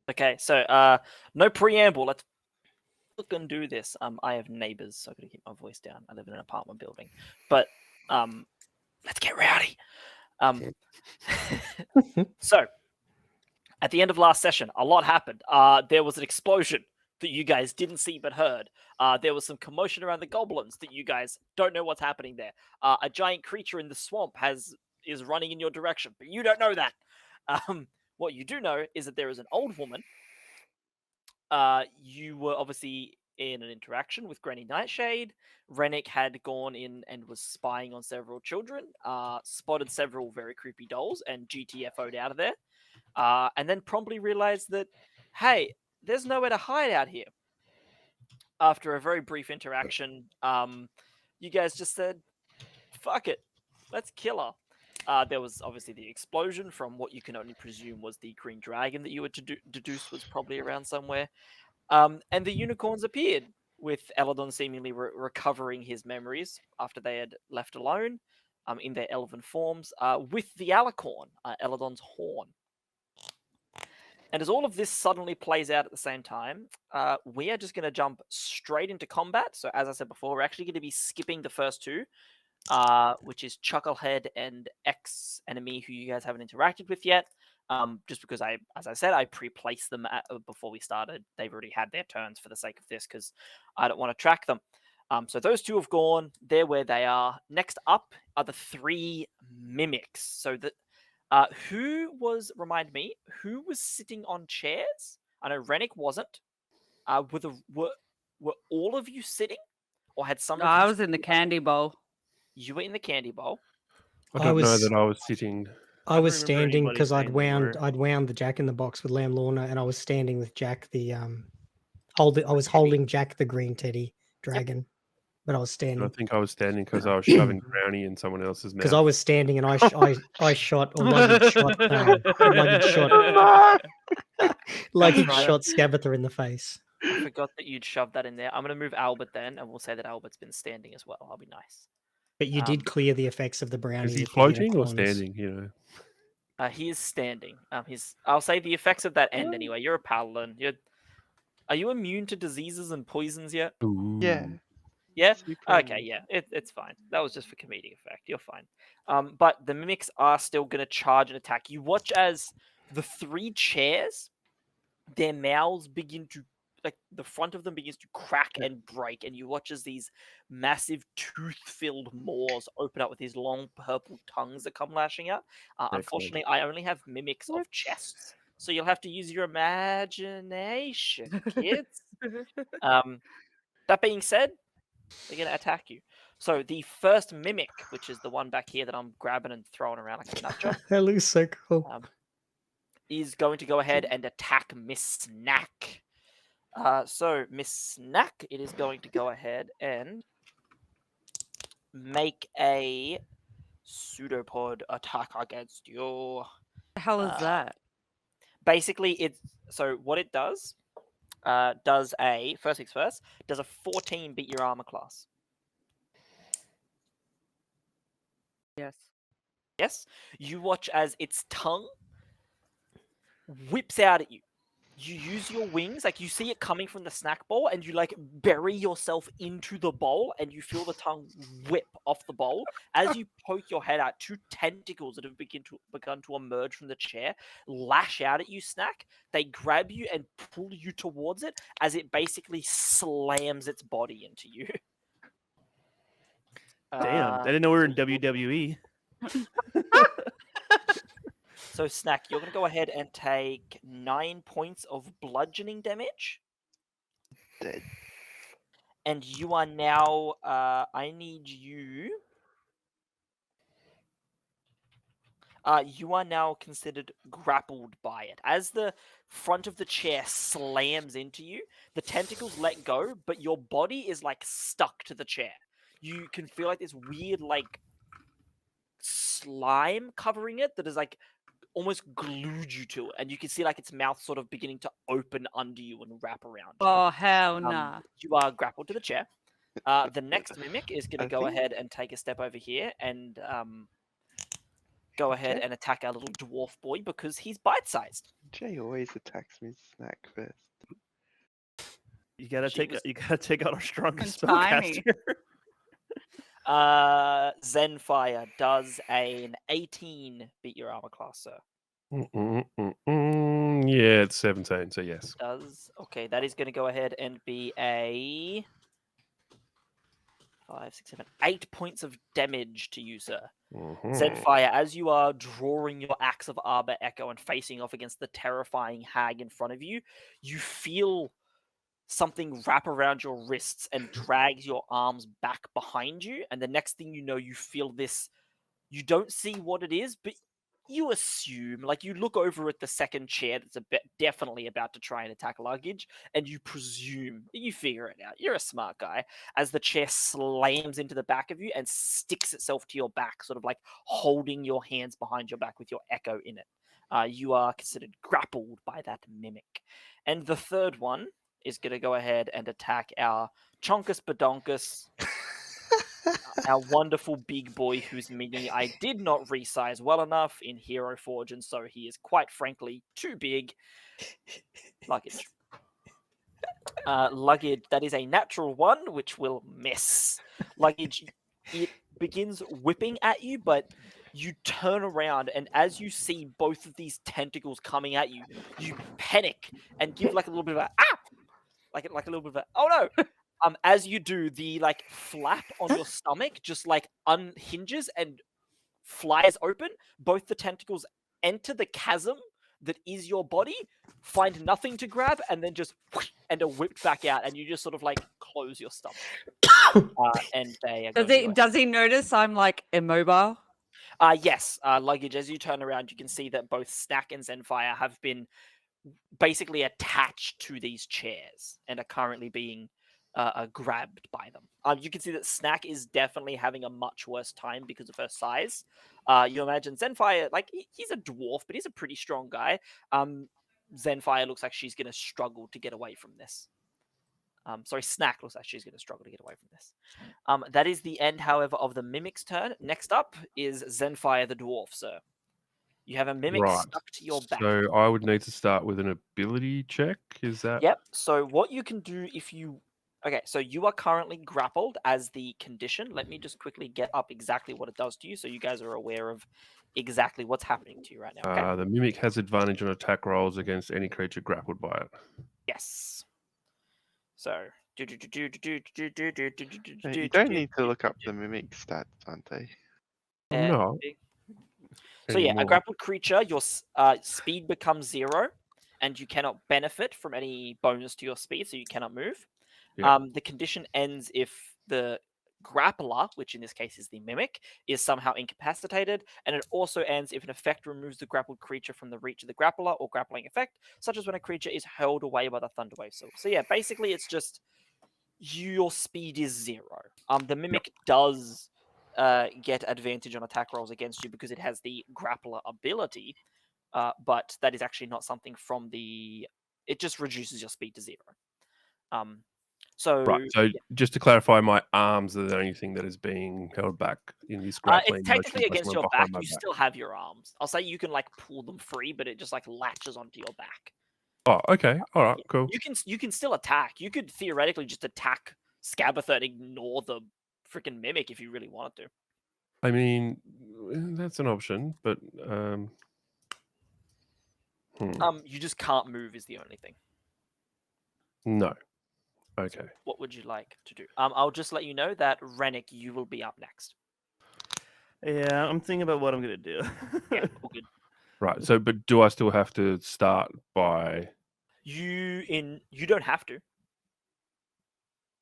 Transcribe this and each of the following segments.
Okay, so no preamble. Let's fucking do this. I have neighbors, so I gotta keep my voice down. I live in an apartment building, but let's get rowdy. So at the end of last session, a lot happened. There was an explosion that you guys didn't see but heard. There was some commotion around the goblins that you guys don't know what's happening there. A giant creature in the swamp is running in your direction, but you don't know that. What you do know is that there is an old woman. You were obviously in an interaction with Granny Nightshade. Rennick had gone in and was spying on several children, spotted several very creepy dolls, and GTFO'd out of there. And then promptly realized that, hey, there's nowhere to hide out here. After a very brief interaction, you guys just said, fuck it, let's kill her. There was obviously the explosion from what you can only presume was the green dragon that you would deduce was probably around somewhere. And the unicorns appeared, with Eladon seemingly recovering his memories after they had left alone in their elven forms, with the alicorn, Eladon's horn. And as all of this suddenly plays out at the same time, we are just going to jump straight into combat. So as I said before, we're actually going to be skipping the first two, which is Chucklehead and X-Enemy, who you guys haven't interacted with yet. Just because as I said, I pre-placed them before we started. They've already had their turns for the sake of this, because I don't want to track them. So those two have gone. They're where they are. Next up are the three mimics. So that remind me, who was sitting on chairs? I know Rennick wasn't. Were all of you sitting? Or had some of you... I was in the candy bowl. You were in the candy bowl. I don't know that I was sitting. I was standing anybody because I'd saying they were. wound the Jack in the Box with Lamb Lorna, and I was standing with Jack the I was holding Jack the green teddy dragon, but I was I standing think I was standing because I was shoving brownie in someone else's mouth. because I was standing and I shot or Luggage shot Luggage shot Scabatha in the face. I forgot that you'd shoved that in there. I'm going to move Albert then, and we'll say that Albert's been standing as well. I'll be nice. But you did clear the effects of the brownie. Is he with the floating or unicorns. standing? You know. He is standing. I'll say the effects of that end anyway. You're a paladin. Are you immune to diseases and poisons yet? Ooh. Yeah. Yeah? Secret. Okay, yeah. It's fine. That was just for comedic effect. You're fine. But the mimics are still going to charge and attack. You watch as the three chairs, their mouths begin to, like, the front of them begins to crack and break, and you watch as these massive tooth-filled maws open up with these long purple tongues that come lashing out. Unfortunately, I only have mimics of chests, so you'll have to use your imagination, kids. That being said, they're going to attack you. So the first mimic, which is the one back here that I'm grabbing and throwing around like a nutjob, That looks so cool. is going to go ahead and attack Miss Snack. So Miss Snack, it is going to go ahead and make a pseudopod attack against you. What the hell is that? Basically, what it does first things first, does a 14 beat your armor class? Yes. Yes? You watch as its tongue whips out at you. You use your wings, like you see it coming from the snack bowl, and you like bury yourself into the bowl, and you feel the tongue whip off the bowl. As you poke your head out, two tentacles that have begun to emerge from the chair lash out at you, Snack. They grab you and pull you towards it as it basically slams its body into you. Damn, I didn't know we were in WWE. So, Snack, you're going to go ahead and take 9 points of bludgeoning damage. Dead. And you are now, I need you... you are now considered grappled by it. As the front of the chair slams into you, the tentacles let go, but your body is, like, stuck to the chair. You can feel like this weird, like, slime covering it that is, like, almost glued you to it, and you can see like its mouth sort of beginning to open under you and wrap around you. Oh, hell nah. You are grappled to the chair. The next mimic is going to go ahead and take a step over here, and go ahead Okay. and attack our little dwarf boy because he's bite-sized. Jay always attacks me snack first. You gotta She take was- you gotta take out our strongest And tiny. spellcaster. Zenfire does an 18 beat your armor class, sir. Yeah, it's 17, so yes. Does. Okay, that is going to go ahead and be a 5, 6, 7, 8 points of damage to you, sir. Zenfire, as you are drawing your axe of Arbor Echo and facing off against the terrifying hag in front of you, you feel something wrap around your wrists and drags your arms back behind you. And the next thing you know, you feel this. You don't see what it is, but you assume, like you look over at the second chair that's definitely about to try and attack Luggage, and you presume, you figure it out. You're a smart guy. As the chair slams into the back of you and sticks itself to your back, sort of like holding your hands behind your back with your echo in it. You are considered grappled by that mimic. And the third one is going to go ahead and attack our Chonkus Badonkus, our wonderful big boy whose mini I did not resize well enough in Hero Forge, and so he is quite frankly too big. Luggage. Luggage, that is a natural one, which will miss. Luggage, it begins whipping at you, but you turn around, and as you see both of these tentacles coming at you, you panic and give like a little bit of a ah, like a little bit of a oh no. As you do, the like flap on your stomach just like unhinges and flies open. Both the tentacles enter the chasm that is your body, find nothing to grab, and then just whoosh, and are whipped back out, and you just sort of like close your stomach. And they are Does he notice I'm like immobile? Yes, Luggage. As you turn around, you can see that both Snack and Zenfire have been basically attached to these chairs and are currently being grabbed by them. You can see that Snack is definitely having a much worse time because of her size. You imagine Zenfire, like he's a dwarf, but he's a pretty strong guy. Zenfire looks like she's going to struggle to get away from this. Sorry, Snack looks like she's going to struggle to get away from this. That is the end, however, of the Mimic's turn. Next up is Zenfire the Dwarf, sir. You have a Mimic stuck to your back. So I would need to start with an ability check. Is that? Yep. So what you can do if you... Okay, so you are currently grappled as the condition. Let me just quickly get up exactly what it does to you so you guys are aware of exactly what's happening to you right now. Okay? The mimic has advantage on attack rolls against any creature grappled by it. Yes. So... You don't need to look up the mimic stats, aren't they? No. So yeah, a Anymore. grappled creature, your speed becomes 0, and you cannot benefit from any bonus to your speed, so you cannot move. Yeah. The condition ends if the grappler, which in this case is the mimic, is somehow incapacitated, and it also ends if an effect removes the grappled creature from the reach of the grappler or grappling effect, such as when a creature is hurled away by the Thunderwave. So yeah, basically it's just your speed is 0. The mimic does get advantage on attack rolls against you because it has the grappler ability, but that is actually not something from the... It just reduces your speed to 0. Right. So just to clarify, my arms are the only thing that is being held back in this grappling. It's technically motion, against plus your one back. behind my You still have your arms. I'll say you can like pull them free, but it just like latches onto your back. Oh, okay. All right. Cool. You can still attack. You could theoretically just attack Scabatha and ignore the freaking mimic if you really wanted to. I mean, that's an option, but You just can't move is the only thing. no. Okay. What would you like to do? I'll just let you know that Rennick, you will be up next. Yeah, I'm thinking about what I'm gonna do. Yeah, all good. Right. So, but do I still have to start by? You don't have to.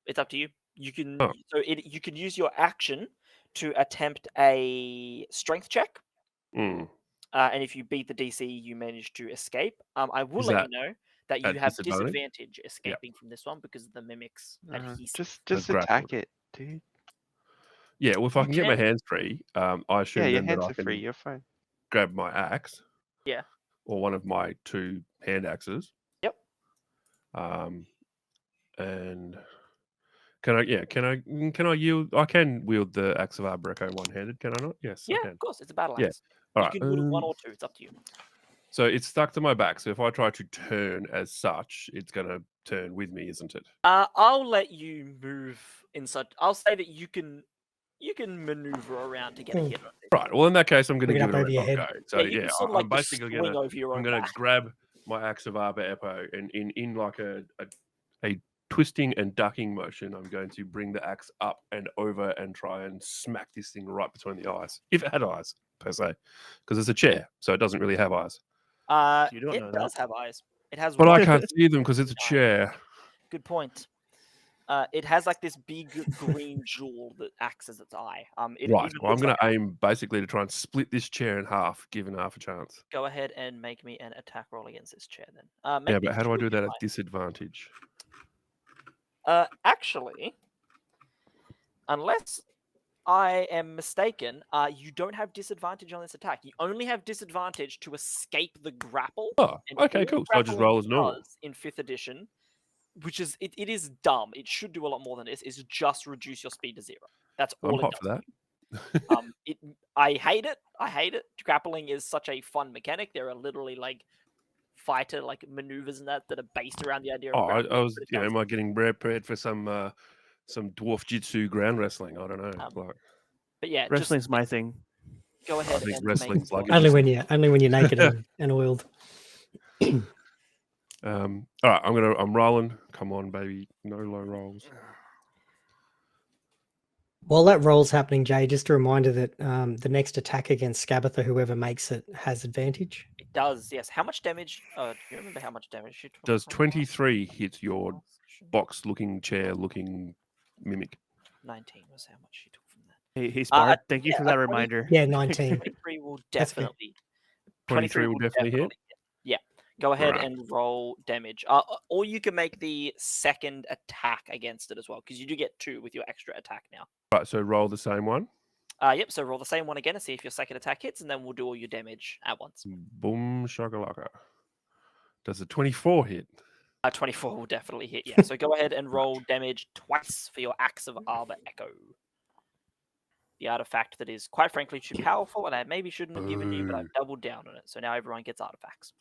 It's up to you. You can you can use your action to attempt a strength check. And if you beat the DC, you manage to escape. I will let you know that you have disadvantage escaping from this one because of the mimic's adhesive. Just attack it, dude. Yeah, well, if I can get my hands free, I assume your then hands that I are can free. You're fine. grab my axe. Yeah. Or one of my 2 hand axes. Yep. And Can I? Yeah. Can I yield? I can wield the axe of Arbor Echo one-handed. Can I not? Yes, Yeah, I can. of course, it's a battle Yeah. axe. All You right. can wield one or two. It's up to you. So it's stuck to my back. So if I try to turn as such, it's going to turn with me, isn't it? I'll let you move in such. I'll say that you can maneuver around to get a hit on it. Right. Well, in that case, I'm going to Bring it give up it over a your go. head. So You can sort of I'm like just basically swing going to over your I'm own going to back. grab my axe of Arbor Echo and in like a twisting and ducking motion, I'm going to bring the axe up and over and try and smack this thing right between the eyes, if it had eyes per se, because it's a chair, so it doesn't really have eyes. You don't It know does that. have eyes. It has. But I one can't see them because it's a eye. chair. Good point. It has like this big green jewel that acts as its eye. It Right. even Well, I'm looks going like to aim basically to try and split this chair in half, given half a chance. Go ahead and make me an attack roll against this chair then. Yeah, Make me but how do I do that agility at disadvantage? Actually, unless I am mistaken, you don't have disadvantage on this attack. You only have disadvantage to escape the grapple. Oh, and okay, all cool. So I'll just grappling roll as normal. does in 5th edition, which is it is dumb. It should do a lot more than this. Is just reduce your speed to 0. That's all I'm it hot does. for that. I hate it. I hate it. Grappling is such a fun mechanic. There are literally like fighter like maneuvers and that are based around the idea of Oh, grappling. I was, but it you know, does- am I getting prepared for some dwarf jitsu ground wrestling? I don't know. Like, but yeah, just Wrestling's my thing. go ahead think and wrestling's make like your- it Only when you're naked and oiled. all right, I'm rolling. Come on, baby. No low rolls. While that roll's happening, Jay, just a reminder that the next attack against Scabatha, whoever makes it, has advantage. It does, yes. How much damage? Do you remember how much damage you took? Does from 23 hit your last session? box-looking, chair-looking mimic? 19 was how much you took from that. Hey, Spark, thank you yeah, for that 20 reminder. Yeah, 19. 23 will That's fair. definitely. 23 will definitely hit? Yeah. Go ahead Right. and roll damage. Or you can make the second attack against it as well, because you do get 2 with your extra attack now. Right, so roll the same one. Yep, so roll the same one again and see if your second attack hits, and then we'll do all your damage at once. Boom shakalaka. Does a 24 hit? 24 will definitely hit, yeah. So go ahead and roll damage twice for your Axe of Arbor Echo. The artifact that is, quite frankly, too powerful, and I maybe shouldn't have given you, but I've doubled down on it. So now everyone gets artifacts.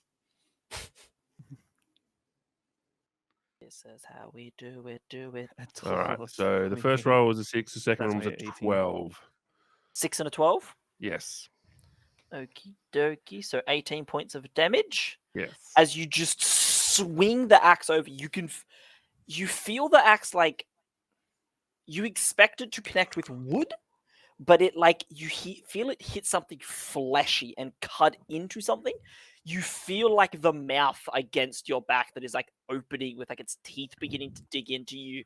This is how we do it, do it. All right, Let's- so let the me first make it- roll was a 6, the second That's one was a my 18. 12. 6 and a 12. Yes. Okie dokie. So 18 points of damage. Yes. As you just swing the axe over, you feel the axe like you expect it to connect with wood, but it like you feel it hit something fleshy and cut into something. You feel like the mouth against your back that is like opening with like its teeth beginning to dig into you.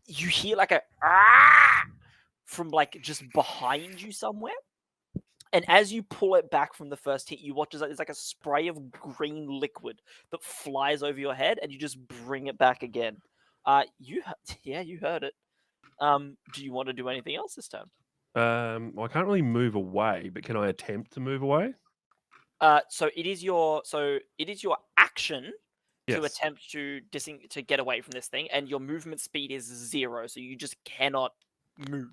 You hear like a ah from like just behind you somewhere. And as you pull it back from the first hit, you watch as there's like a spray of green liquid that flies over your head, and you just bring it back again. You heard it. Do you want to do anything else this turn? Well, I can't really move away, but can I attempt to move away? So it is your action to Yes. attempt to get away from this thing, and your movement speed is 0, so you just cannot move.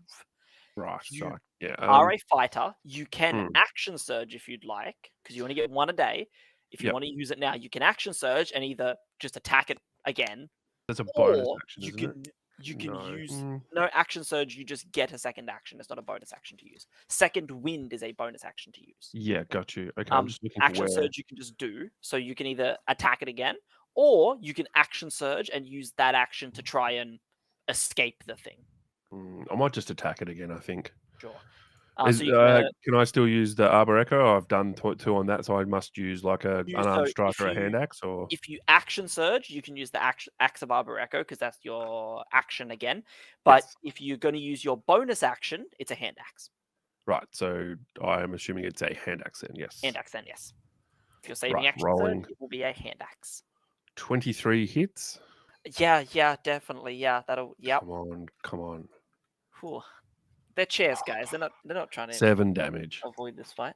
Right. You So, yeah. Are a fighter. You can hmm. action surge if you'd like, because you only get 1 a day. If you Yep. want to use it now, you can action surge and either just attack it again, That's a bonus or action, you isn't can it? you can No. use Mm. no action surge. You just get a second action. It's not a bonus action to use. Second wind is a bonus action to use. Yeah, got you. Okay, I'm just looking for Action where. surge you can just do, so you can either attack it again, or you can action surge and use that action to try and escape the thing. I might just attack it again, I think. Sure. Is, So you can, can I still use the Arbor Echo? I've done 2 on that, so I must use like a So unarmed if strike or a you- hand axe, or if you action surge, you can use the Axe of Arbor Echo because that's your action again. But Yes. if you're going to use your bonus action, it's a hand axe. right. So I am assuming it's a hand axe then. Yes. Hand axe, then yes. If you're saving Right, action rolling. surge, it will be a hand axe. 23 hits. Yeah, definitely. Yeah, that'll. Yep. Come on. Whew. They're chairs, guys. They're not trying to 7 damage. avoid this fight.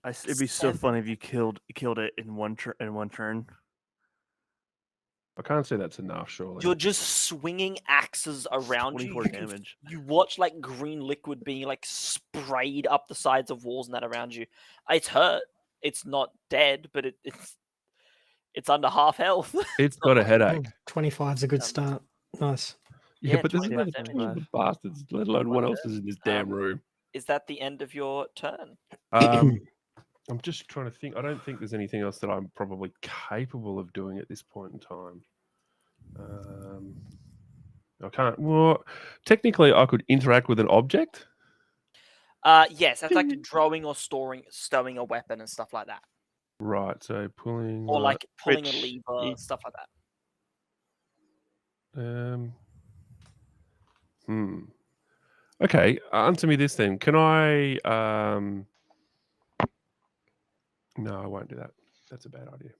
It'd be so 7. funny if you killed it in one turn. I can't say that's enough, surely. You're just swinging axes around you. 24 You can damage. you watch like green liquid being like sprayed up the sides of walls and that around you. It's hurt. It's not dead, but it's under half health. It's got a headache. 25 is a good start. Nice. Yeah, Yeah, but there's 25 another damage. 20 other bastards, let alone what else is in this damn Um, room. Is that the end of your turn? I'm just trying to think. I don't think there's anything else that I'm probably capable of doing at this point in time. I can't. Well, technically, I could interact with an object. Yes, that's like drawing or stowing a weapon and stuff like that, Right. So pulling. or like pulling a Which lever, you- stuff like that. Okay. Answer me this then. Can I? No, I won't do that. That's a bad idea.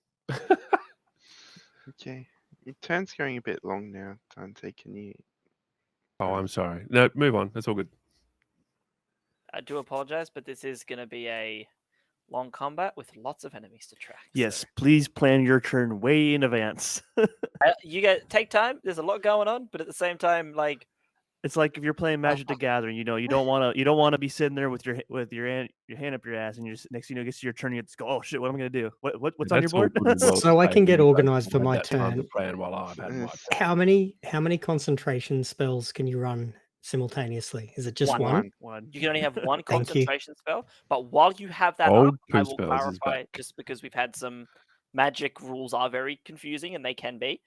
Okay. Your turn's going a bit long now, Dante. Can you? Oh, I'm sorry. No, move on. That's all good. I do apologize, but this is going to be a long combat with lots of enemies to track. Yes, so- please plan your turn way in advance. You guys take time. There's a lot going on, but at the same time, like It's like if you're playing Magic the Gathering, you don't want to be sitting there with your hand up your ass, and you're next thing you know, gets to your turn, you just go, oh shit, what am I gonna do? What's on your That's all board? good and well, So I can but get you organised for had my that time to turn. plan while I've had my Yes. turn. How many concentration spells can you run simultaneously? Is it just One. one? One. you can only have one Thank you. concentration spell. But while you have that Old up, I two will spells is clarify, back. just because we've had some magic rules are very confusing, and they can be.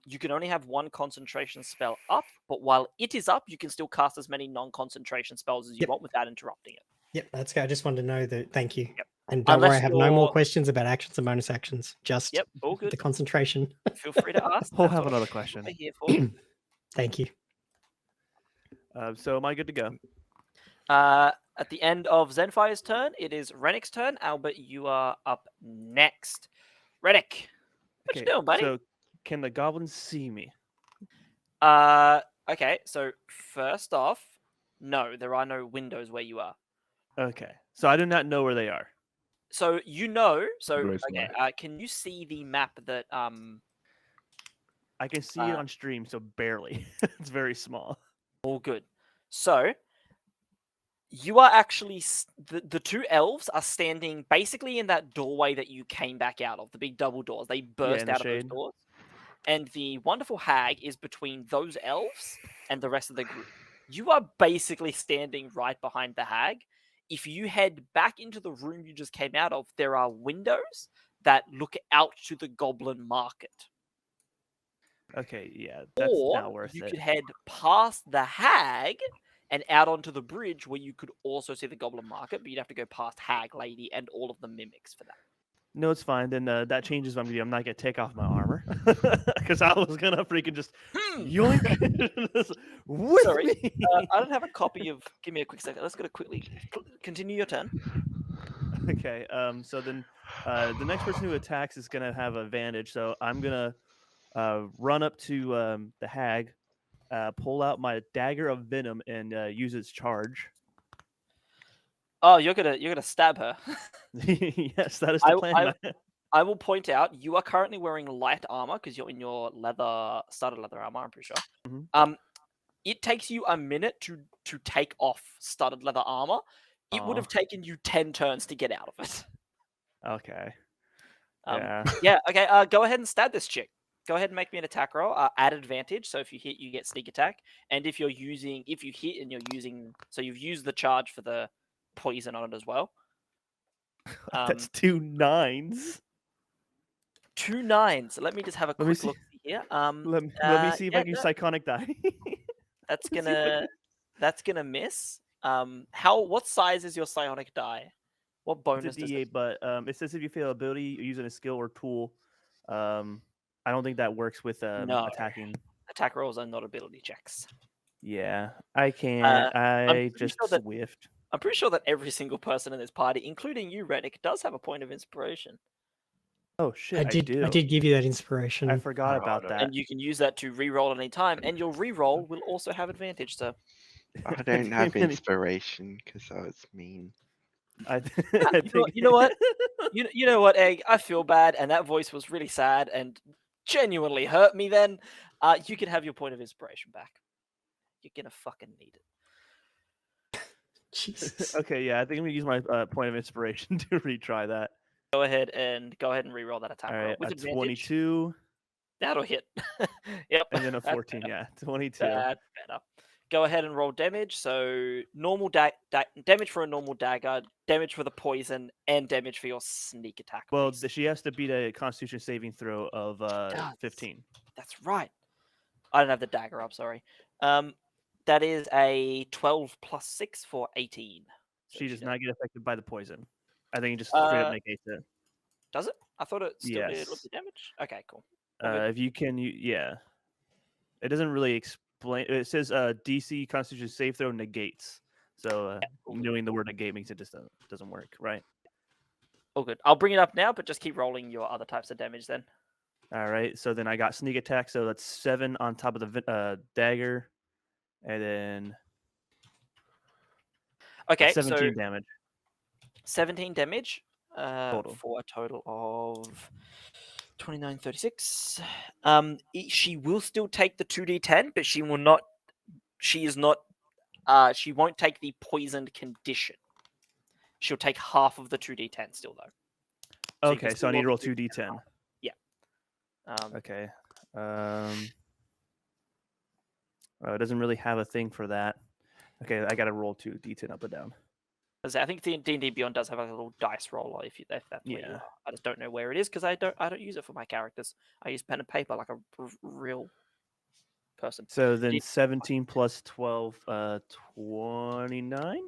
You can only have one concentration spell up, but while it is up, you can still cast as many non-concentration spells as you Yep. want without interrupting it. Yep, that's good. I just wanted to know that. Thank you. Yep. And don't worry, I Unless have no more you're- questions about actions and bonus actions. Just Yep, all the good. concentration. Feel free to ask. We'll That's have what another question. we're here for. Thank you. So am I good to go? At the end of Zenfire's turn, it is Rennick's turn. Albert, you are up next. Rennick, what you doing, buddy? So can the goblins see me? Okay, so first off, no, there are no windows where you are. Okay. So I do not know where they are. So you know, so Grace okay, Light. can you see the map that I can see it on stream, so barely. It's very small. all good. So you are actually the two elves are standing basically in that doorway that you came back out of, the big double doors. They burst in the out of those shade. doors. And the wonderful hag is between those elves and the rest of the group. You are basically standing right behind the hag. If you head back into the room you just came out of, there are windows that look out to the goblin market. Okay, yeah, that's Or not worth you it. could head past the hag and out onto the bridge where you could also see the goblin market, but you'd have to go past hag lady and all of the mimics for that. No, it's fine. Then that changes what I'm gonna do. I'm not gonna take off my armor because I was gonna freaking just yoink. with Sorry, me. I don't have a copy of. Give me a quick second. Let's go to quickly continue your turn. Okay. So then, the next person who attacks is gonna have advantage. So I'm gonna run up to the hag, pull out my dagger of venom, and use its charge. Oh, you're gonna stab her. Yes, that is the plan. I will point out you are currently wearing light armor because you're in your studded leather armor. I'm pretty sure. Mhm. It takes you a minute to take off studded leather armor. It would have taken you 10 turns to get out of it. Okay. Yeah. Yeah. Okay. Go ahead and stab this chick. Go ahead and make me an attack roll. At advantage. So if you hit, you get sneak attack. And if you hit and you're using, so you've used the charge for the poison on it as well. That's 2 9s. 2 9s. Let me just have a Let me quick see. look here. Let me see if I can use Psychonic Die. That's Let's see if I that's gonna miss. What size is your psionic die? What bonus It's a does D8, it? but it says if you fail ability using a skill or tool, I don't think that works with No. attacking. Attack rolls are not ability checks. Yeah, I can't. I pretty just sure that- swift. I'm pretty sure that every single person in this party, including you, Rennick, does have a point of inspiration. Oh shit, I I did. do. I did give you that inspiration. I forgot Oh, about no. that. And you can use that to re-roll at any time, and your re-roll will also have advantage. So I don't have Really? inspiration because I was mean. I, you know what? You know what, Egg? I feel bad, and that voice was really sad, and genuinely hurt me, then you can have your point of inspiration back. You're gonna fucking need it. Jesus. Okay, yeah, I think I'm gonna use my point of inspiration to retry that. Go ahead and re-roll that attack All roll right, with a advantage. 22 That'll hit. Yep. and then a that's 14. better. Yeah, 22. That's better. Go ahead and roll damage. So normal damage for a normal dagger, damage for the poison, and damage for your sneak attack. Well, please. she has to beat a Constitution saving throw of does. 15. That's right. I don't have the dagger up. Sorry. That is a 12 plus 6 for 18. So She does does- not get affected by the poison. I think it just straight up negates it. Does it? I thought it still did Yes. look the damage. Okay, cool. All good. If you can, yeah. It doesn't really explain. It says DC Constitution save throw negates. So cool. knowing the word negate makes it just doesn't work, right? All good. I'll bring it up now, but just keep rolling your other types of damage then. All right. So then I got sneak attack. So that's 7 on top of the dagger, and then Okay, 17 so damage. 17 damage Total. for a total of 29, 36. She will still take the 2d10, but she will not. She is not. She won't take the poisoned condition. She'll take half of the 2d10 still, though. So you can Okay, so still I need to roll the 2d10. Okay. Okay. It doesn't really have a thing for that. Okay, I got to roll 2d10 up and down. I think the D&D Beyond does have a little dice roller if that's where you Yeah. are. I just don't know where it is because I don't use it for my characters. I use pen and paper like a real person. So then D- 17 plus 12, 29?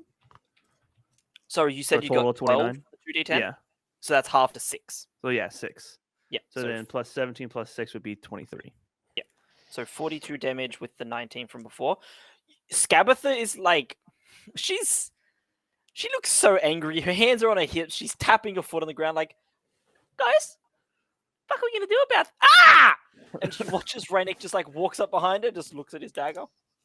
So you said you total got of 12 29? for the 2d10? Yeah. So that's half to 6. So yeah, 6. Yeah. So then plus 17 plus 6 would be 23. So 42 damage with the 19 from before. Scabatha is like, she looks so angry. Her hands are on her hips. She's tapping her foot on the ground like, guys, what are we going to do about it? Ah! And she watches Raynick just like walks up behind her, just looks at his dagger,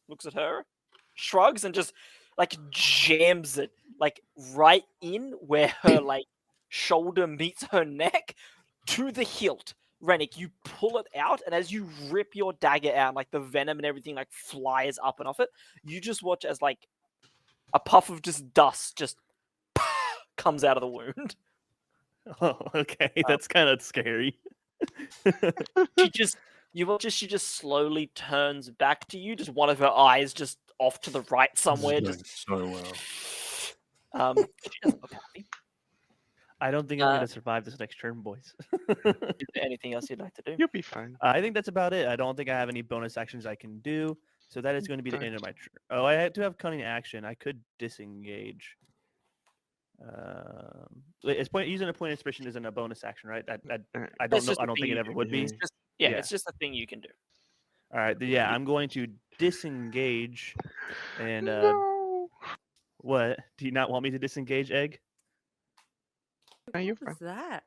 looks at her, shrugs, and just like jams it like right in where her like shoulder meets her neck to the hilt. Rennick, you pull it out, and as you rip your dagger out, like the venom and everything like flies up and off it, you just watch as like a puff of just dust just comes out of the wound. Oh, okay. That's kind of scary. You watch as she just slowly turns back to you, just one of her eyes just off to the right somewhere. This is Just going so well. she doesn't look happy. I don't think I'm going to survive this next turn, boys. Is there anything else you'd like to do? You'll be fine. I think that's about it. I don't think I have any bonus actions I can do. So that is going to be the end of my turn. Oh, I do have cunning action. I could disengage. Using a point of inspiration isn't a bonus action, right? I don't know. I don't think it ever would be. It's just a thing you can do. All right. Yeah, I'm going to disengage. And No. what? Do you not want me to disengage, Egg? No, you're What was fine. that?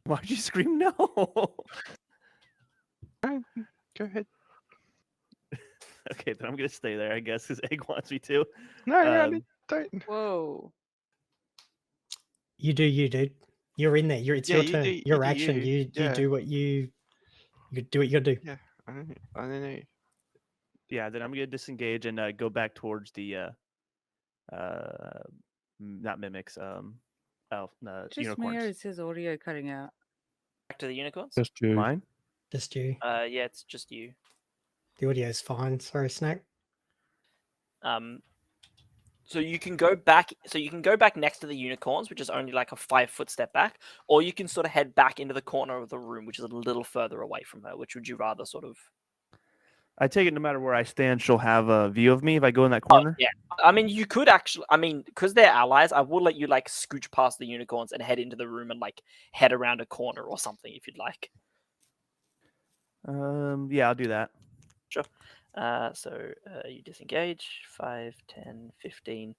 Why'd you scream no? Go ahead. Okay, then I'm gonna stay there, I guess, because Egg wants me to. No, don't. Whoa. You do, dude. You're in there. It's Yeah, your you turn. do- you your do action. you. You Yeah. do what you do. What you gotta do. Yeah, I don't know. Yeah, then I'm gonna disengage and go back towards the not mimics, Just me or unicorns. is his audio cutting out? Back to the unicorns. Just you. Mine? Just you. Yeah, it's just you. The audio's fine. Sorry, Snack. So you can go back. So you can go back next to the unicorns, which is only like a 5-foot step back, or you can sort of head back into the corner of the room, which is a little further away from her. Which would you rather sort of? I take it no matter where I stand, she'll have a view of me if I go in that corner. Yeah, I mean, you could actually. I mean, because they're allies, I will let you like scooch past the unicorns and head into the room and like head around a corner or something if you'd like. Yeah, I'll do that. You disengage 5, 10, 15.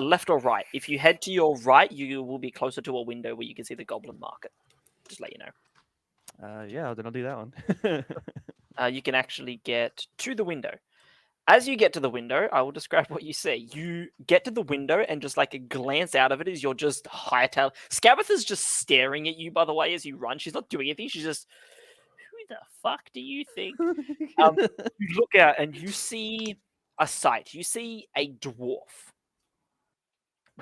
Left or right? If you head to your right, you will be closer to a window where you can see the goblin market. Just let you know. Yeah, then I'll do that one. You can actually get to the window. As you get to the window, I will describe what you see. You get to the window and just like a glance out of it is you're just hightail. Scabatha's just staring at you, by the way, as you run. She's not doing anything. She's just, who the fuck do you think? You look out and you see a sight. You see a dwarf.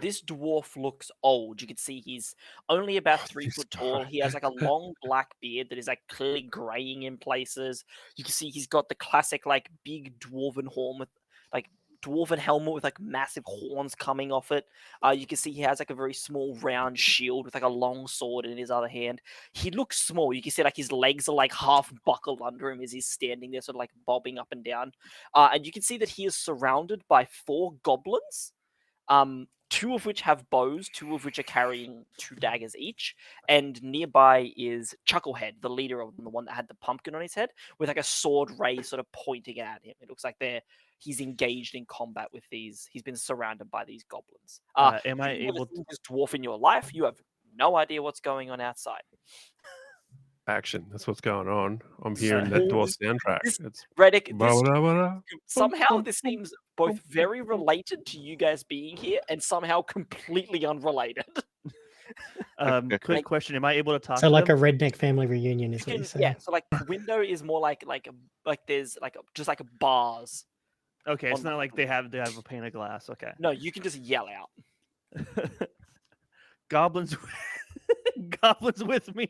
This dwarf looks old. You can see he's only about 3 This foot tall. guy. He has like a long black beard that is like clearly graying in places. You can see he's got the classic like big dwarven horn with like dwarven helmet with like massive horns coming off it. You can see he has like a very small round shield with like a long sword in his other hand. He looks small. You can see like his legs are like half buckled under him as he's standing there, sort of like bobbing up and down. And you can see that he is surrounded by 4 goblins. 2 of which have bows, 2 of which are carrying 2 daggers each, and nearby is Chucklehead, the leader of them, the one that had the pumpkin on his head, with like a sword raised, sort of pointing at him. It looks like he's engaged in combat with these. He's been surrounded by these goblins. Am I You've never able seen this dwarf in your life? You have no idea what's going on outside. Action. That's what's going on. I'm hearing that Dwarf soundtrack. It's Reddick, this ba-da-ba-da. somehow this seems both very related to you guys being here and somehow completely unrelated. Quick question: am I able to talk? So to like a them? redneck family reunion is what you're saying. Yeah, so like the window is more like there's like just like bars. Okay, it's on not the like they have a pane of glass. Okay. No, you can just yell out. Goblins, goblins with me.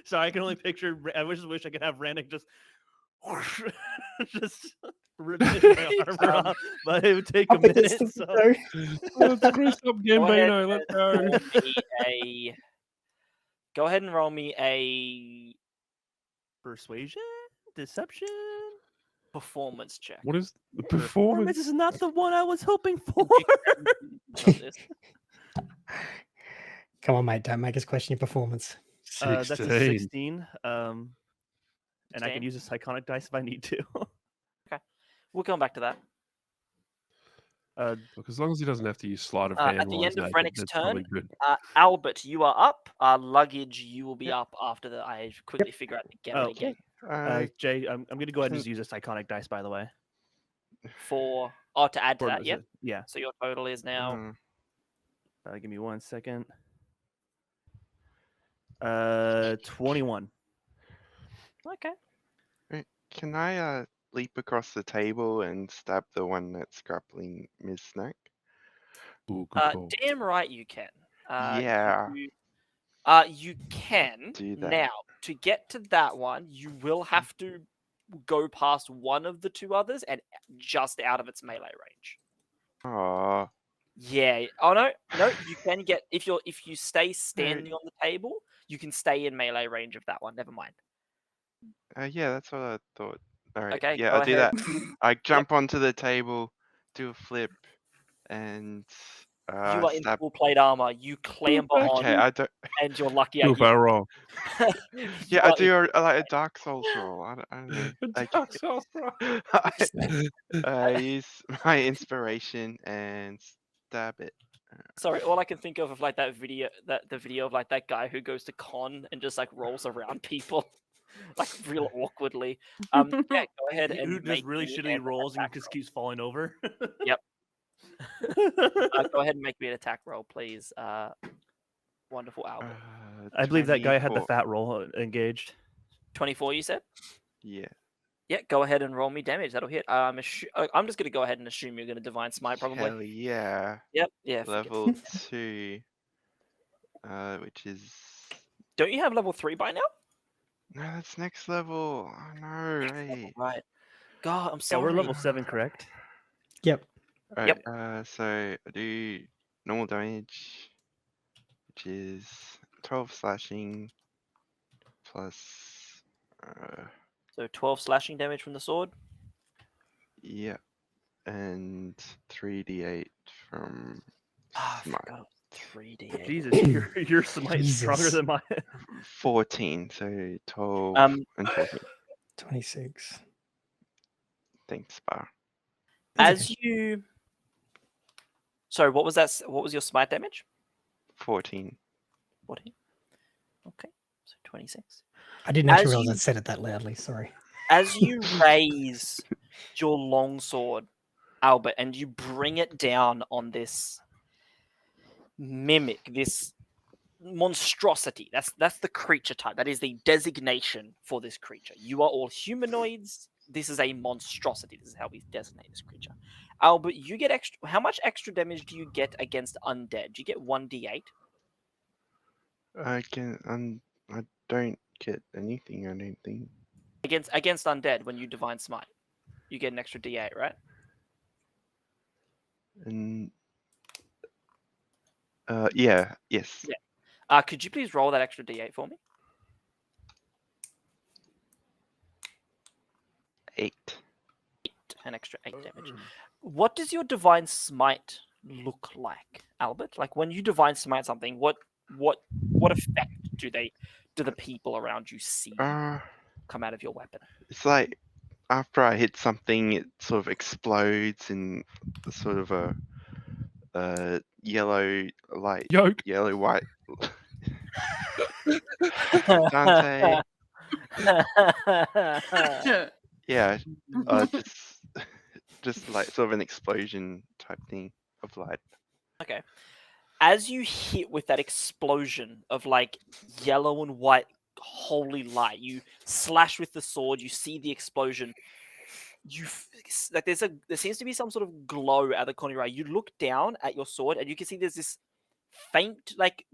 Sorry, I can only picture. I wish I could have Rannick just rip my armor off, but it would take a Up against minute. the So. window. Let's grease up Go ahead Gambino. Let's and go. roll me go ahead and roll me a Persuasion, deception. performance check. What is the Performance performance? is not the one I was hoping for. Come on, mate. Don't make us question your performance. That's a 16. 16. And I 16? can use a psychonic dice if I need to. We'll come back to that. Look, as long as he doesn't have to use sleight of At hand the while end he's of naked, Rennick's that's turn, probably good. Albert, you are up. Luggage, you will be up after I quickly figure out the getaway Okay. game. Jay, I'm going to go ahead and just use a psychonic dice, by the way. To add to that, yeah. Yeah. So your total is now. Give me 1 second. 21. Okay. Can I leap across the table and stab the one that's grappling Ms. Snack? Ooh, good call. Damn right you can. Yeah. You can. Do that. Now, to get to that one, you will have to go past one of the 2 others and just out of its melee range. Oh, Yeah. Oh no, you can get if you stay standing on the table, you can stay in melee range of that one. Never mind. yeah, that's what I thought. All right, Okay, yeah, go I'll do ahead. that. I jump onto the table, do a flip, and You are in stab. full plate armor. You clamber on, Okay, I don't. and you're lucky. Do a barrel roll. You Yeah, I are do like a Dark Souls roll. I don't know. Like, Dark Souls, bro. I use my inspiration and stab it. Sorry, all I can think of like the video of like that guy who goes to con and just like rolls around people, like real awkwardly. Yeah, go ahead and Who does make really me shitty an rolls and attack just keeps falling over? Yep. Go ahead and make me an attack roll, please. Wonderful Albert. I believe that guy had the 24. fat roll engaged. 24, you said? Yeah. Yeah, go ahead and roll me damage. That'll hit. I'm just gonna go ahead and assume you're gonna divine smite, probably. Hell yeah. Yep. Yeah. forget Level it. 2. Which is. Don't you have level 3 by now? No, that's next level. Oh no, hey. Right. God, I'm Yeah, sorry. we're level 7, correct? Yep. Alright, so I do normal damage, which is 12 slashing plus So 12 slashing damage from the sword. yeah, and 3d8 from Ah, I smite. forgot. 3d8. Jesus, your smite's stronger Jesus. than mine. 14, so 12 Um, and 14. 26. Thanks, Bar. That's As you. Sorry, what was that? What was your smite damage? 14. 14. Okay, so 26. I didn't actually As realize you- I said it that loudly. Sorry. As you raise your longsword, Albert, and you bring it down on this mimic, this monstrosity. That's the creature type. That is the designation for this creature. You are all humanoids. This is a monstrosity. This is how we designate this creature. Albert, you get extra. How much extra damage do you get against undead? Do you get 1d8? I don't get anything, I don't think. Against undead when you divine smite, you get an extra d8, right? And yeah, yes. Yeah. Could you please roll that extra d8 for me? 8. An extra 8 damage. What does your divine smite look like, Albert? Like when you divine smite something, what effect do the people around you see come out of your weapon? It's like after I hit something, it sort of explodes in sort of a yellow light, Yolk. yellow white. Dante, yeah, just like sort of an explosion type thing of light. Okay. As you hit with that explosion of like yellow and white holy light, you slash with the sword, you see the explosion. Like there seems to be some sort of glow at the corner of your eye. You look down at your sword and you can see there's this faint like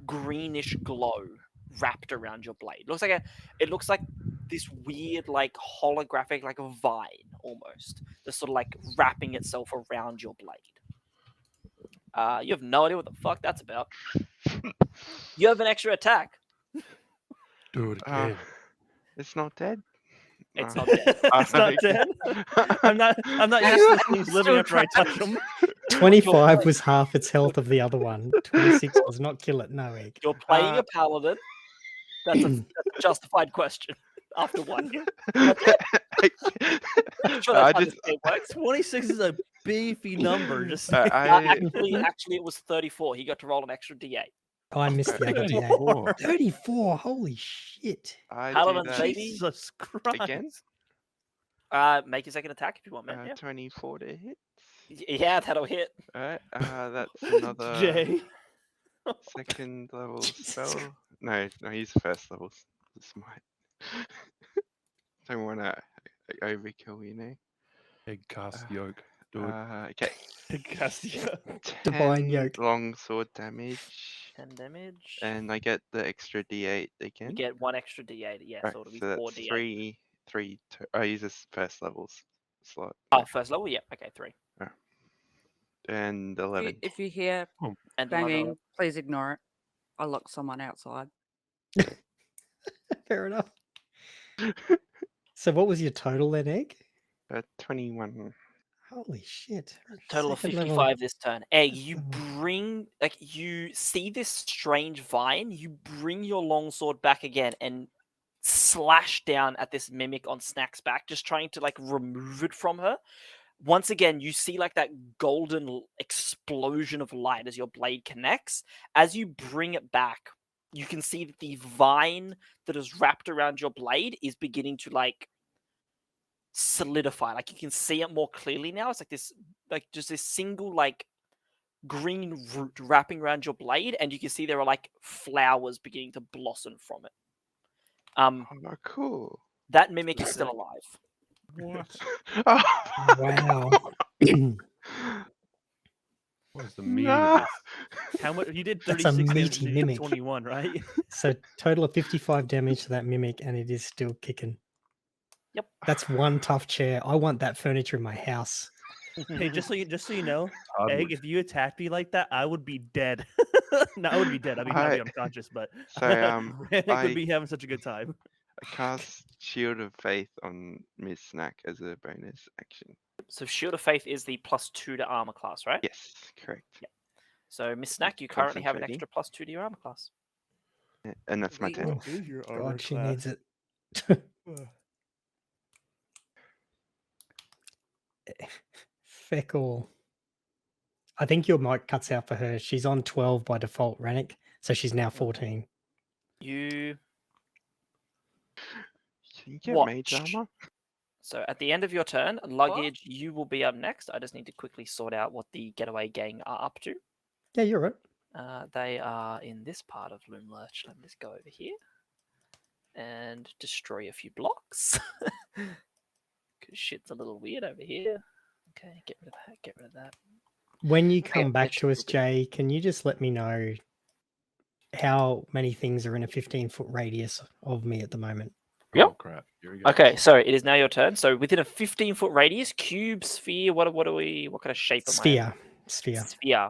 greenish glow wrapped around your blade. It looks like this weird like holographic like a vine almost. That's sort of like wrapping itself around your blade. You have no idea what the fuck that's about. You have an extra attack. Do it again. It's not dead. It's not dead. It's not dead. I'm not used to things living after I touch them. 25 was half its health of the other one. 26 does not kill it. No egg. You're playing a paladin. That's a justified question. After one hit. I'm sure that's how this game works. 26 is a beefy number. Just actually, it was 34. He got to roll an extra d8. Oh, I missed the other 34. D8. 34. Holy shit. Paladin, baby. Jesus Christ. Again? Make your second attack if you want, man. 24 to hit. Yeah, that'll hit. Alright, that's another Jay. second level Jesus spell. No, he's first level smite. Don't want to overkill, you know. Egg cast yolk. Do it. Okay. Cassia. Divine 10 yoke. long sword damage. 10 damage. And I get the extra d8 again. You get one extra d8. Yeah, Right, so it'll be so 4 that's d8. three. I use this first level slot. Oh, first level? Yeah, okay, 3. And 11. If you hear And banging, please ignore it. I locked someone outside. Fair enough. So what was your total then, Egg? 21. Holy shit. Total of Second 55 level. this turn. Egg, you Second you see this strange vine, you bring your longsword back again and slash down at this mimic on Snack's back, just trying to like remove it from her. Once again, you see like that golden explosion of light as your blade connects. As you bring it back, you can see that the vine that is wrapped around your blade is beginning to like solidify. Like you can see it more clearly now. It's like this, like just this single like green root wrapping around your blade, and you can see there are like flowers beginning to blossom from it. Oh, cool. That mimic is still alive. What? Oh. Wow. What is the meaning of this? How much? You did That's a 36 damage. meaty You did mimic. 21, right? So total of 55 damage to that mimic, and it is still kicking. Yep. That's one tough chair. I want that furniture in my house. Hey, just so you know, Hardwood. Egg, if you attacked me like that, I would be dead. No, I would be dead. I mean, I'd be unconscious, but So, Rannick I- would be having such a good time. I cast Shield of Faith on Ms. Snack as a bonus action. So Shield of Faith is the +2 to armor class, right? Yes, correct. So Miss Snack, you currently have an Concentrating. extra +2 to your armor class. Yeah, and that's my turn. Oh, God, she needs it. Feck all. I think your mic cuts out for her. She's on 12 by default, Rannick. So she's now 14. You Can you get mage Watch. armor? So at the end of your turn, luggage, you will be up next. I just need to quickly sort out what the getaway gang are up to. Yeah, you're right. They are in this part of Loomlurch. Let me just go over here and destroy a few blocks. Because shit's a little weird over here. Okay, get rid of that, get rid of that. When you Okay, come back that's to us, cool. Jay, can you just let me know how many things are in a 15-foot radius of me at the moment? Yep. Oh crap! Here we go. Okay, so it is now your turn. So within a 15-foot radius, cube, sphere, what kind of shape am I in? Sphere. Sphere.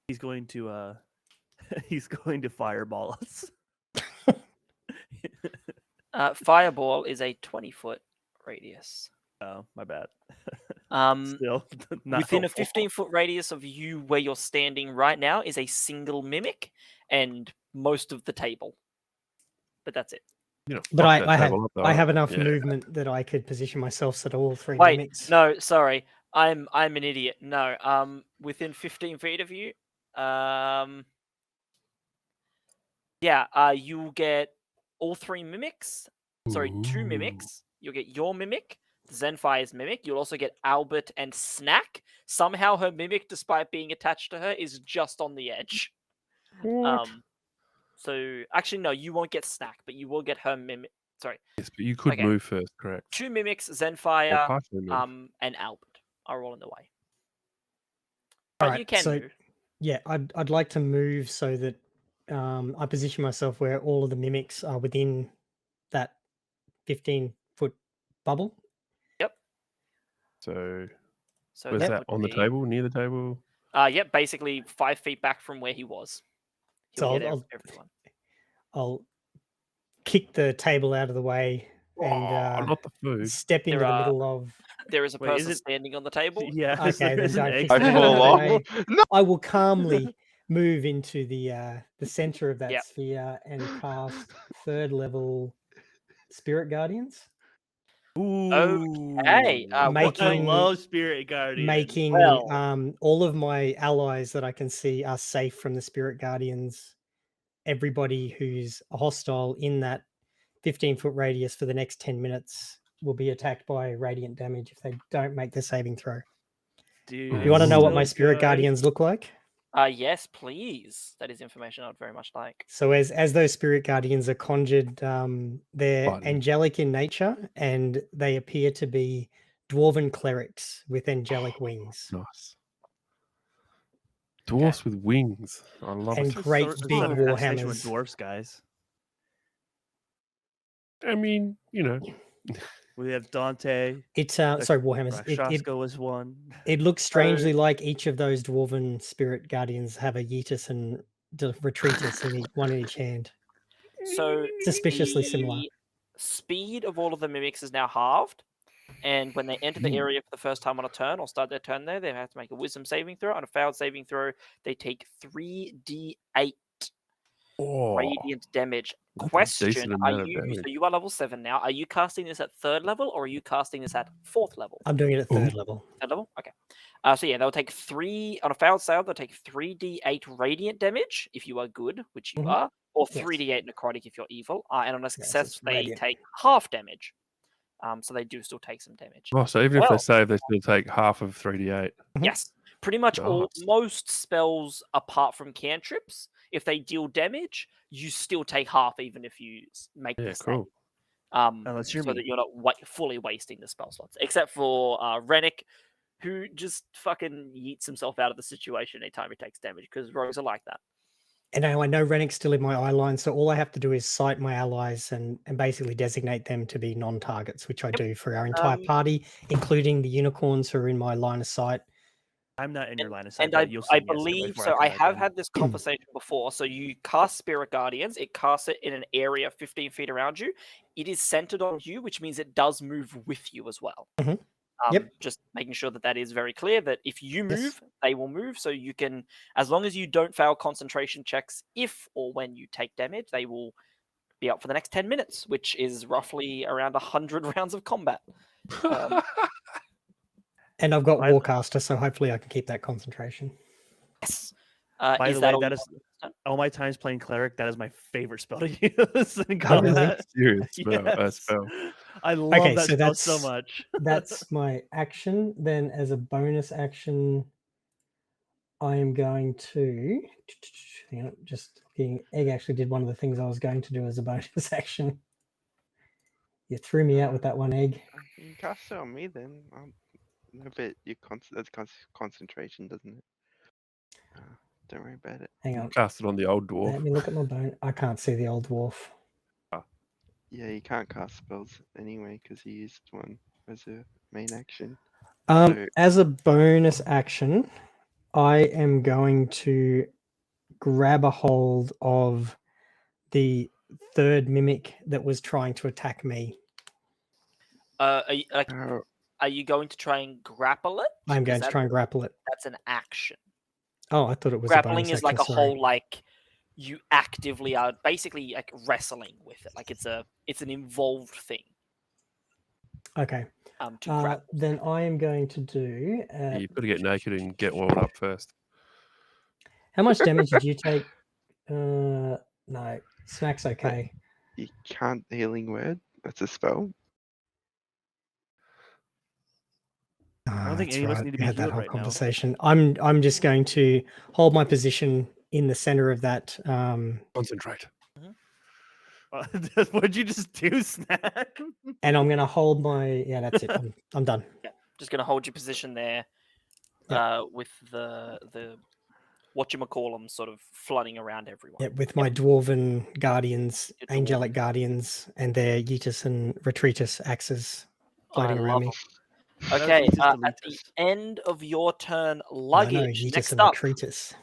He's going to he's going to fireball us. Fireball is a 20-foot radius. Oh, my bad. Still, not within helpful. a 15-foot radius of you where you're standing right now is a single mimic and most of the table. But that's it. You know, But fuck that I table up, though. have enough Yeah. movement that I could position myself so that all three Wait, mimics. no, sorry. I'm an idiot. No, within 15 feet of you, you'll get all three mimics. Sorry, two Ooh. mimics. You'll get your mimic, Zenfire's mimic. You'll also get Albert and Snack. Somehow her mimic, despite being attached to her, is just on the edge. What? So actually, no, you won't get Snack, but you will get her mimic. Sorry, Yes, but you could Okay. move first, correct? two mimics, Or Zenfire, partially move. and Albert are all in the way. All But right, you can so move. yeah, I'd like to move so that I position myself where all of the mimics are within that 15-foot bubble. Yep. So So where's that? would On the be- table? Near the table? Yep, basically 5 feet back from where he was. He'll So get I'll everyone. I'll kick the table out of the way and not the food. step into There the are- middle of. There is a Wait, is person it- standing on the table. Yeah. Okay, there is then an don't egg kick I the standing table fall out on of the the off. way. No. I will calmly move into the center of that Yep. sphere and cast 3rd level Spirit Guardians, Ooh. Okay, I making- love Spirit Guardian. making Well- all of my allies that I can see are safe from the Spirit Guardians. Everybody who's hostile in that 15-foot radius for the next 10 minutes will be attacked by radiant damage if they don't make the saving throw. Dude, You want to know what my so Spirit good. Guardians look like? Yes, please. That is information I'd very much like. So as those Spirit Guardians are conjured, they're Fun. angelic in nature, and they appear to be dwarven clerics with angelic wings. Nice. Dwarfs with wings. I love And it. great It's big not an infestation with warhammers. dwarfs, guys. I mean, you know. We have Dante. It's sorry, warhammers. Rakshasco was one. It looks strangely like each of those dwarven Spirit Guardians have a Yeetus and Retreatus in one in each hand. So Suspiciously similar. the speed of all of the mimics is now halved, and when they enter the area for the first time on a turn or start their turn there, they have to make a Wisdom saving throw. On a failed saving throw, they take 3d8 Oh, radiant damage. that's a Question: decent Are amount of you? damage. So you are level 7 now. Are you casting this at 3rd level, or are you casting this at 4th level? I'm doing it at 3rd Ooh. level. 3rd level. Okay. So yeah, they'll take 3 on a failed save. They'll take 3d8 radiant damage if you are good, which you Mhm. are, or Yes. 3d8 necrotic if you're evil. And on a Yes, success, it's they radiant. take half damage. So they do still take some damage. Oh, so even if Well- they save, they still take half of 3d8. Mhm. Yes, pretty much Nice. most spells apart from cantrips, if they deal damage, you still take half, even if you make Yeah, the save. cool. Unless you're so me. that you're not fully wasting the spell slots, except for Rennick, who just fucking yeets himself out of the situation anytime he takes damage, because rogues are like that. And now I know Rennick's still in my eye line, so all I have to do is sight my allies and basically designate them to be non-targets, which I do for our entire party, including the unicorns who are in my line of sight. I'm not in your line of sight. And but you'll see I me yesterday believe before so. come I back have in. had this conversation before. So you cast Spirit Guardians, it casts it in an area 15 feet around you. It is centered on you, which means it does move with you as well. Mhm. Yep. Just making sure that is very clear, that if you Yes. move, they will move. So you can, as long as you don't fail concentration checks, if or when you take damage, they will be up for the next 10 minutes, which is roughly around 100 rounds of combat. And I've got By- Warcaster, so hopefully I can keep that concentration. Yes. By Is the that way, all that you is want this turn? all my times playing cleric. That is my favorite spell to use. And Oh, really? combat. Serious spell. Yes. spell. I love Okay, that so spell so that's- much. That's my action. Then as a bonus action, I am going to. Hang on, just looking. Egg actually did one of the things I was going to do as a bonus action. You threw me out with that one, Egg. You can cast it on me then. No, but that's concentration, doesn't it? Don't worry about it. Hang on. Cast it on the old dwarf. Let me look at my bone. I can't see the old dwarf. Yeah, you can't cast spells anyway because you used one as a main action. So- As a bonus action, I am going to grab a hold of the third mimic that was trying to attack me. Are you, Oh, are you going to try and grapple it? I'm going Is to that- try and grapple it. That's an action. Oh, I thought it was Grappling a bonus is like action, a sorry. whole like you actively are basically like wrestling with it. Like it's an involved thing. Okay. To grapple. Then I am going to do. Yeah, you've got to get naked and get oiled up first. How much damage did you take? No, Smack's okay. you can't healing word. That's a spell. I don't think That's any of us right. need to We be had that healed whole right now. conversation. I'm just going to hold my position in the center of that. Concentrate. What'd you just do, Snack? And I'm going to hold my. Yeah, that's it. I'm done. Just gonna hold your position there, with the whatchamacallem sort of flooding around everyone. Yeah, with my dwarven guardians, Your dwarven angelic guardians, and their Yeetus and Retreatus axes floating I around love me. 'em. That was Okay, Yeetus at the Deletus. end of your turn, No, luggage. Yeetus Next and up, Retreatus.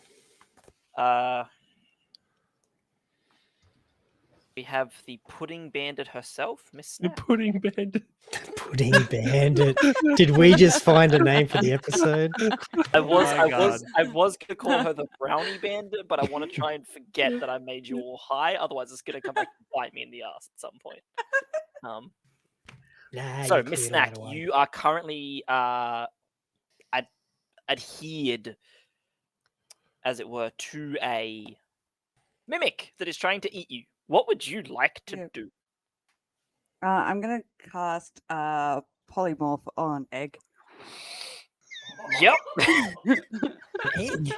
we have the pudding bandit herself, Miss The Snap. pudding bandit. Pudding bandit. Did we just find a name for the episode? I was God. gonna call her the brownie bandit, but I want to try and forget that I made you all high. Otherwise, it's gonna come back and bite me in the ass at some point. Nah, So, you Miss cleared that Snack, away. you are currently adhered, as it were, to a mimic that is trying to eat you. What would you like to Yeah. do? I'm gonna cast polymorph on Egg. Yep. Egg.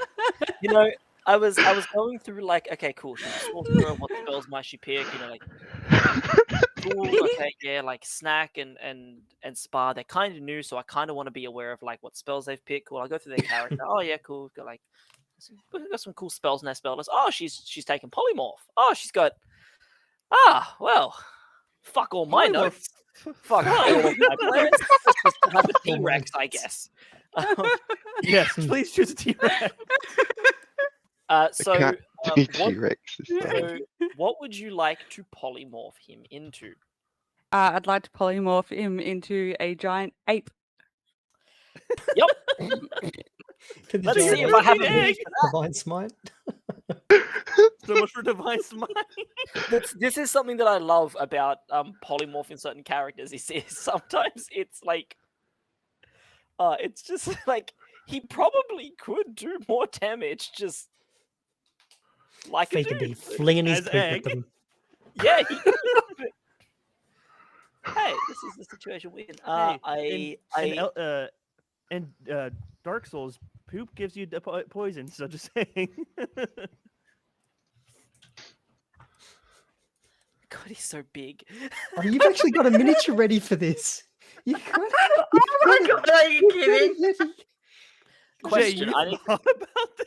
You know, I was going through like, okay, cool. She's a sorcerer. What spells might she pick? You know, like, cool. Okay, yeah, like Snack and Spa. They're kind of new, so I kind of want to be aware of like what spells they've picked. Cool. I'll go through their character. Oh yeah, cool. Got like, got some cool spells in their spell list. Oh, she's taken polymorph. Oh, she's got. Ah, well, fuck all my notes. Fuck all of my plans. Let's just have a All my T-Rex, I notes. guess. Yes, please choose a T-Rex. So, Can't what, do T-Rex. so what would you like to polymorph him into? I'd like to polymorph him into a giant ape. Yep. Could the Let's giant see if egg I have be a used for Divine Smite. So much for Divine Smite. This is something that I love about polymorphing certain characters. Is sometimes it's like, it's just like he probably could do more damage just like a He could be dude. flinging his As poop at Egg. them. Yeah. He could. Hey, this is the situation we're in. And Dark Souls, poop gives you poison. So just saying. God, he's so big. Oh, you've actually got a miniature ready for this. You got it. Oh my god, are you kidding? Question. Jay, I you need, thought about this?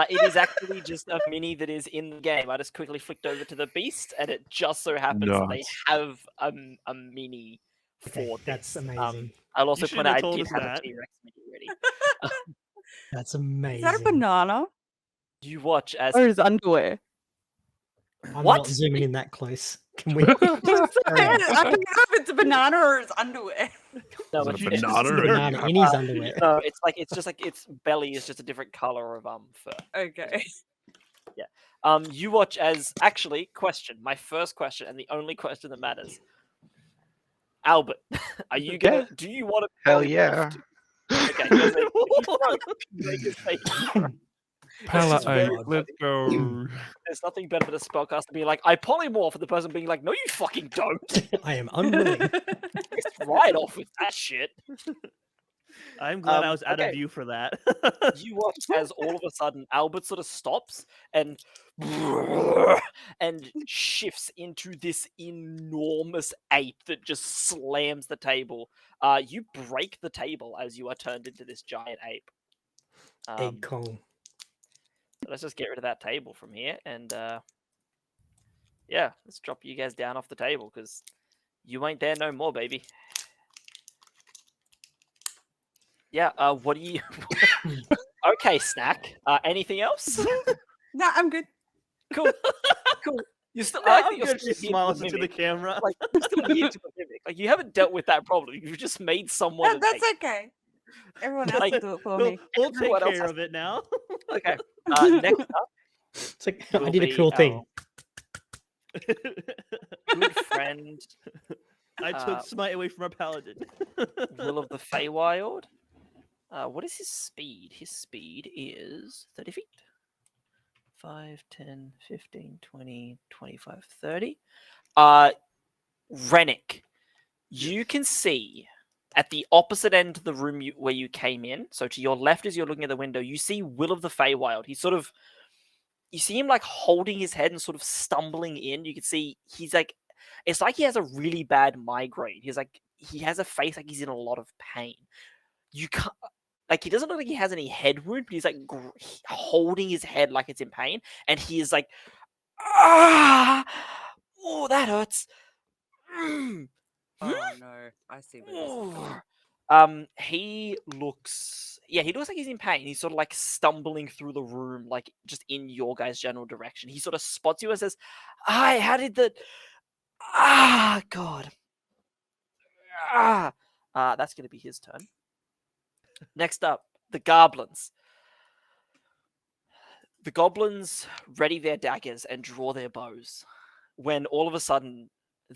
it is actually just a mini that is in the game. I just quickly flicked over to the beast, and it just so happens that they Nice. have a mini for Okay, this. that's amazing. I'll also shouldn't point out have I told did us have a that. T-Rex mini ready. That's Is amazing. that a banana You watch as or his underwear? I'm What? not zooming in that close. Can we? I Carry on. don't know if it's a banana or his underwear. no, Is it it's a just banana or a Banana in his underwear. No, it's just like its belly is just a different color of fur. Okay. You watch as actually my first question and the only question that matters. Albert, are you gonna? Yeah. Do you want to? Hell yeah. Okay. 'cause if you don't, make a mistake. Pala is very 8, let's go. There's nothing better than a spellcaster being like, I polymorph, and the person being like, no, you fucking don't. I am unwilling. It's right off with that shit. I'm glad I was out okay. of view for that. You watch as all of a sudden Albert sort of stops and shifts into this enormous ape that just slams the table. You break the table as you are turned into this giant ape. Egg Kong. Let's just get rid of that table from here, and yeah, let's drop you guys down off the table because you ain't there no more, baby. Yeah. What do you? Okay, Snack. Anything else? No, I'm good. Cool. Cool. You still. No, I think I'm you're good. still She here smiles to into the mimic. camera. Like you're still here to mimic. Like you haven't dealt with that problem. You've just made someone. No, that's okay. Everyone else Like, will do it for we'll me. we'll take Everyone else care has of it now. Okay. Next up, It's like I will did a be cool thing. good friend I took Smite away from our paladin. Will of the Feywild. What is his speed? His speed is 30 feet. 5, 10, 15, 20, 25, 30. Rennick, you can see at the opposite end of the room where you came in, so to your left as you're looking at the window, you see Will of the Feywild. He's sort of, you see him like holding his head and sort of stumbling in. You can see he's like, it's like he has a really bad migraine. He's like, he has a face like he's in a lot of pain. You can't, like, he doesn't look like he has any head wound, but he's like holding his head like it's in pain, and he is like, ah, oh, that hurts. Oh no, I see where this is going. He looks like he's in pain. He's sort of like stumbling through the room, like just in your guys' general direction. He sort of spots you and says, "Hi, how did the God. That's gonna be his turn. Next up, the goblins. The goblins ready their daggers and draw their bows when all of a sudden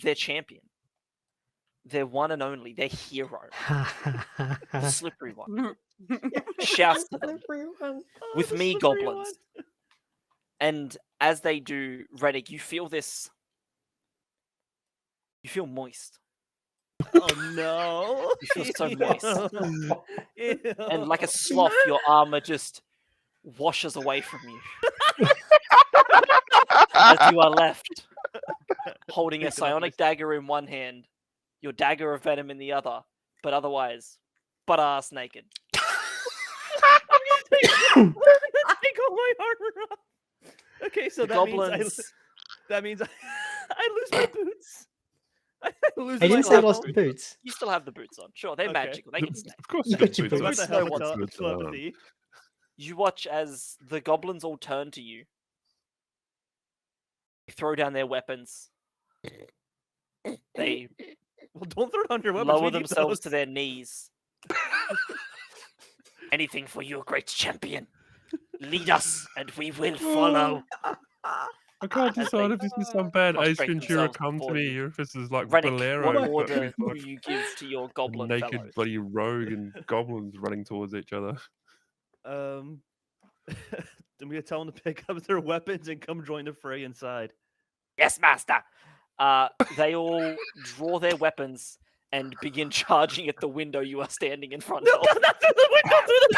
their champion, their one and only, their hero, the slippery one, shouts to them, "With me, goblins." And as they do, Reddick, you feel this. You feel moist. Oh no! You feel so moist. Ew. And like a sloth, your armor just washes away from you. As you are left, holding a Think about psionic this. dagger in one hand, your dagger of venom in the other, but otherwise, butt-ass naked. Take all my armor off. Okay, so The that means goblins. I lose my boots. I lose I my didn't say level. lost the boots. You still have the boots on. Sure, they're Okay. magical. They can stay. Of course, You you got got your boots What on. about Boots the know helmet what's telepathy? You watch as the goblins all turn to you. They throw down their weapons. They Well, don't throw down your weapons. lower we need themselves to those. their knees. Anything for you, great champion. Lead us, and we will follow. I can't As decide they if this is some bad Ace prostrate Ventura themselves come to before me, you. or if this is like Rennick, Bolero, what but order with do like you give to your a goblin naked fellows? bloody rogue and goblins running towards each other. I'm gonna tell them to pick up their weapons and come join the fray inside. Yes, master. They all draw their weapons and begin charging at the window you are standing in front No, of. not through the window, through the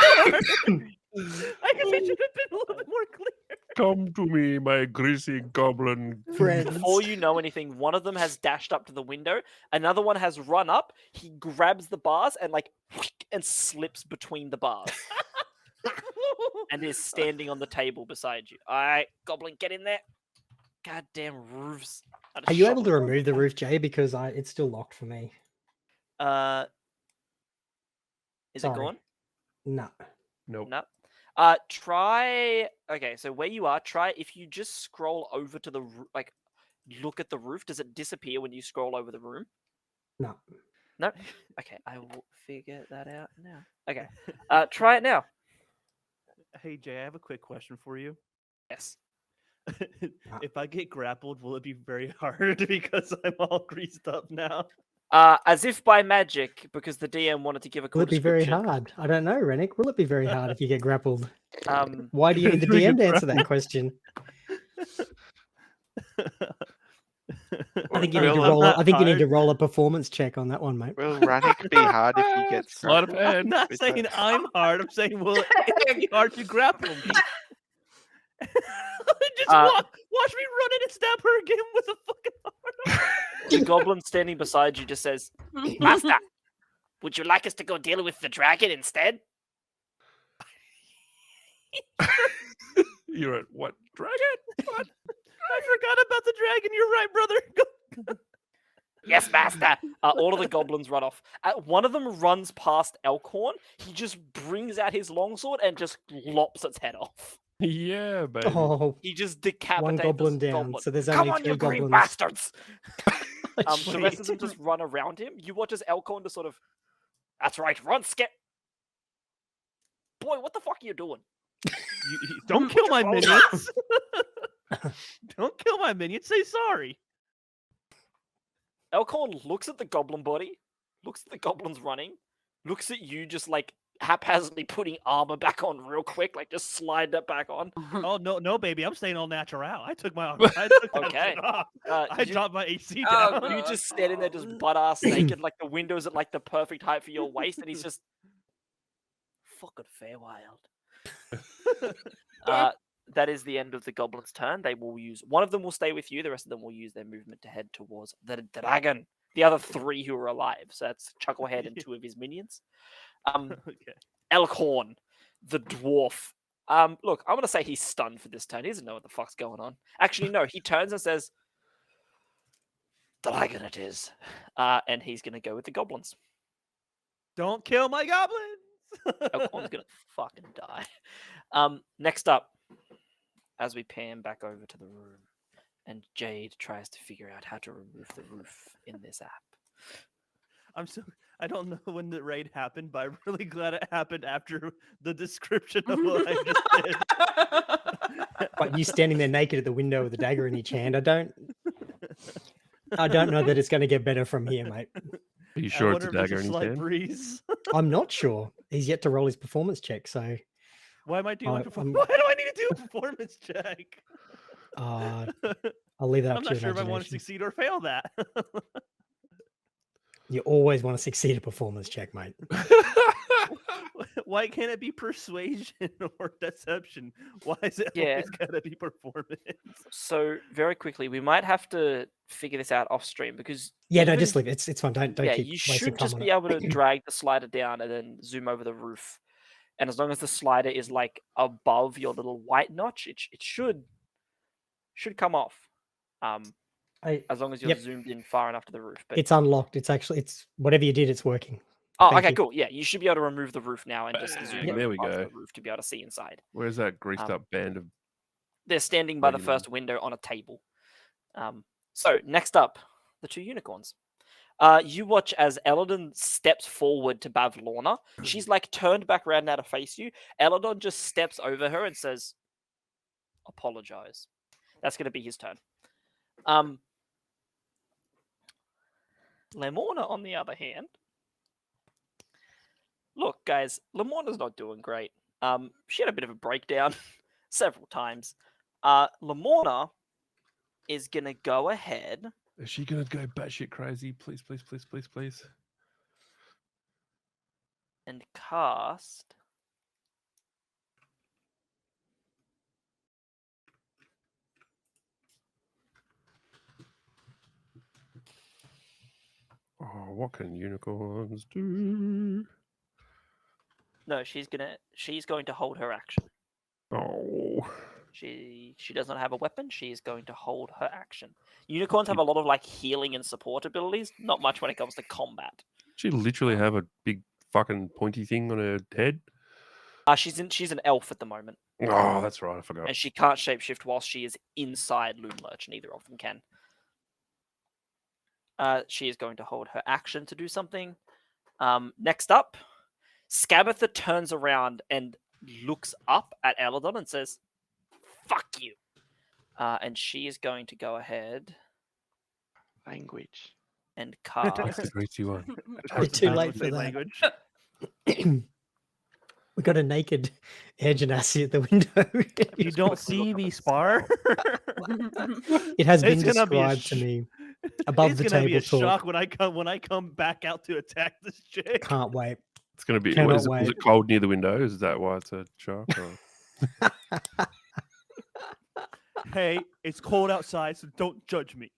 door. I guess I should have been a little bit more clear. Come to me, my greasy goblin. Friends. Before you know anything, one of them has dashed up to the window. Another one has run up. He grabs the bars and and slips between the bars and is standing on the table beside you. All right, goblin, get in there. Goddamn roofs. I just Are you shot able to myself. remove the roof, Jay? Because it's still locked for me. Is it Sorry. gone? No. Nope. No. Try. Okay, so where you are, try if you just scroll over to the look at the roof. Does it disappear when you scroll over the room? No. No. Okay, I will figure that out now. Okay. Try it now. Hey Jay, I have a quick question for you. Yes. If I get grappled, will it be very hard because I'm all greased up now? As if by magic, because the DM wanted to give a cool Will it be very description. hard? I don't know, Rennick. Will it be very hard if you get grappled? Um, Why do you need the Doing a DM to answer that question? I think you Will- need to will- roll. I think you need to Hard. roll a performance check on that one, mate. Will Rannick be hard if he gets Sleight of grappled? I'm hand. not With saying that? I'm hard. I'm saying, will it be hard to grapple me? Just watch me run in and stab her again with a fucking The goblin standing beside you just says, Master, would you like us to go deal with the dragon instead? You're at what? Dragon? What? I forgot about the dragon. You're right, brother. Yes, master. All of the goblins run off. One of them runs past Elkhorn. He just brings out his longsword and just lops its head off. Yeah, baby. Oh, He just decapitates one goblin this down. goblin. So there's Come only on, 3 you green goblins. bastards! The rest of Wait. them just run around him. You watch as Elkhorn just sort of, that's right, run, skip. Boy, what the fuck are you doing? Don't kill my Control minions. Don't kill my minions. Say sorry. Elkhorn looks at the goblin body, looks at the goblins running, looks at you just like haphazardly putting armor back on real quick, like just slide that back on. Oh no, baby! I'm staying all natural. I took my armor. I took that Okay. shit off. I You- dropped my AC Oh, down. You God. just standing there, just butt ass naked, like the windows at like the perfect height for your waist, and he's just fucking Feywild. That is the end of the goblin's turn. They will use one of them will stay with you. The rest of them will use their movement to head towards the dragon. The other 3 who are alive. So that's Chucklehead and 2 of his minions. Okay. Elkhorn, the dwarf. Look, I'm gonna say he's stunned for this turn. He doesn't know what the fuck's going on. Actually, no. He turns and says, "Dragon it is," and he's gonna go with the goblins. Don't kill my goblins. Elkhorn's gonna fucking die. Next up, as we pan back over to the room, and Jade tries to figure out how to remove the roof in this app. I don't know when the raid happened, but I'm really glad it happened after the description of what I just did. But you standing there naked at the window with a dagger in each hand. I don't know that it's going to get better from here, mate. Are you I sure it's wonder a if dagger in his slight hand? breeze. I'm not sure. He's yet to roll his performance check, so Why am I doing? I'm- Why do I need to do a performance check? I'll leave that up I'm to not your sure if I want to imagination. succeed or fail that. You always want to succeed a performance check, mate. Why can't it be persuasion or deception? Why is it Yeah. always gotta be performance? So very quickly, we might have to figure this out off stream because Yeah, no, even just leave it. It's fine. Don't yeah, keep you wasting should time just on be it. able to drag the slider down and then zoom over the roof. And as long as the slider is like above your little white notch, it should come off. As long as you're Yep. zoomed in far enough to the roof. But It's unlocked. It's whatever you did, it's working. oh, thank okay, you. cool. Yeah, you should be able to remove the roof now and just zoom Bang, over there we past go. the roof to be able to see inside. Where's that greased Um, up band of? They're standing by the Regular. first window on a table. So next up, the 2 unicorns. You watch as Eladon steps forward to Bavlorna. She's like turned back around now to face you. Eladon just steps over her and says, "Apologize." That's going to be his turn. Lemorna, on the other hand, look, guys, Lemorna's not doing great. She had a bit of a breakdown several times. Lemorna is going to go ahead. Is she gonna go batshit crazy? Please, please, please, please, please. And cast Oh, what can unicorns do? no, she's going to hold her action. Oh, She does not have a weapon. She is going to hold her action. Unicorns have a lot of like healing and support abilities, not much when it comes to combat. she literally have a big fucking pointy thing on her head. She's an elf at the moment, Oh, that's right. I forgot. and she can't shapeshift whilst she is inside Loomlurch. Neither of them can. She is going to hold her action to do something. Next up, Scabatha turns around and looks up at Eladon and says, "Fuck you." And she is going to go ahead Language. and That's cast. the greasy one. You're too I late would for say that. language. We got a naked Air Genasi at the window. You don't see me spar. It has been It's gonna be a described to me. Above It's the gonna be a table talk. shock when I come back out to attack this chick. Can't wait. It's going to be. Cannot Was wait. it cold near the window? Is that why it's a shock? Or... Hey, it's cold outside, so don't judge me.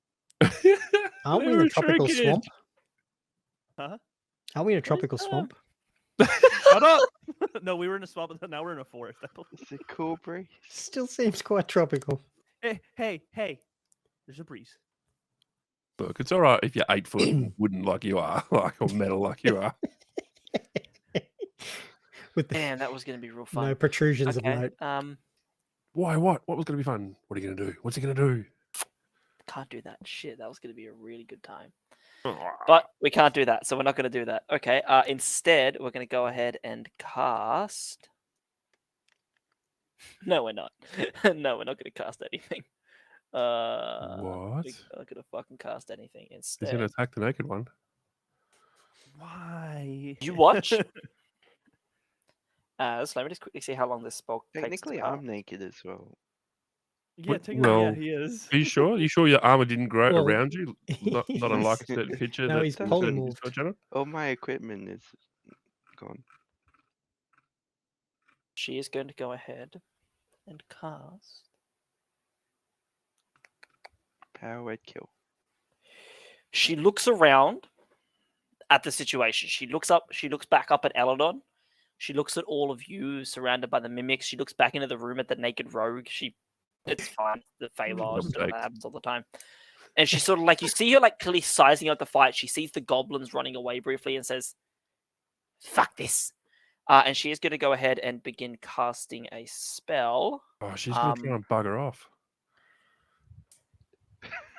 Aren't we in a tropical swamp? Huh? Aren't we in a tropical swamp? Shut up! No, we were in a swamp, but now we're in a forest. I believe. Is it cool breeze? Still seems quite tropical. Hey! There's a breeze. Look, it's all right if you're 8 foot wooden like you are, or metal like you are. With the, Damn, that was going to be real fun. no protrusions Okay. of note. Why? What? What was going to be fun? What are you going to do? What's he going to do? Can't do that. Shit, that was going to be a really good time. But we can't do that, so we're not going to do that. Okay. Instead, we're going to go ahead and cast. No, we're not. No, we're not going to cast anything. What? We're not going to fucking cast anything. He's going Instead, to attack the naked one. Why? you watch. So let me just quickly see how long this spell takes. Technically, I'm naked as well. Yeah, What- technically, yeah, well, he is. Are you sure? Are you sure your armor didn't grow Well, around you? Not unlike a he's- certain picture. no, that he's certain polymorphed. Discord channel? All my equipment is gone. She is going to go ahead and cast. Power word kill. She looks around at the situation. She looks up. She looks back up at Eladon. She looks at all of you surrounded by the mimics. She looks back into the room at the naked rogue. It's fine. The Phalar stuff Mistakes. that happens all the time. And she sort of like, you see her like clearly sizing up the fight. She sees the goblins running away briefly and says, "Fuck this." And she is going to go ahead and begin casting a spell. Oh, she's going to try and bugger off.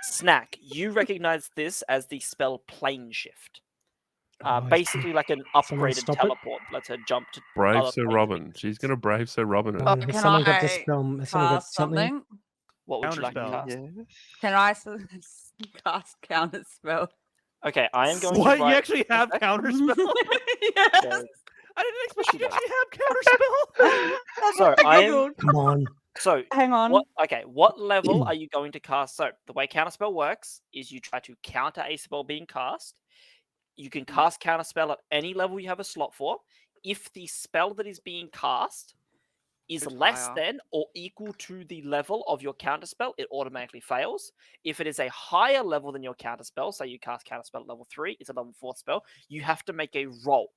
Snack, you recognize this as the spell Plane Shift. Oh, Basically like an someone upgraded stop it? teleport. Lets her jump to Brave other Sir planes of Robin. existence. She's going to brave Sir Robin. her. Has Can someone got I has someone got cast something? something? What would you like to Counterspell. cast? Yes. Can I cast counter spell? Okay, I am going What? to You write... actually have counter spell? Yes. So, I didn't expect you to actually have counter spell. so I am... Giggled. Come on. So, Hang on. what level are you going to cast? So, the way counterspell works is you try to counter a spell being cast. You can cast counterspell at any level you have a slot for. If the spell that is being cast is It's less higher. than or equal to the level of your counterspell, it automatically fails. If it is a higher level than your counterspell, say you cast counterspell at level 3, it's a level 4 spell, you have to make a roll.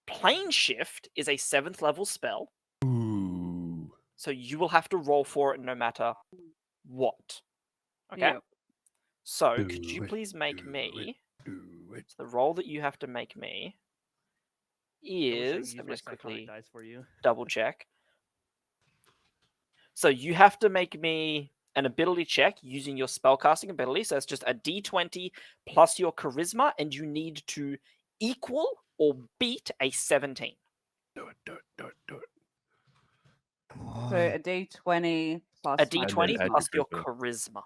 Plane Shift is a 7th level spell, Ooh. so you will have to roll for it no matter what. Okay? Yeah. So, Do could you it, please make do me... Do it. The roll that you have to make me is... Let me just quickly dice for you. double check. So you have to make me an ability check using your spellcasting ability. So it's just a d20 plus your charisma, and you need to equal or beat a 17. Do it. Do it. Do it. Do it. Come So on. a D20 plus A my d20 add plus your your charisma. charisma.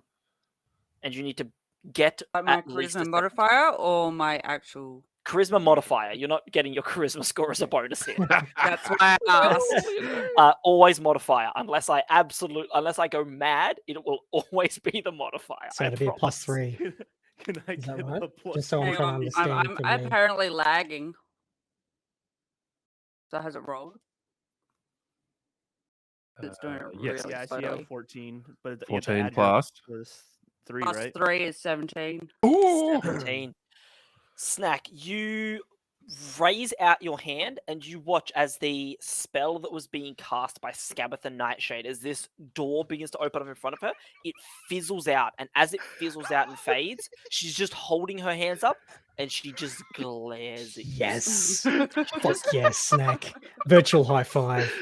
And you need to get like my at least a charisma 17. modifier or my actual. Charisma modifier. You're not getting your charisma score as a bonus here. That's why I asked. Always modifier. Unless I go mad, it will always be the modifier. So I it'd be a plus promise. 3. Can I Is that get right? a plus? Just so I'm Hang trying to on, understand I'm from me. apparently lagging. So has it rolled? It's doing it yes. really Yeah, I see slowly. a 14, but you have to 14 add your plus. plus 3, Plus right? 3 is 17. Ooh. 17. Snack, you raise out your hand and you watch as the spell that was being cast by Scabatha Nightshade, as this door begins to open up in front of her, it fizzles out. And as it fizzles out and fades, she's just holding her hands up and she just glares at you. Yes. Fuck yes, Snack. Virtual high five.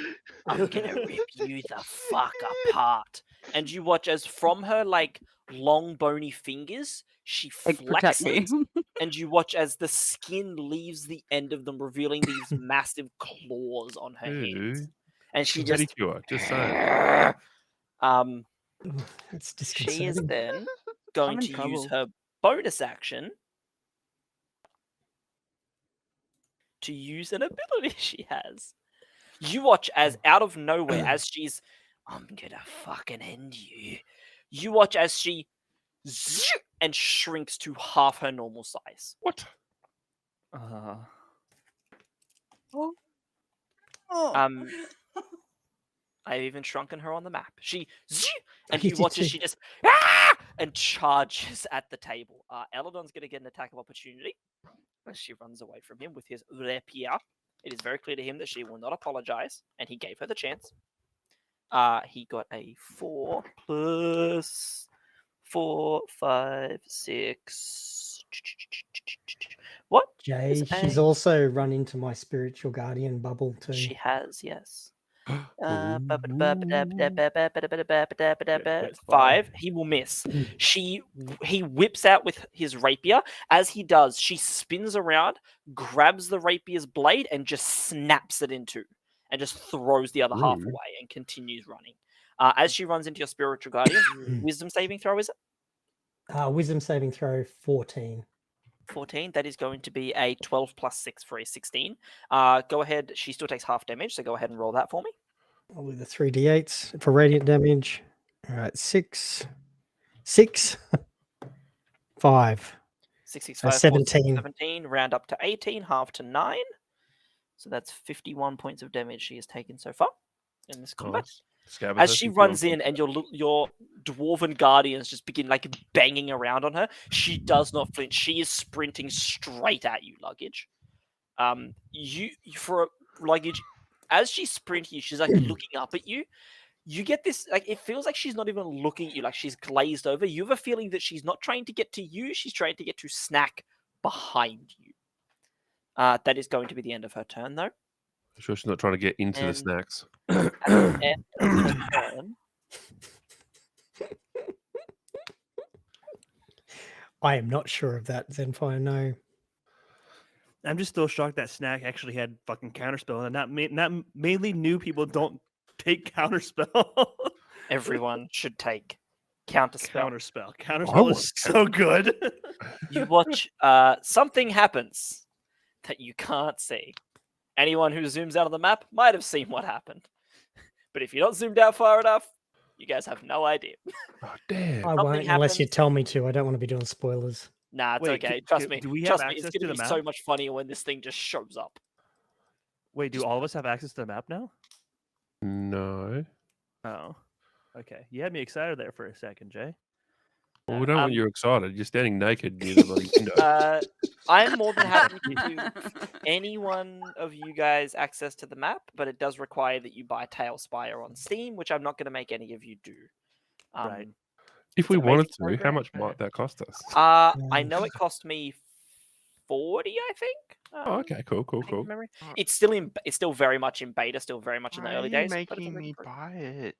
I'm gonna rip you the fuck apart. And you watch as from her like long bony fingers, she Like, protect me. flexes, and you watch as the skin leaves the end of them, revealing these massive claws on her hands. Ew. And she It's just pedicure, just saying. It's she is disconcerting. then going I'm in to use trouble. her bonus action to use an ability she has. You watch as out of nowhere, as she's, I'm gonna fucking end you. You watch as she and shrinks to half her normal size. What? Oh. Um, I've even shrunken her on the map. She and You you did watch as too. she just and charges at the table. Eladon's going to get an attack of opportunity as she runs away from him with his rapier. It is very clear to him that she will not apologize, and he gave her the chance. He got a 4 plus 4, 5, 6. What? Jay, Is she's a- also run into my spiritual guardian bubble too. She has, yes. Ooh. 5. He will miss. He whips out with his rapier. As he does, she spins around, grabs the rapier's blade, and just snaps it in two, and just throws the other half Ooh. away and continues running. As she runs into your spiritual guardian, wisdom saving throw is it? Wisdom saving throw 14. 14. That is going to be a 12 plus 6 for a 16. Go ahead. She still takes half damage, so go ahead and roll that for me. I'll do the 3d8s for radiant damage. All right, 6, 6, 5. 6, 6, So 5, 4, 17. 17. Round up to 18, half to 9. So that's 51 points of damage she has taken so far in this combat. Nice. Scabbers As her, she 51 runs in points. and your dwarven guardians just begin like banging around on her, she does not flinch. She is sprinting straight at you, Luggage. You for Luggage, as she's sprinting, she's like looking up at you. You get this like it feels like she's not even looking at you, like she's glazed over. You have a feeling that she's not trying to get to you; she's trying to get to Snack behind you. That is going to be the end of her turn, though. I'm sure she's not trying to get into the And- snacks. At the end of her turn, I am not sure of that, Zenfire. No. I'm just still shocked that Snack actually had fucking counterspell, and not mainly new people don't take counterspell. everyone should take counterspell. Counterspell is so good. You watch something happens that you can't see. Anyone who zooms out of the map might have seen what happened. But if you're not zoomed out far enough, you guys have no idea. Oh, damn. I Something won't unless you happens. tell me to. I don't want to be doing spoilers. Nah, it's Wait, okay. ca- Trust ca- me. do we have Trust me, access it's to going to the be so map? much funnier when this thing just shows up. Wait, do all of us have access to the map now? No. Oh, okay. You had me excited there for a second, Jay. Well, we don't want you excited. You're standing naked near the bloody window. I'm more than happy to give any one of you guys access to the map, but it does require that you buy Tailspire on Steam, which I'm not going to make any of you do. Right. If we it's an wanted amazing to, how program. much might that cost us? I know it cost me 40, I think. Oh, okay, cool. I think from memory. It's still very much in beta, still very much in the Why early are you days. But it's making a me good buy it?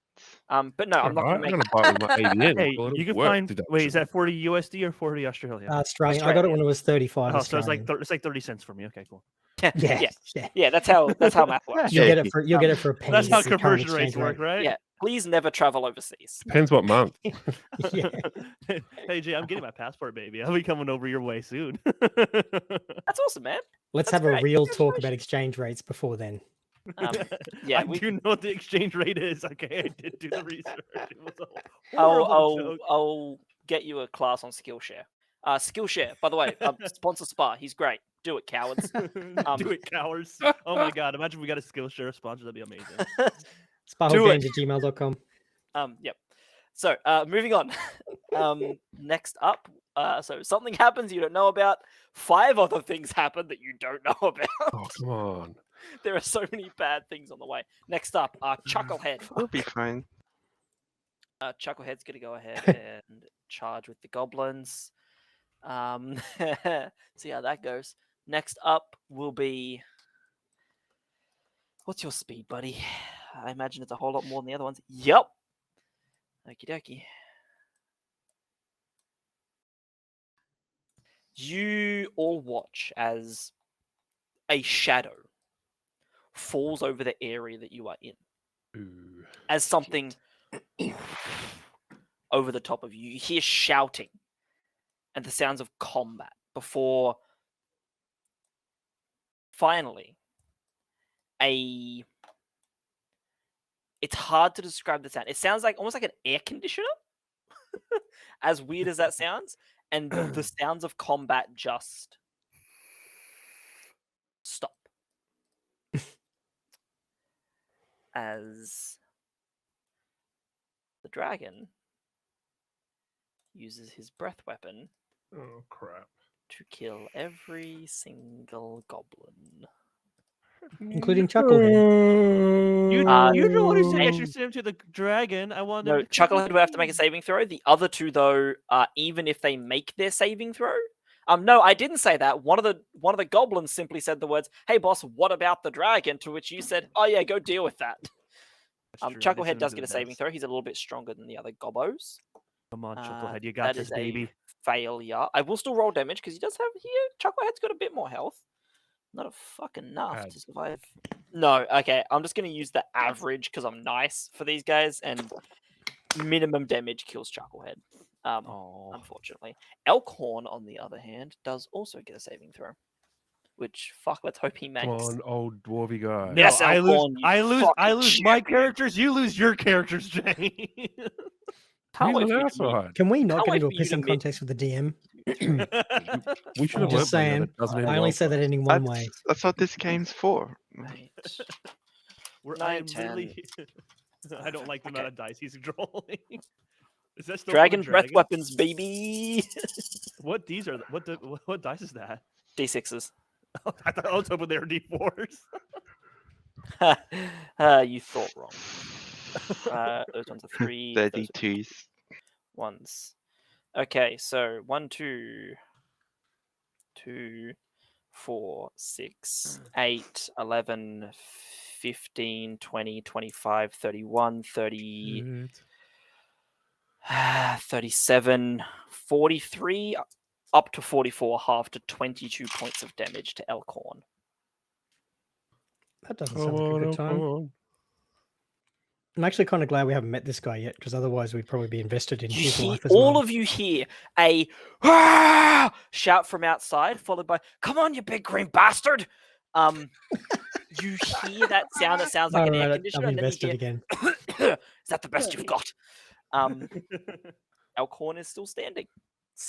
but no, I'm not going I'm to make. going to buy it with my AVN. Hey, Call it a you can work find. Wait, is deduction. that 40 USD or 40 Australia? Australian. I got it when it was 35 Oh, so it's Australian. like 30 cents for me. Okay, cool. yeah. Yeah, that's how math works. You'll get it Yeah. for you'll get it for a penny. That's how at the current conversion rates exchange work, right? Yeah, please never travel overseas. Depends what month. Yeah. Hey, Jay, I'm getting my passport, baby. I'll be coming over your way soon. That's awesome, man. Let's That's have a great. real talk about exchange rates before then. Yeah, I do know what the exchange rate is. Okay, I did do the research. It was a I'll horrible joke. I'll get you a class on Skillshare. Skillshare, by the way, sponsor Spa. He's great. Do it, cowards. Do it, cowards. Oh my god, imagine we got a Skillshare sponsor. That'd be amazing. Sparhawgames@gmail.com. Yep. So, moving on. Next up, so something happens you don't know about. 5 other things happen that you don't know about. Oh, come on. There are so many bad things on the way. Next up, Chucklehead. We'll be fine. Chucklehead's going to go ahead and charge with the goblins. See how that goes. Next up will be... What's your speed, buddy? I imagine it's a whole lot more than the other ones. Yep. Okie dokie. You all watch as a shadow falls over the area that you are in. Ooh. As something over the top of you. You hear shouting and the sounds of combat before finally it's hard to describe the sound. It sounds like almost like an air conditioner as weird as that sounds, and the sounds of combat just stop. As the dragon uses his breath weapon Oh crap! to kill every single goblin. Including Chucklehead. You're the one who said I and- should send him to the dragon. I wanted No, him to kill Chucklehead will have to make a saving throw. The other two, though, even if they make their saving throw, no, I didn't say that. One of the goblins simply said the words, "Hey, boss, what about the dragon?" To which you said, "Oh yeah, go deal with that." That's true, I did Chucklehead send him does to get the a saving nest. throw. He's a little bit stronger than the other gobbos. Come on, Chucklehead, you That got this, is a baby. failure. I will still roll damage because he does have here. Chucklehead's got a bit more health. Not a fucking enough Bad. to survive. No, okay. I'm just gonna use the average because I'm nice for these guys, and minimum damage kills Chucklehead. Oh, Unfortunately, Elkhorn, on the other hand, does also get a saving throw. Which fuck, let's hope he makes. Come on, old dwarvy guy. no, Yes, I lose. Elkhorn, you I lose fucking my characters. You lose your characters, Jay. Can't He's wait an for you to meet- outside. Can we not Can't get wait into a for you to pissing meet- contest with the DM? We should have Just learned by now saying, that doesn't end I only well said for that us. in one way. That's what this game's for. Mate. I am 9, literally. I don't like the amount Okay. of dice he's rolling. Is that still for the Dragon breath dragon? weapons, baby. What these are? What dice is that? D6s. I was hoping they were D4s. You thought wrong. Those ones are 3. Those are 32s. ones. Okay, so 1, 2, 4, 6, 8, 11, 15, 20, 25, 31, 30, Shit. 37, 43, up to 44, half to 22 points of damage to Elkhorn. That doesn't Come sound like a on, good time. Elkhorn. I'm actually kind of glad we haven't met this guy yet, because otherwise we'd probably be invested in You his hear, life as all well. of you hear a "Ah!" shout from outside, followed by "Come on, you big green bastard!" You hear that sound that sounds like an air Alright, conditioner, I'm and then you invested again. hear, "Is that the best you've got?" Elkhorn is still standing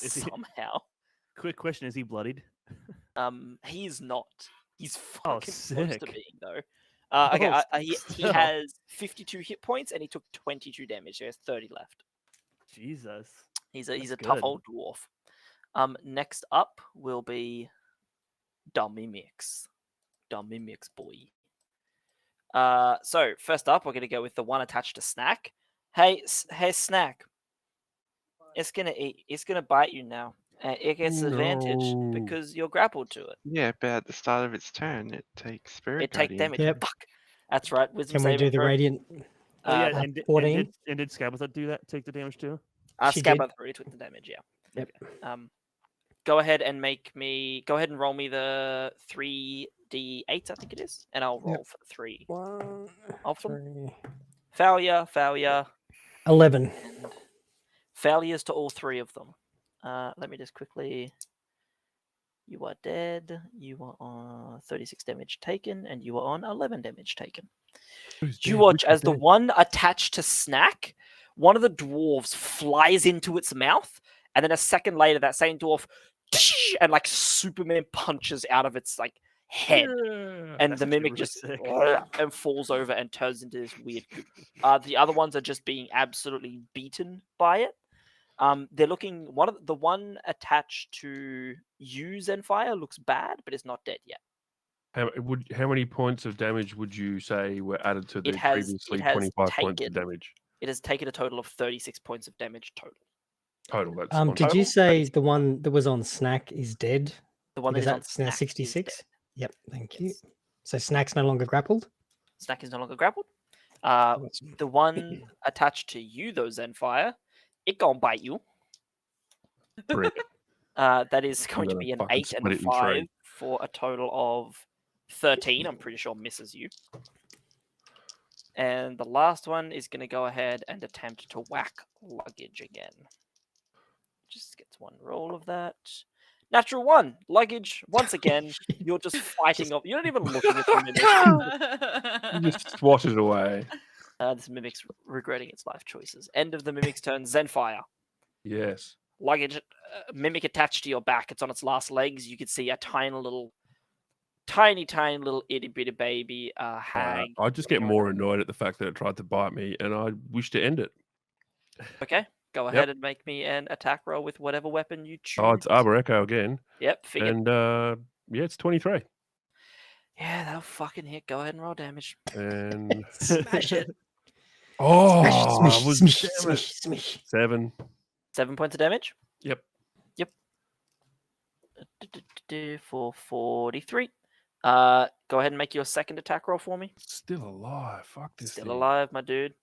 Is he- somehow. Quick question: is he bloodied? He is not. He's Oh, fucking close to sick. being though. Okay, Oh, he still. has 52 hit points and he took 22 damage. So he has 30 left. Jesus. He's a That's tough good. old dwarf. Next up will be Dummy Mix. Dummy Mix boy. So first up, we're gonna go with the one attached to Snack. Hey, Snack. It's gonna eat. It's gonna bite you now. It gets advantage No. because you're grappled to it. Yeah, but at the start of its turn, it takes Spirit It take Guardian. damage. Yep. Fuck. That's right. Wisdom Can we saving do the throw. radiant? Oh yeah, Uh, and, did- 14? and did Scabatha do that? Take the damage too? She did. Scabba 3 took the damage. Yeah. Yep. Go ahead and Go ahead and roll me the 3d8s. I think it is, and I'll roll for 3 1, of them. 3, Failure. 11. And failures to all 3 of them. Let me just quickly. You are dead. You are on 36 damage taken, and you are on 11 damage taken. Who's You dead? watch Which as is the dead? one attached to Snack, one of the dwarves flies into its mouth, and then a second later, that same dwarf and like Superman punches out of its like head, Yeah. and That's the actually mimic really just sick. and falls over and turns into this weird goop. The other ones are just being absolutely beaten by it. They're looking the one attached to you, Zenfire, looks bad, but it's not dead yet. How many points of damage would you say were added to the previously it has 25 points taken- of damage? It has taken a total of 36 points of damage total. Total. That's Did you total, say 36 the one that was on Snack is dead? The one Because that is on that's now Snack is 66? dead. Yep, thank Yes. you. So Snack's no longer grappled? Snack is no longer grappled. Awesome. The one attached to you, though, Zenfire, it gonna bite you. brilliant. That is going to gonna be an fucking 8 split and it a in 5 three. for a total of 13. I'm pretty sure misses you. And the last one is going to go ahead and attempt to whack Luggage again. Just gets one roll of that. Natural 1. Luggage, once again, you're just fighting off. You're not even looking at the mimic. You just swatted it away. This mimic's regretting its life choices. End of the mimic's turn. Zenfire. Yes. Luggage, mimic attached to your back. It's on its last legs. You can see a tiny little itty bitty baby hag. I just get more annoyed at the fact that it tried to bite me, and I wish to end it. Okay, go ahead and make me an attack roll with whatever weapon you choose. Oh, it's Arbor Echo again. Yep, figured. And yeah, it's 23. Yeah, that'll fucking hit. Go ahead and roll damage. And Smash it. oh, Smash, I was smash, damn it. smash, smash. 7. 7 points of damage. Yep. For 43. Go ahead and make your second attack roll for me. Still alive. Fuck this Still thing. alive, my dude.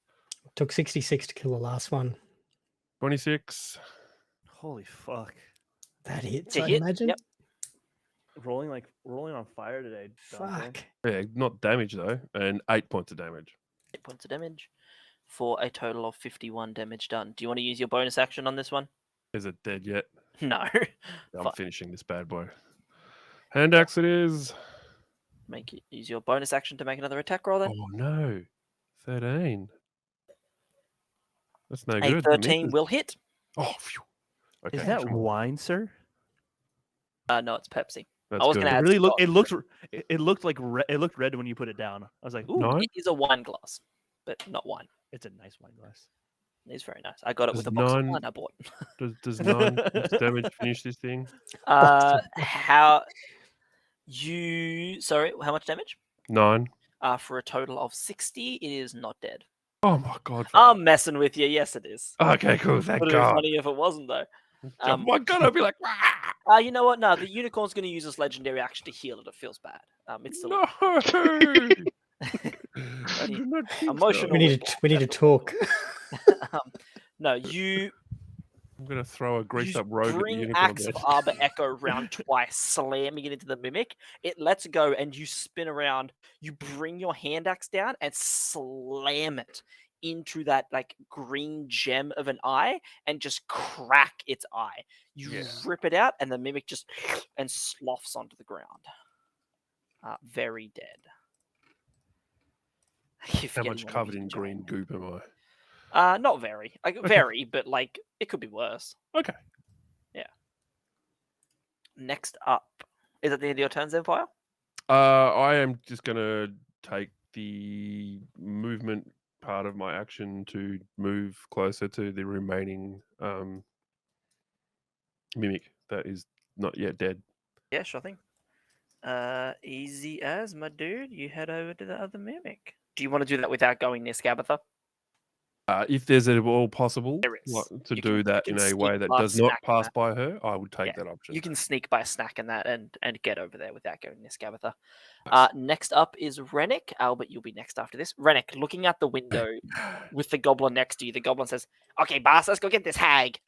Took 66 to kill the last one. 26. Holy fuck! That hits, It's a I hit, imagine. yep. Rolling on fire today. Dante. Fuck. Yeah, not damage though. And 8 points of damage. 8 points of damage for a total of 51 damage done. Do you want to use your bonus action on this one? Is it dead yet? No. I'm Fine. finishing this bad boy. Hand axe it is. Use your bonus action to make another attack roll then. Oh no. 13. That's no A good. 13 Misses. will hit. Oh, phew. Okay. Is that wine, sir? No, it's Pepsi. That's I was good. gonna It add really looked. Scotch, It looked. It looked like it looked red when you put it down. I was like, ooh, 9? It is a wine glass, but not wine. it's a nice wine glass. It's very nice. I got it Does with a box of 9 wine I bought. Does 9 points of damage finish this thing? How much damage? 9. For a total of 60, it is not dead. Oh my god. I'm messing with you. Yes, it is. Okay, cool. Thank Would have been God. funny if it wasn't though. Oh my god, I'd be like, "Wah!" You know what? No, the unicorn's going to use this legendary action to heal it. It feels bad. It's still No. I do not think Emotional. so. We need to talk. no, you I'm gonna throw a greased you up rogue at the bring unicorn. Axe of then. Arbor Echo round twice, slamming it into the mimic. It lets go, and you spin around. You bring your hand axe down and slam it into that like green gem of an eye, and just crack its eye. You rip it out, and the mimic just and sloughs onto the ground. Very dead. How much covered in green goop am Not very. Like very, but like it could be worse. I? Okay. Next up, is it the end of your turn, Empire? I am just gonna take the movement part of my action to move closer to the remaining mimic that is not yet dead. Yeah, sure thing. Easy as, my dude. You head over to the other mimic. Do you want to do that without going near Scabatha? If there's at all possible There is. to You do can- that you in can a way sneak that past does not snack pass that. by her, I would take Yeah, that option. You can sneak by snack and that and get over there without going near Scabatha. Nice. Next up is Rennick. Albert, you'll be next after this. Rennick, looking out the window with the goblin next to you, the goblin says, "Okay, boss, let's go get this hag."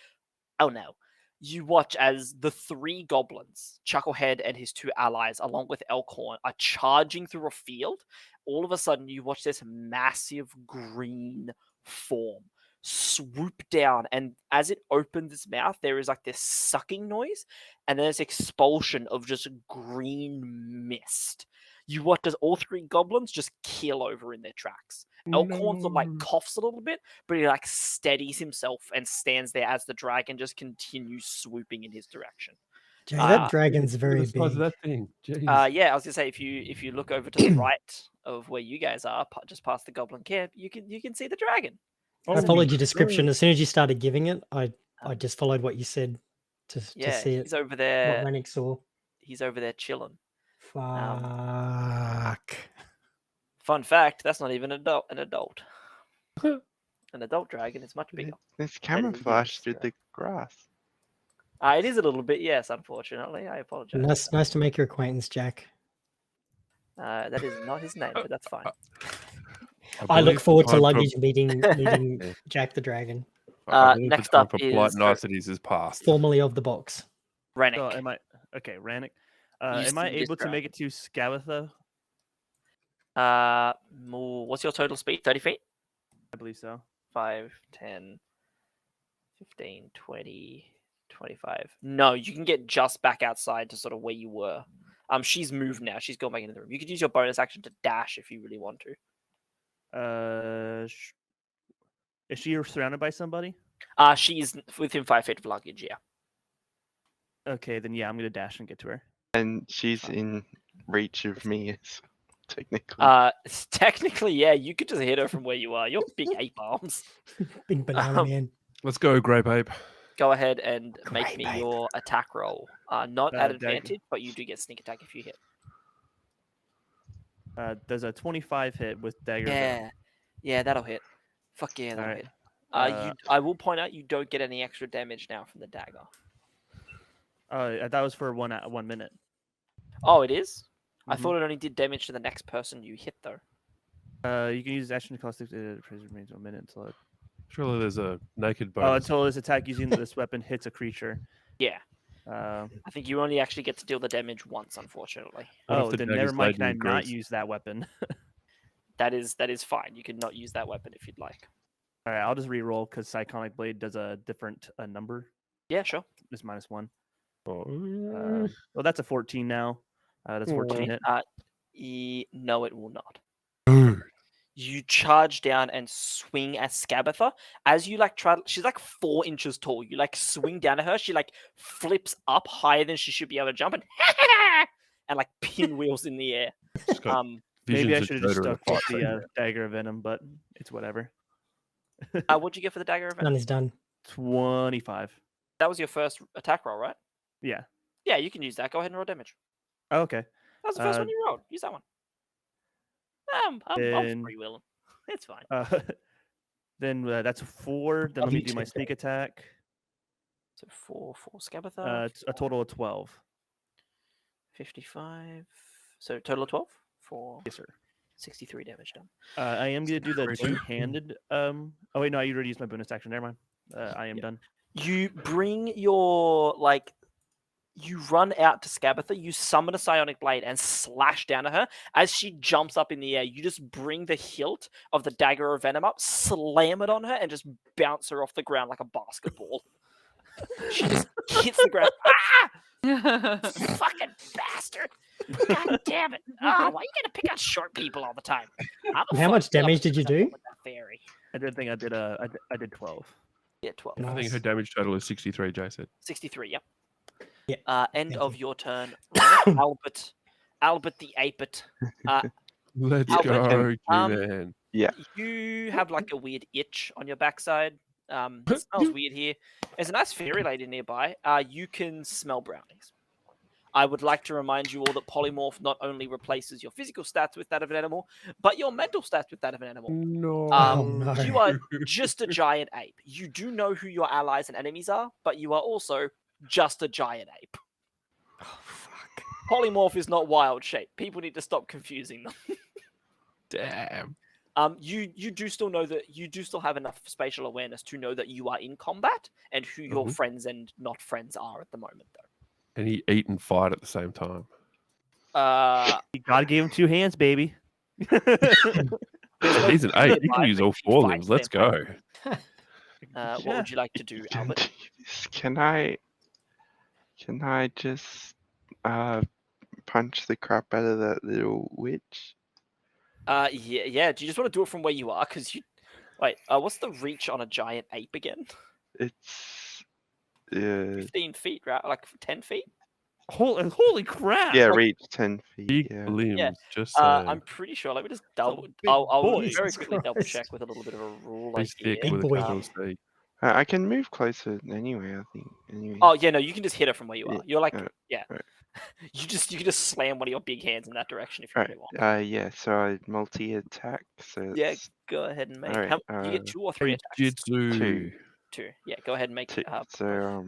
Oh no. You watch as the 3 goblins, Chucklehead and his 2 allies, along with Elkhorn, are charging through a field. All of a sudden, you watch this massive green form swoop down, and as it opens its mouth, there is like this sucking noise, and there's expulsion of just green mist. You watch as all 3 goblins just keel over in their tracks. Elkhorn sort of like coughs a little bit, but he like steadies himself and stands there as the dragon just continues swooping in his direction. Jay, that dragon's Look at very the size of big. that thing. Jeez. Yeah, I was gonna say if you look over to the right of where you guys are, just past the goblin camp, you can see the dragon. I Holy followed your description. crap. As soon as you started giving it, I just followed what you said to Yeah, see it. he's over What there. Rennick saw. He's over there chilling. Fuck. Fun fact: that's not even an adult. An adult dragon is much bigger. There's That is a camouflage through monster. the grass. It is a little bit, yes. Unfortunately, I apologize. Nice to make your acquaintance, Jack. That is not his name, but that's fine. I look believe forward the to time for- luggage meeting Jack the Dragon, I believe the next time up for polite is- niceties is past. formerly of the box. Rennick. So am I okay, Rannick? You Am I see this able to make it to Scabatha? What's your total speed? 30 feet? I believe so. 5, 10, 15, 20, 25. No, you can get just back outside to sort of where you were. She's moved now. She's gone back into the room. You could use your bonus action to dash if you really want to. Is she surrounded by somebody? She's within 5 feet of luggage. Yeah. Okay, then yeah, I'm gonna dash and get to her. And she's in reach of me, technically. Technically, yeah, you could just hit her from where you are. You're big ape arms. Big banana man. Let's go, Grape Ape. Go ahead and make Great, me babe. your attack roll. Not at Dagger. advantage, but you do get sneak attack if you hit. There's a 25 hit with dagger. venom. Yeah, yeah, that'll hit. Fuck yeah, that'll Alright. hit. Uh, I will point out you don't get any extra damage now from the dagger. That was for 1 minute. Oh, it is? I Mhm. thought it only did damage to the next person you hit, though. You can use action to cost it remains 1 minute until it. Surely there's a naked Oh, bonus. until this attack using this weapon hits a creature. Yeah, Uh, I think you only actually get to deal the damage once, unfortunately. What if oh, the then dagger's never mind. laden Can I with not grease? use that weapon? That is fine. You can not use that weapon if you'd like. All right, I'll just re-roll because Psychonic Blade does a different number. Yeah, sure. It's -1. Oh, Well, that's a 14 now. That's 14 hit. No, it will not. dude. You charge down and swing at Scabatha. As you like try, she's like 4 inches tall. You like swing down at her. She like flips up higher than she should be able to jump, and and like pinwheels in the air. Just got Maybe I visions of should have just Yoda in a stuck with fight the dagger of venom, but it's whatever. What'd you get for the dagger event? Done is done. 25. That was your first attack roll, right? Yeah. Yeah, you can use that. Go ahead and roll damage. Oh, okay. That was the first one Uh, you rolled. Use that one. I'm then- freewheeling. It's fine. Then that's 4. Then Oh, let me you do my took sneak attack. So 4 Scabatha. It's a total of 12. 55. So total of 12 for Yes, sir. 63 damage done. I am gonna do the Crazy. two-handed. Oh wait, no, I already used my bonus action. Never mind. I am Yeah. done. You bring your you run out to Scabatha, you summon a psionic blade and slash down at her. As she jumps up in the air, you just bring the hilt of the dagger of venom up, slam it on her, and just bounce her off the ground like a basketball. She just hits the ground. Ah! Fucking bastard! God damn it! Oh, why are you gonna pick out short people all the time? I'm And how much damage did you do? With that fairy. I did think I did. I did 12. Yeah, 12. I think her damage total is 63, Jay said. 63, yep. Yeah, End thank of you. your turn. Albert the Apeit. Let's Albert, go, um, G-Man. You have like a weird itch on your backside. It smells weird here. There's a nice fairy lady nearby. You can smell brownies. I would like to remind you all that polymorph not only replaces your physical stats with that of an animal, but your mental stats with that of an animal. No. Oh, no. You are just a giant ape. You do know who your allies and enemies are, but you are also just a giant ape. Oh, fuck. Polymorph is not wild shape. People need to stop confusing them. Damn. You do still know that you do still have enough spatial awareness to know that you are in combat and who your friends and not friends are at the moment, though. And he eat and fight at the same time. God gave him 2 hands, baby. He's an 8. He can use all 4 Fight limbs. Let's them. go. What would you like to do, Albert? Can I just punch the crap out of that little witch? Yeah. Do you just want to do it from where you are? Because you wait. What's the reach on a giant ape again? It's 15 feet, right? Like 10 feet? Holy crap! yeah, reach 10 feet. Big Yeah. limbs. Just saying. I'm pretty sure. Let me just double. big I'll boy. very Jesus quickly double Christ. check with a little bit of a rule. He's thick Big with a boy. capital C. I can move closer anyway, I think. Anyway. Oh yeah, no, you can just hit her from where you are. Yeah, You're like, right, yeah. right. You can just slam one of your big hands in that direction if you Right. really want. Yeah, so I multi-attack. So Yeah, it's go ahead and make. Alright, You get 2 or 3 attacks. Jitsu. 2. 2. Yeah, go ahead and make. 2. So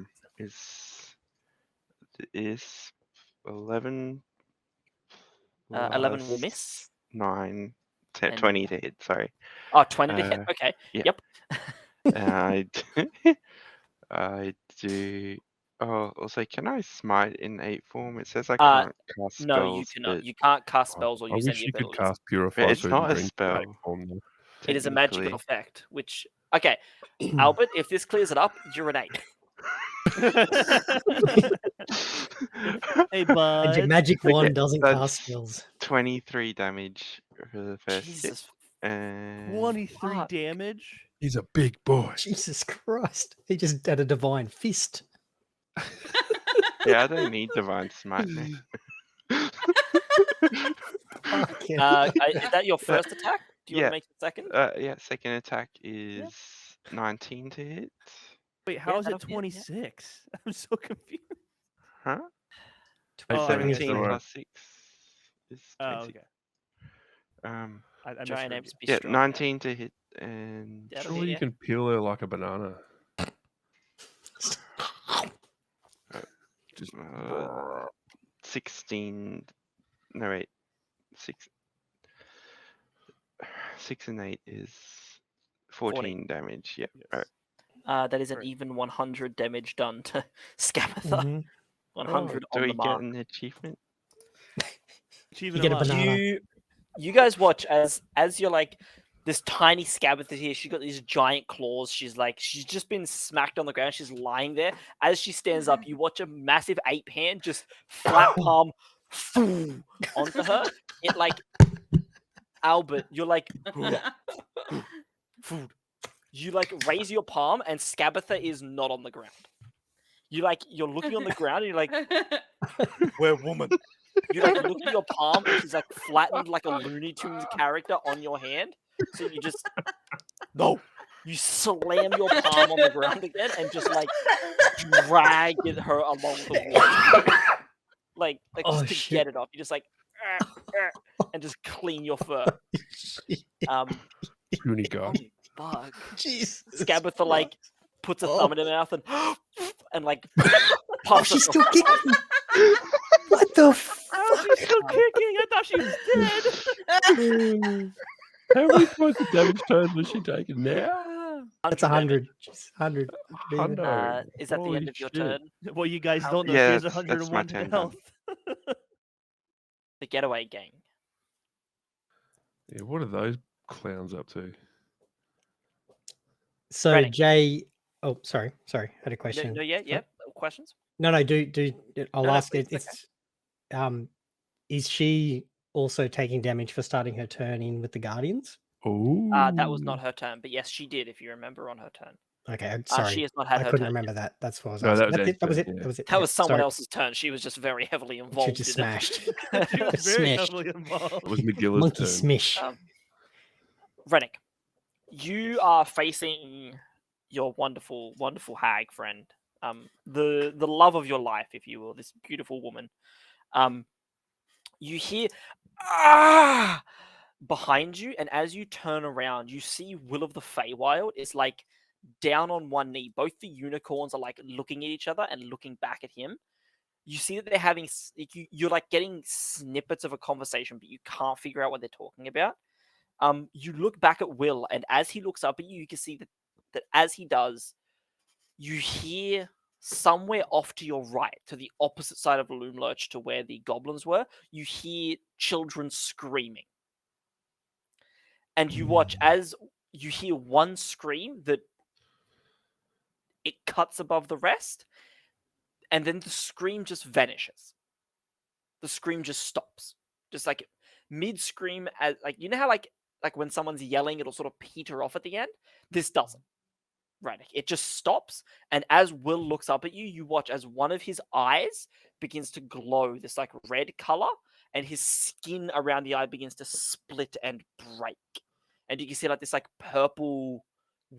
is 11. 11 will plus miss. 9, 10, And- 20 to hit. Sorry. Oh, 20 to hit. Okay. yeah. Yep. I do. Oh, also, can I smite in 8 form? It says I Uh, can't cast spells. No, you cannot. but You can't cast spells or I use wish any you could abilities. cast Purify. It's Food not and a drink spell. in form, though. It is a magical technically. effect. Which okay, Albert, if this clears it up, you're an ape. Hey, bud. Magic Okay, wand doesn't that's- cast spells. 23 damage for the first hit. Jesus. And 23 Fuck. damage. He's a big boy. Jesus Christ. He just had a divine fist. Yeah, I don't need divine smite now. Fucking Is that your first attack? Do you want yeah. to make it second? Yeah, second attack is 19 to hit. Wait, how is it that'll be it, yeah. 26? I'm so confused. Huh? Oh, I guess 17 you're right. plus 6 is 20. Oh, okay. I Try and misheard aim you. to be Yeah, strong. 19 to hit and That'll Surely be you it. can peel her like a banana. Just 16. No, wait. 6 and 8 is 14 damage. Yep. Yes. That is an Right. even 100 damage done to Scabatha. Mhm. 100 Do on we the get mark. an achievement? Achievement get a unlocked. banana. You guys watch as you're like this tiny Scabatha here. She's got these giant claws. She's just been smacked on the ground. She's lying there. As she stands up, you watch a massive ape hand just flat palm onto her. It like Albert, you're like food. You like raise your palm and Scabatha is not on the ground. You're looking on the ground and you're like, we're woman. You like look at your palm and she's like flattened like a Looney Tunes character on your hand. So you just no. You slam your palm on the ground again and just like drag her along the wall. Like Oh, just to shit. get it off. You just like and just clean your fur. puny guy. Fuck. Jesus. Scabatha like puts a Oh. thumb in her mouth and like Oh, puffs she's herself. still kicking. What the Oh, she's still kicking. I thought she was dead. How many points of damage turns was she taking now? That's 100 100. Just 100. Hundo. Is that the Holy end of your shit. turn? Well, you guys don't know. Yeah, she has that's my 101 turn done. health. The getaway gang. Yeah, what are those clowns up to? So Rennick. Jay, oh, sorry, I had a No, question. yeah. Questions? No, I'll No, ask please, it. it's okay. Is she also taking damage for starting her turn in with the Guardians? Oh, That was not her turn, but yes, she did. If you remember on her turn, Okay, she sorry, has not had I her couldn't turn. remember that. That's what I was No, that asking. was That's it. That was Ed's it. turn, That was it. That Okay, was someone sorry. else's turn. She was just very heavily involved. just in it. smashed. She was very Smashed. heavily involved. It was McGillis' Monkey turn. smish. Rennick, you are facing your wonderful, wonderful hag friend, the love of your life, if you will, this beautiful woman. You hear behind you, and as you turn around, you see Will of the Feywild is like down on one knee. Both the unicorns are like looking at each other and looking back at him. You see that they're having, you're like getting snippets of a conversation, but you can't figure out what they're talking about. You look back at Will, and as he looks up at you, you can see that as he does, you hear somewhere off to your right, to the opposite side of Loomlurch to where the goblins were, you hear children screaming. And you watch as you hear one scream that it cuts above the rest, and then the scream just vanishes. The scream just stops. Just like mid-scream, as like you know how like when someone's yelling, it'll sort of peter off at the end? This doesn't. Right. It just stops. And as Will looks up at you, you watch as one of his eyes begins to glow this like red color, and his skin around the eye begins to split and break. And you can see like this like purple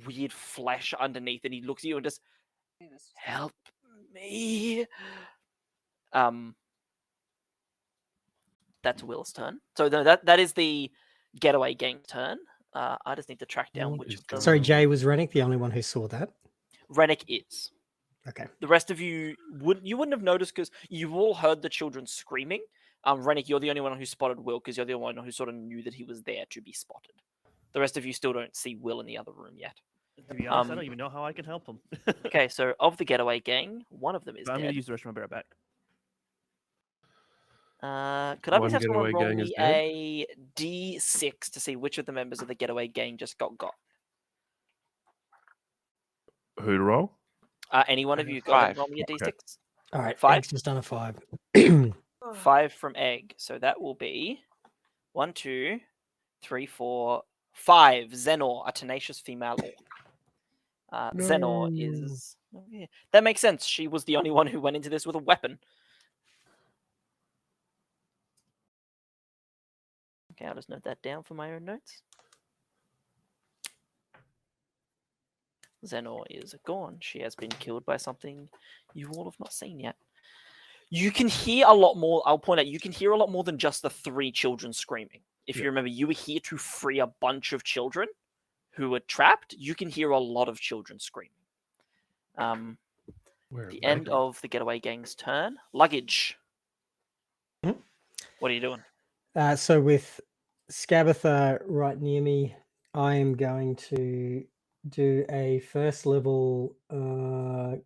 weird flesh underneath, and he looks at you and just help me. That's Will's turn. So that is the getaway gang turn. I just need to track down which of them. Sorry, Jay, was Rennick the only one who saw that? Rennick is. Okay. The rest of you wouldn't have noticed because you've all heard the children screaming. Rennick, you're the only one who spotted Will because you're the only one who sort of knew that he was there to be spotted. The rest of you still don't see Will in the other room yet. To be honest, I don't even know how I can help him. Okay, so of the getaway gang, one of them is I'm dead. going to use the rest of my bear back. Could I One please have someone getaway roll gang is me dead? a D6 to see which of the members of the getaway gang just got? Who to roll? Any one of you go Five. roll me a D6. Okay. All right. 5? Egg's just done a 5. 5 from Egg. So that will be 1, 2, 3, 4, 5. Xenor, a tenacious female orc. Xenor is. Oh, yeah. That makes sense. She was the only one who went into this with a weapon. Okay, I'll just note that down for my own notes. Xenor is gone. She has been killed by something you all have not seen yet. You can hear a lot more. I'll point out, you can hear a lot more than just the 3 children screaming. If you remember, you were here to free a bunch of children who were trapped. You can hear a lot of children screaming. Where are The they? end of the getaway gang's turn. Luggage. Hmm? What are you doing? So with Scabatha right near me, I am going to do a first level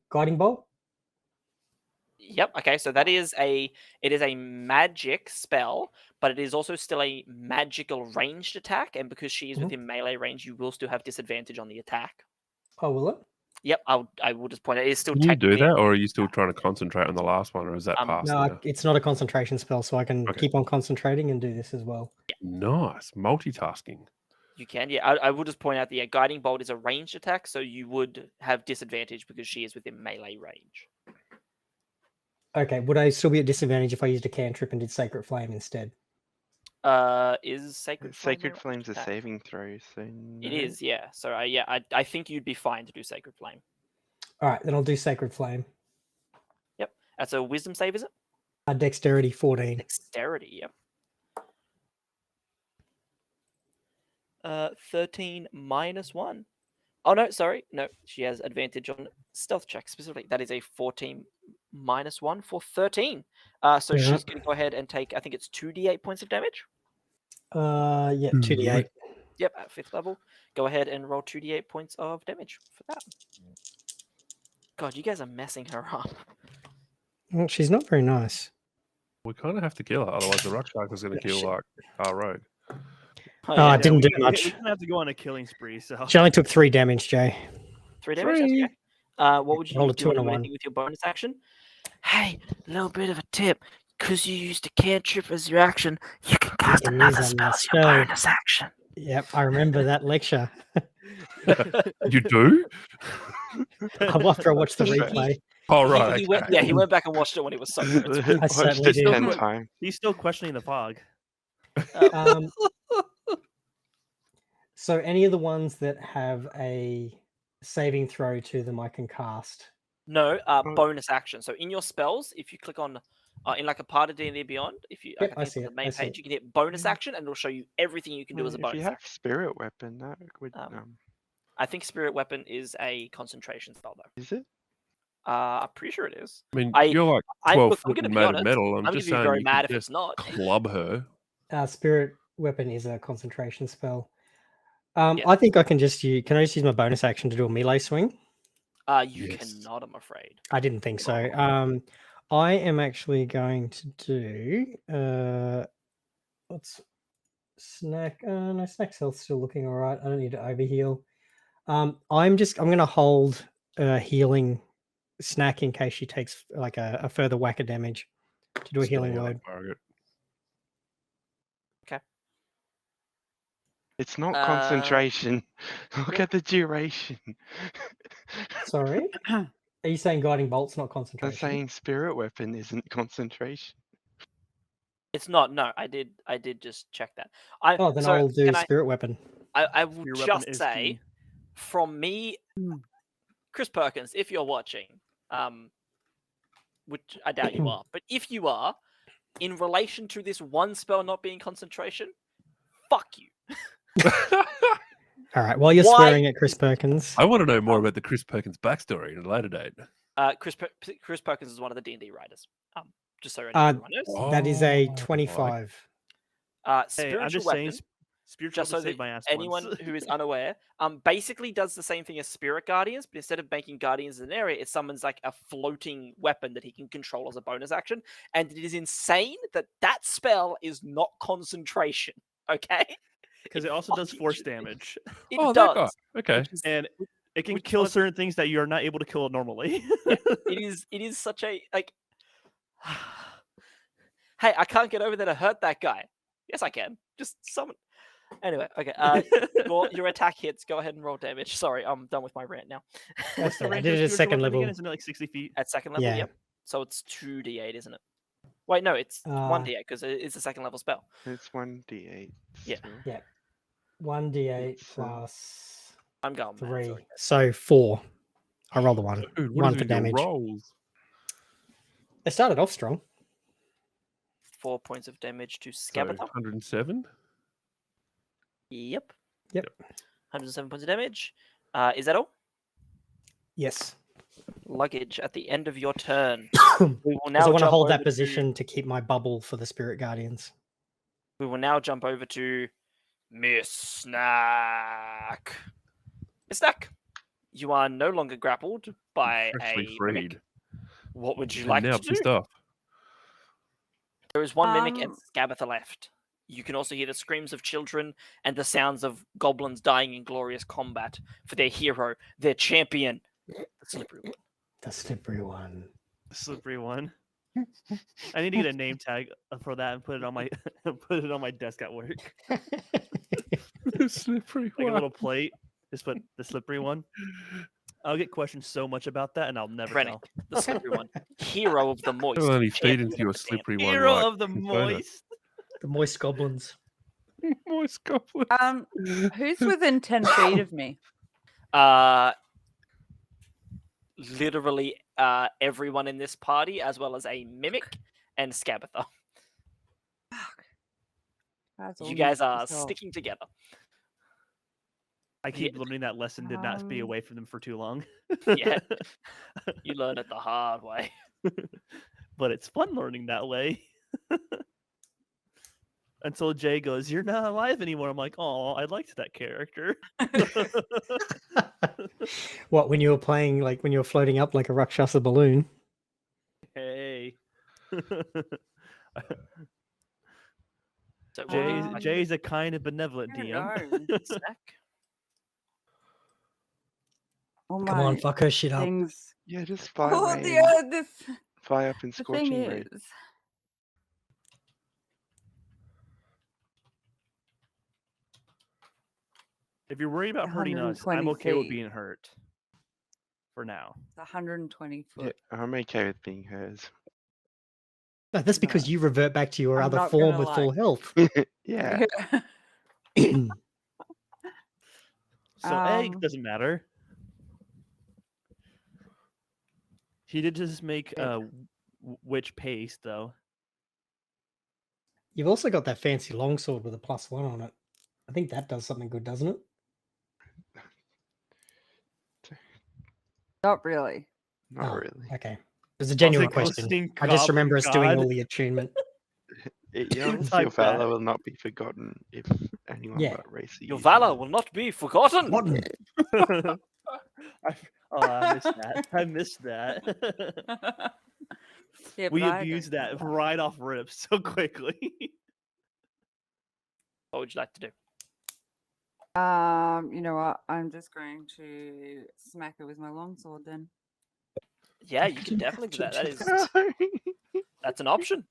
guiding bolt. Yep. Okay. So it is a magic spell, but it is also still a magical ranged attack. And because she is Mhm. within melee range, you will still have disadvantage on the attack. Oh, will it? Yep. I will just point out it is still Can you do technically that, or are you still trying to concentrate on the last one, or is that past No, now? it's not a concentration spell, so I can Okay. keep on concentrating and do this as well. Nice multitasking. You can. Yeah. I will just point out the guiding bolt is a ranged attack, so you would have disadvantage because she is within melee range. Okay, would I still be at disadvantage if I used a cantrip and did Sacred Flame instead? Is Sacred Flame Sacred a Flame's ranged a attack? saving throw, so no. It is, yeah. So I think you'd be fine to do Sacred Flame. All right, then I'll do Sacred Flame. Yep. That's a Wisdom save, is it? Dexterity 14. Dexterity, yep. 13 minus 1. Oh, no, sorry. No, she has advantage on stealth check specifically. That is a 14 minus 1 for 13. So Yeah. she's going to go ahead and take, I think it's 2d8 points of damage. Yeah, 2d8. Yep, at 5th level. Go ahead and roll 2d8 points of damage for that. God, you guys are messing her up. Well, she's not very nice. We kind of have to kill her, otherwise the Ruck Shark is going to kill Shit. like our rogue. Oh, I yeah. didn't do we much. kind of have to go on a killing spree. So She only took 3 damage, Jay. 3 damage? That's Three. okay. What would you Roll a do? You 2 want and to a do 1. anything with your bonus action? Hey, a little bit of a tip. Because you used a cantrip as your action, you can cast can another use spell another as your spell. bonus action. Yep, I remember that lecture. You do? After I watched the He- replay. Oh right. He went, okay. yeah, he went back and watched it when it was so good. I Watched certainly it did. 10 times. he's still questioning the fog. Um, so any of the ones that have a saving throw to them, I can cast. No, bonus action. So in your spells, if you click on, in like a part of D&D Beyond, if you, Yep, I I think see it's on it, the I main see page, it. you can hit bonus action, and it'll show you everything you can do as a If bonus you have action. Spirit Weapon, that would. I think Spirit Weapon is a concentration spell, though. Is it? I'm pretty sure it is. I mean, I- you're like I'm 12 gonna foot and be made of honest, metal. I'm I'm gonna just be saying very you mad could if it's just not. club her. Spirit Weapon is a concentration spell. Yeah. I think I can just use. Can I just use my bonus action to do a melee swing? You Yes. cannot, I'm afraid. I didn't think so. I am actually going to do. What's snack? No, snack's health's still looking all right. I don't need to overheal. I'm going to hold healing snack in case she takes like a further whack of damage to do a healing Stay on word. target. It's not Uh, concentration. Look at the duration. Sorry, are you saying guiding bolt's not I'm concentration? saying Spirit Weapon isn't concentration. It's not. No, I did just check that. Oh, then so I'll do can spirit weapon. I will Your weapon just is say, key. from me, Chris Perkins, if you're watching, which I doubt you are, but if you are, in relation to this one spell not being concentration, fuck you. All right. While you're Why swearing at Chris Perkins, I want to know more about the Chris Perkins backstory at a later date. Chris Perkins is one of the D&D writers. Just so everyone knows. that is a Oh, 25. Hey, Spiritual I'm just weapon. saying, spiritual Just so saved that my ass anyone once. who is unaware, basically does the same thing as Spirit Guardians, but instead of making Guardians in an area, it summons like a floating weapon that he can control as a bonus action. And it is insane that that spell is not concentration. Okay, Because it also does fucking force should be. damage, It Oh, does. that guy. Okay. Which is- and it can which kill honestly- certain things that you are not able to kill normally. It is such a like. Hey, I can't get over there to hurt that guy. Yes, I can. Just summon. Anyway, okay. Your attack hits. Go ahead and roll damage. Sorry, I'm done with my rant now. What's the Okay, I range did of it at spiritual second weapon again? level. Isn't it like 60 feet? At second level, Yeah. yep. So it's 2d8, isn't it? Wait, no, it's Uh, 1d8 because it's a second level spell. It's 1d8. Yeah. still. Yeah. 1d8 It's, plus I'm going mad, 3. sorry. So 4. I roll the 1. Dude, what 1 is for with your damage. rolls? They started off strong. 4 points of damage to So Scabatha. 107. Yep. Yep. 107 points of damage. Is that all? Yes. Luggage at the end of your turn. Because We will I now want to jump hold over that position to keep my bubble for the Spirit Guardians. We will now jump over to Miss Snack. Miss Snack, you are no longer grappled by Freshly a mimic. freed. What would you And like now to pissed do? off. There is one mimic and Um, Scabatha left. You can also hear the screams of children and the sounds of goblins dying in glorious combat for their hero, their champion, the slippery one. The slippery one. The slippery one. I need to get a name tag for that and put it on my put it on my desk at work. Slippery Like a one. little plate. Just put the slippery one. I'll get questioned so much about that, and I'll never Rennick, tell. the slippery one. Hero of the moist. I'll only feed champion into of your the damp. slippery one. Hero like of the Persona. moist. The moist goblins. Moist goblin. Who's within 10 feet of me? Literally everyone in this party, as well as a mimic and Scabatha. That's You almost guys are as well. sticking together. I keep learning that lesson. Did not be Um, away from them for too long. Yeah. You learn it the hard way. But it's fun learning that way. Until Jay goes, "You're not alive anymore." I'm like, "Oh, I liked that character." What, when you were playing, like when you were floating up like a Rakshasa balloon? Hey. So Jay's a kind and benevolent I don't DM. know. Snack. All Come on, my fuck her shit up. things. Yeah, just fly Oh, away. and this. fly up in The thing scorching ray. is, If you're worried about hurting us, I'm 120 okay with feet. being hurt. For now. it's 120 Yeah, foot. I'm okay with being hers. No, that's because you revert back to your I'm other not form gonna with full lie. health. Yeah. So egg Um, doesn't matter. He did just make witch paste though. You've also got that fancy longsword with a +1 on it. I think that does something good, doesn't it? Not really. Not Oh, really. Okay. It's a genuine Also, question. glistening I just goblin remember us doing god. all the attunement. Your Type valor that. will not be forgotten if anyone Yeah. but Racy. Your uses valor it. will not be forgotten. I missed that. I missed that. Yeah, We but I abused don't that know right off rip so quickly. What would you like to do? You know what? I'm just going to smack her with my longsword then. Yeah, you can definitely do that. That's an option.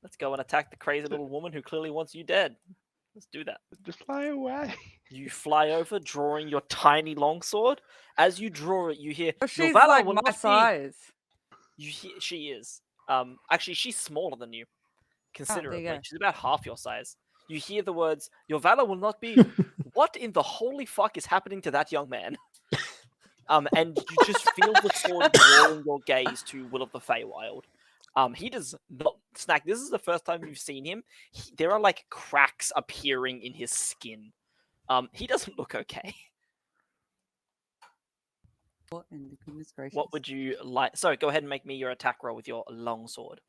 Let's go and attack the crazy little woman who clearly wants you dead. Let's do that. Just fly away. You fly over, drawing your tiny longsword. As you draw it, you hear Oh, your she's valor like will my not be. size. You hear, she is. Actually, she's smaller than you, considerably. go. She's about half your size. You hear the words, "Your valor will not be." What in the holy fuck is happening to that young man? And you just feel the sword drawing your gaze to Will of the Feywild. He does not snack. This is the first time you've seen him. There are like cracks appearing in his skin. He doesn't look okay. What in the goodness gracious? What would you like? So go ahead and make me your attack roll with your longsword.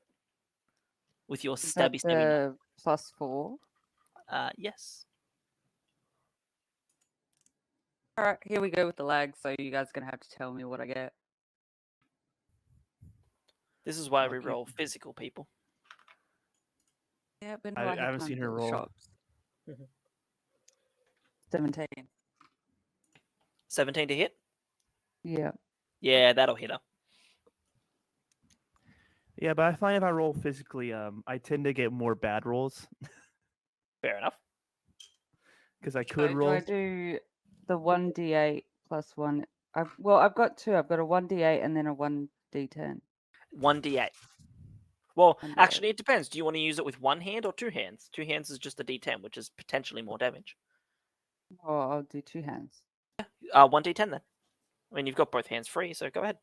With your Is that stabby knife. the +4? Yes. All right, here we go with the lag. So you guys are gonna have to tell me what I get. This is why we Okay. roll physical people. Yeah, but I no, I haven't time seen to her go to the roll. shops. 17. 17 to hit? Yeah. Yeah, that'll hit her. Yeah, but I find if I roll physically, I tend to get more bad rolls. Fair enough. because I So could do roll. I do the 1d8 plus 1? I've got two. I've got a 1d8 and then a 1d10. 1d8. Well, 1d8. actually, it depends. Do you want to use it with one hand or two hands? Two hands is just a d10, which is potentially more damage. Oh, I'll do two hands. 1d10 then. I mean, you've got both hands free, so go ahead.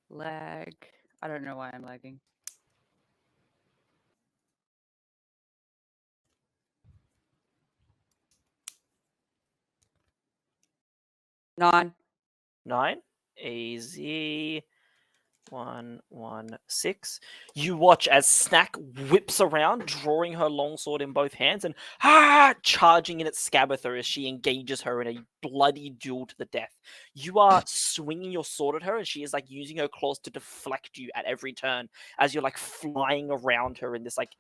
Lag. I don't know why I'm lagging. Nine. 9. Easy. 116. You watch as Snack whips around, drawing her longsword in both hands and charging in at Scabatha as she engages her in a bloody duel to the death. You are swinging your sword at her, and she is like using her claws to deflect you at every turn as you're like flying around her in this like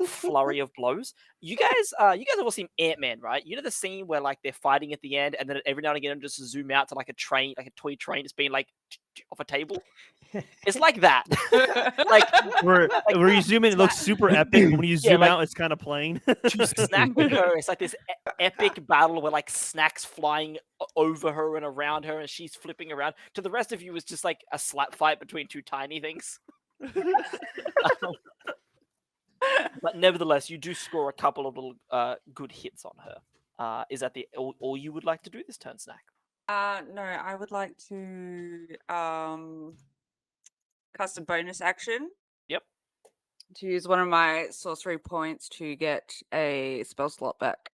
flurry of blows. You guys have all seen Ant-Man, right? You know the scene where like they're fighting at the end, and then every now and again just zoom out to like a train, like a toy train, just being like off a table. It's like that. like Where you zoom in, it looks super epic. But when you zoom like- out, it's kind of plain. to Snack and her, it's like this epic battle where like Snack's flying over her and around her, and she's flipping around. To the rest of you, it's just like a slap fight between two tiny things. But nevertheless, you do score a couple of little good hits on her. Is that all you would like to do this turn, Snack? No, I would like to cast a bonus action. Yep. To use one of my sorcery points to get a spell slot back.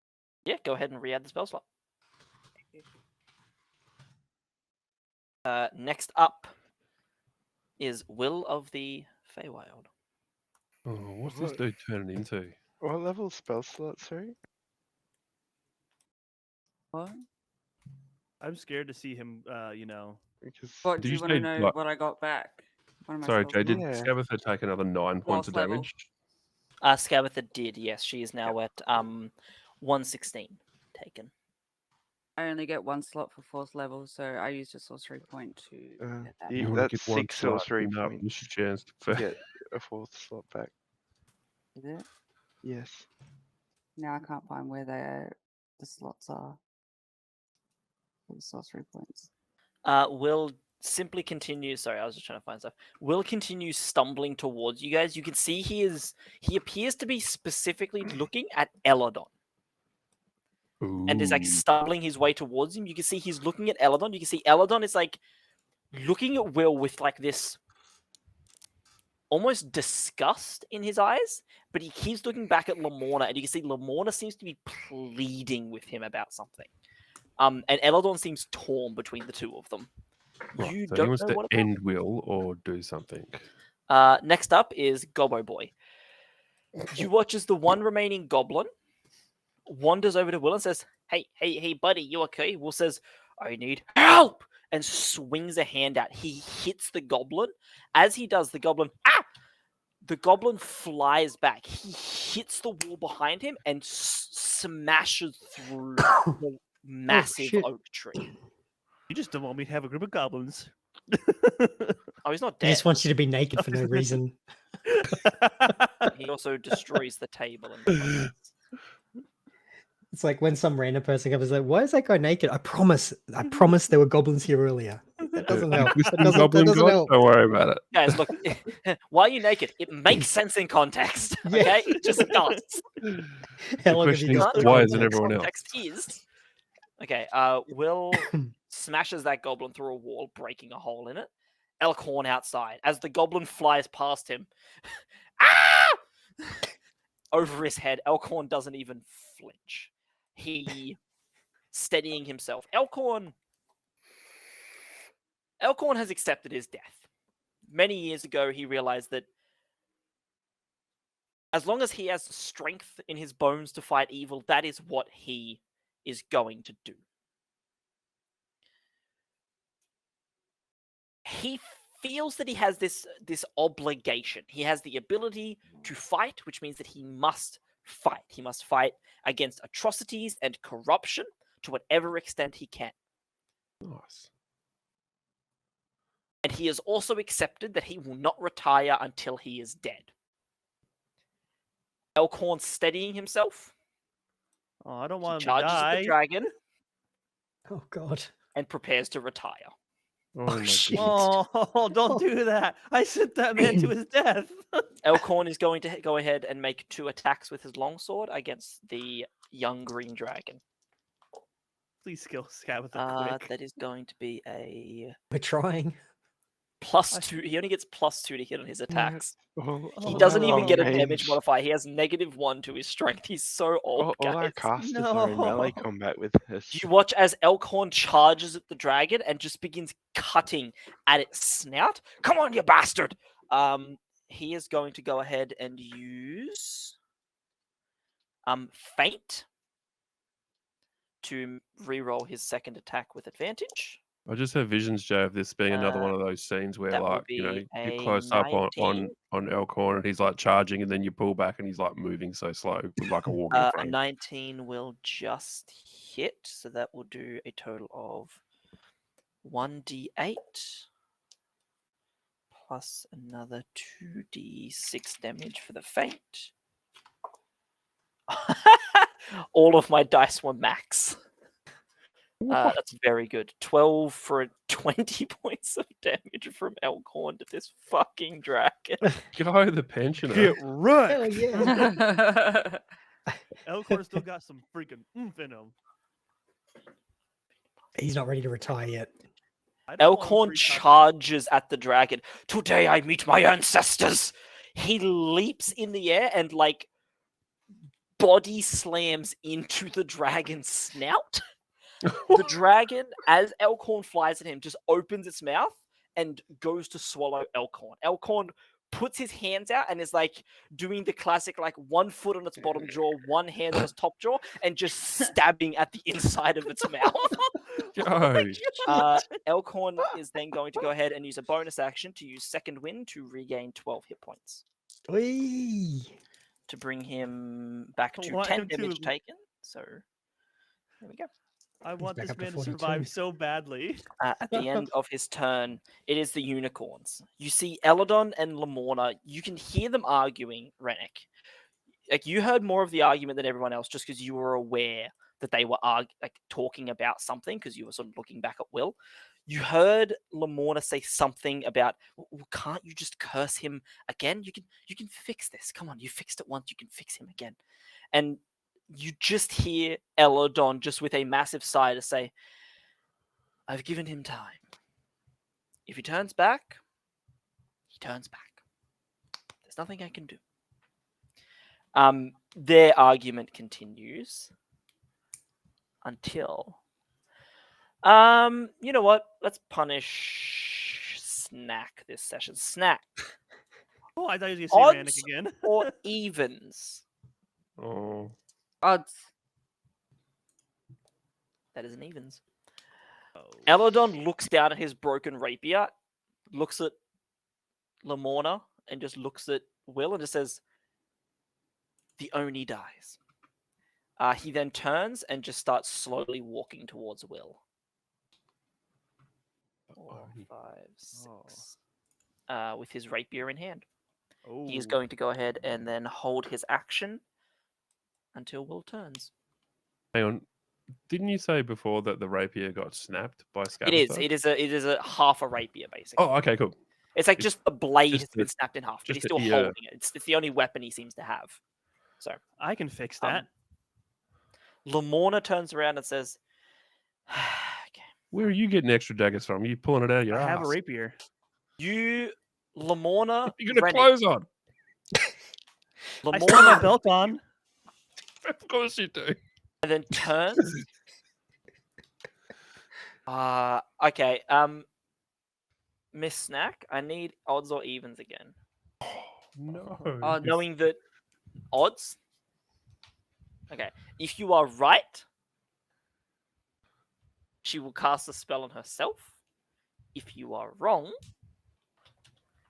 Yeah, go ahead and re-add the spell slot. Next up is Will of the Feywild. Oh, what's this dude turning into? What level spell slot, sorry? What? I'm scared to see him. Because What Did do you you want to say, know? like- what I got back? What am I Sorry, spell Jay, did slot? Yeah. Scabatha take another 9 points of level. damage? Scabatha did, yes. She is now at 116 taken. I only get one slot for fourth level, so I used a sorcery point to get that. You only that's get one 6 slot, sorcery no, points miss your chance to to get a fourth slot back. Is it? Yes. Now I can't find where the slots are for the sorcery points. Will simply continue. Sorry, I was just trying to find stuff. Will continue stumbling towards you guys. You can see he appears to be specifically looking at Eladon and is like Ooh. stumbling his way towards him. You can see he's looking at Eladon. You can see Eladon is like looking at Will with like this almost disgust in his eyes, but he keeps looking back at Lamorna, and you can see Lamorna seems to be pleading with him about something. And Eladon seems torn between the two of them. Right, You so he don't wants know to what about. end Will or do something. Next up is Gobbo Boy. You watch as the one remaining goblin wanders over to Will and says, Hey, buddy, you okay? Will says, I need help! And swings a hand out. He hits the goblin. As he does, the goblin flies back. He hits the wall behind him and smashes through the massive shit. oak tree. You just don't want me to have a group of goblins. Oh, he's not He dead. just wants you to be naked for no reason. He also destroys the table. And It's like when some random person comes like, "Why is that guy naked?" I promise there were goblins here earlier. That doesn't help. This That is doesn't Goblin God? help. Don't worry about it. Guys, look, why are you naked? It makes sense in context. Yeah. Okay, it just does. How long have question you is, got Can't for why remember isn't what context? everyone else? context is. Okay, Will smashes that goblin through a wall, breaking a hole in it. Elkhorn outside. As the goblin flies past him, over his head, Elkhorn doesn't even flinch. He steadying himself. Elkhorn has accepted his death. Many years ago, he realized that as long as he has strength in his bones to fight evil, that is what he is going to do. He feels that he has this obligation. He has the ability to fight, which means that he must fight. He must fight against atrocities and corruption to whatever extent he can. Nice. And he has also accepted that he will not retire until he is dead. Elkhorn steadying himself, Oh, I don't He want him to charges at the die. dragon Oh God. and prepares to retire. Oh, Oh, my shit. goodness. Oh, don't do that. I sent that man to his death. Elkhorn is going to go ahead and make 2 attacks with his longsword against the young green dragon. Please skill scat with a quick. That is going to be a We're trying. +2. He only gets +2 to hit on his attacks. All, He Oh, doesn't no. even get a range, damage modifier. He has -1 to his strength. He's so old, all our guys. casters are in melee No. combat with this. You watch as Elkhorn charges at the dragon and just begins cutting at its snout. Come on, you bastard! He is going to go ahead and use Feint to re-roll his second attack with advantage. I just have visions, Joe, of this being another one of those scenes where, that will like, you know, be you're a close up 19. on Elkhorn and he's like charging, and then you pull back and he's like moving so slow with like a walking A frame. 19 will just hit, so that will do a total of 1d8 plus another 2d6 damage for the feint. All of my dice were max. That's very good. 12 for 20 points of damage from Elkhorn to this fucking dragon. Go the pensioner. Get Hell wrecked. yeah. Elkhorn still got some freaking oomph in him. He's not ready to retire yet. I don't want him Elkhorn free touch. charges at the dragon. Today I meet my ancestors. He leaps in the air and like body slams into the dragon's snout. The dragon, as Elkhorn flies at him, just opens its mouth and goes to swallow Elkhorn. Elkhorn puts his hands out and is like doing the classic, like 1 foot on its bottom jaw, 1 hand on its top jaw, and just stabbing at the inside of its mouth. Go. Elkhorn is then going to go ahead and use a bonus action to use Second Wind to regain 12 hit points Whee! to bring him back I to want 10 him to- damage taken. So there we go. I want back this up to man to 42. survive so badly. At the end of his turn, it is the unicorns. You see Eladon and Lamorna. You can hear them arguing, Rennick. Like, you heard more of the argument than everyone else just because you were aware that they were talking about something because you were sort of looking back at Will. You heard Lamorna say something about, well, can't you just curse him again? You can fix this. Come on, you fixed it once, you can fix him again. And you just hear Eladon just with a massive sigh to say, I've given him time. If he turns back, he turns back. There's nothing I can do. Their argument continues until you know what? Let's punish Snack this session. Snack Oh, I thought he was going to say Rannick Odds again. or evens? Oh, Odds. That is an evens. Oh, Eladon looks down at his broken rapier, looks at Lamorna, and just looks at Will and just says, the Oni dies. He then turns and just starts slowly walking towards Will. 4, Oni. 5, 6. Oh. With his rapier in hand. He is Oh. going to go ahead and then hold his action until Will turns. hang on. Didn't you say before that the rapier got snapped by It Scatterstone? is a half a rapier, basically. Oh, okay, cool. It's like it's just the blade just has been the- snapped in half, but he's just still the holding it. It's the only weapon he seems to have. So I can fix Um, that. Lamorna turns around and says, okay. Where are you getting extra daggers from? You pulling it out of your I have a ass? rapier. You, Lamorna, You got Rennick, clothes on. I still have my Lamorna, belt on. Of course you do. and then turns. Okay. Miss Snack, I need odds or evens again. No. Odds. Knowing that odds. Okay. If you are right, she will cast a spell on herself. If you are wrong,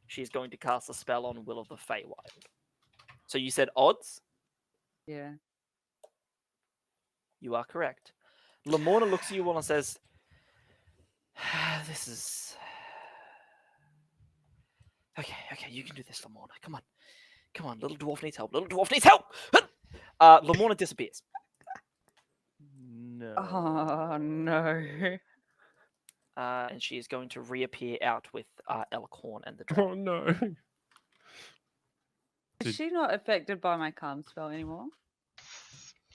she's going to cast a spell on Will of the Feywild. So you said odds? Yeah. You are correct. Lamorna looks at you and says, this is... Okay, you can do this, Lamorna. Come on, little dwarf needs help. Lamorna disappears. Oh no. And she is going to reappear out with Elkhorn and the dragon. Oh no. Is Did- she not affected by my calm spell anymore?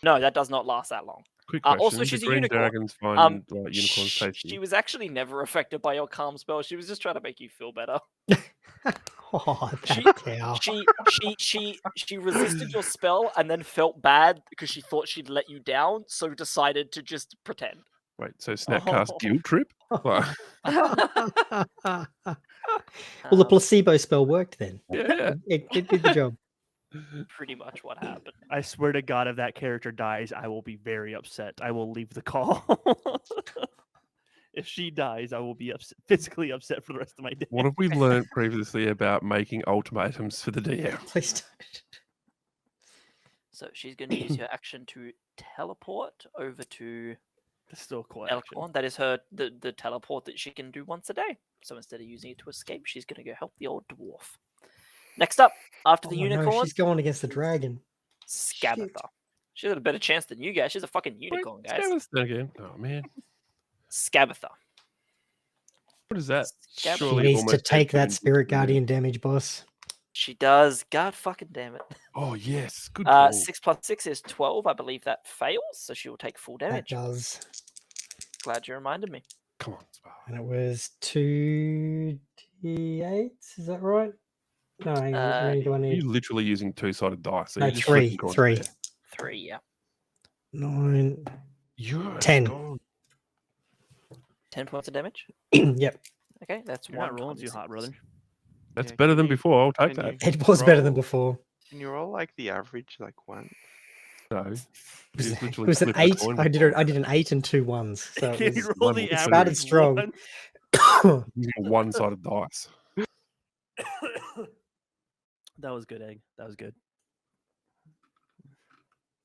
No, that does not last that long. Quick Also, question. she's Do a green unicorn. dragons find like unicorns She tasty? was actually never affected by your calm spell. She was just trying to make you feel better. Oh, She- that cow. She resisted your spell and then felt bad because she thought she'd let you down, so decided to just pretend. Wait, so Snack cast Oh. guilt trip? Like, Well, the Um, placebo spell worked then. yeah. It did the job. pretty much what happened. I swear to God, if that character dies, I will be very upset. I will leave the call. If she dies, I will be physically upset for the rest of my day. What have we learned previously about making ultimatums for the DM? Please don't. So she's going to use her action to teleport over to It's still quite action. Elkhorn. That is her the teleport that she can do once a day. So instead of using it to escape, she's going to go help the old dwarf. Next up, after the Oh, no, unicorn, she's going against the dragon. Scabatha. She's got a better chance than you guys. She's a fucking unicorn, guys. Scabbers again. Oh man. Scabatha. What is that? Scab- She Surely needs to almost take that dead spirit to me. guardian damage, boss. She does. God fucking damn it. Oh yes. Good call. 6 plus 6 is 12. I believe that fails, so she will take full That damage. does. Glad you reminded me. Come on, Spar. And it was 2d8. Is that right? No, hang on. How many do I need? You're literally using two-sided dice. So No, you're just three. flipping coins Three. there. 3, yeah. 9. Yes, 10. go. 10 points of damage. Yep. Okay, that's You're not rolling too hot, brother. That's Yeah, better can than you- before. I'll take can that. It was better than roll- before. Can you roll like the average, like one? No. It was, He's it literally was an flipping a 8. coin I before. did an 8 and 2 1s. So it Can you was, roll level the two. average Started strong. one? Using a one-sided dice. That was good, Egg. That was good.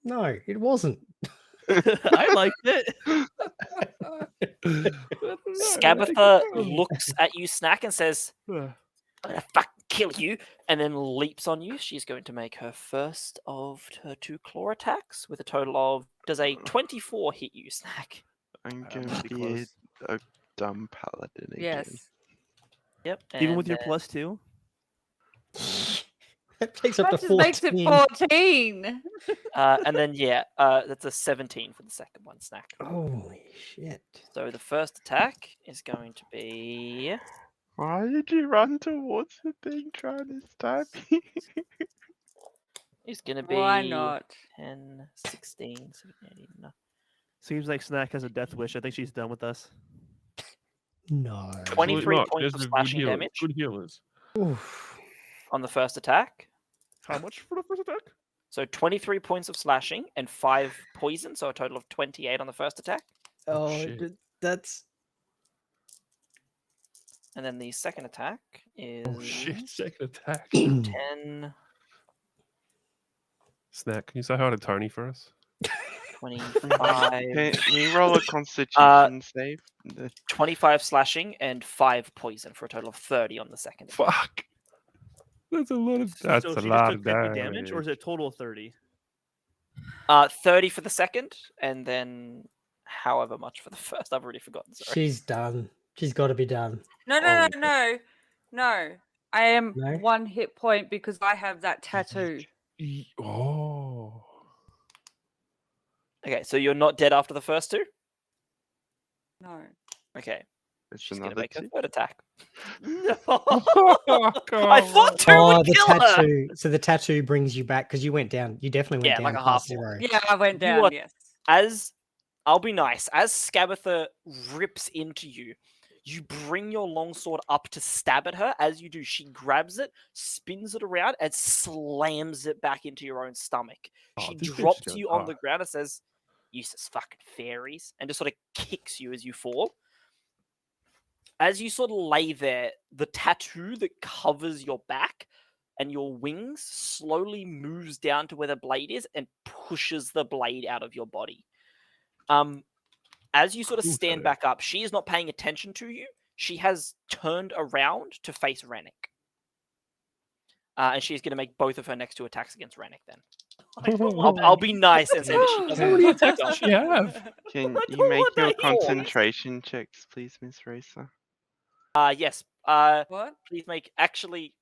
no, it wasn't. I liked it. Scabatha looks at you, Snack, and says, I'm gonna fucking kill you, and then leaps on you. She's going to make her first of her 2 claw attacks with a total of. Does a 24 hit you, Snack? I'm I'm gonna pretty be close. a dumb paladin again. Yes. Yep. Even with and your then- +2? That takes up That to just makes it 14. 14. and then yeah, that's a 17 for the second one, Snack. Holy shit. So the first attack is going to be. Why did you run towards the thing trying to stab me? Is going to be Why not? 10, 16, 17, 18, no. Seems like Snack has a death wish. I think she's done with us. No. 23 Not. points There's of the good slashing healers. damage Good healers. Oof. on the first attack. How much for the first attack? So 23 points of slashing and 5 poison, so a total of 28 on the first attack. Oh, shit. that's. And then the second attack is Oh shit! Second attack. 10, Snack. Can you say hi to Tony for us? 25, Can you roll a constitution save? 25 slashing and 5 poison for a total of 30 on the second attack. Fuck. That's a lot of. That's So a she lot just of took 50 damage, or is damage. it total of 30? 30 for the second, and then however much for the first. I've already forgotten. Sorry. She's done. She's got to be done. No, Oh, no. I am No? 1 hit point because I have that tattoo. Oh. Okay, so you're not dead after the first 2? No. Okay, It's she's going to another make her 2. third attack. No. I thought 2 Oh, would the kill her! tattoo. So the tattoo brings you back because you went down. You definitely went Yeah, down like a past half orc. 0. Yeah, I went You down, are- yes. As I'll be nice, as Scabatha rips into you, you bring your longsword up to stab at her. As you do, she grabs it, spins it around, and slams it back into your own stomach. Oh, She this bitch drops goes you on the hard. ground and says, "Useless fucking fairies," and just sort of kicks you as you fall. As you sort of lay there, the tattoo that covers your back and your wings slowly moves down to where the blade is and pushes the blade out of your body. As you sort of Cool stand tattoo. back up, she is not paying attention to you. She has turned around to face Rennick. And she's going to make both of her next 2 attacks against Rennick then. Oh, I'll be nice and say that she doesn't How many have to attacks does she have? Can I you don't make want your that hit. concentration checks, please, Miss Racer? Yes. What? Please make actually.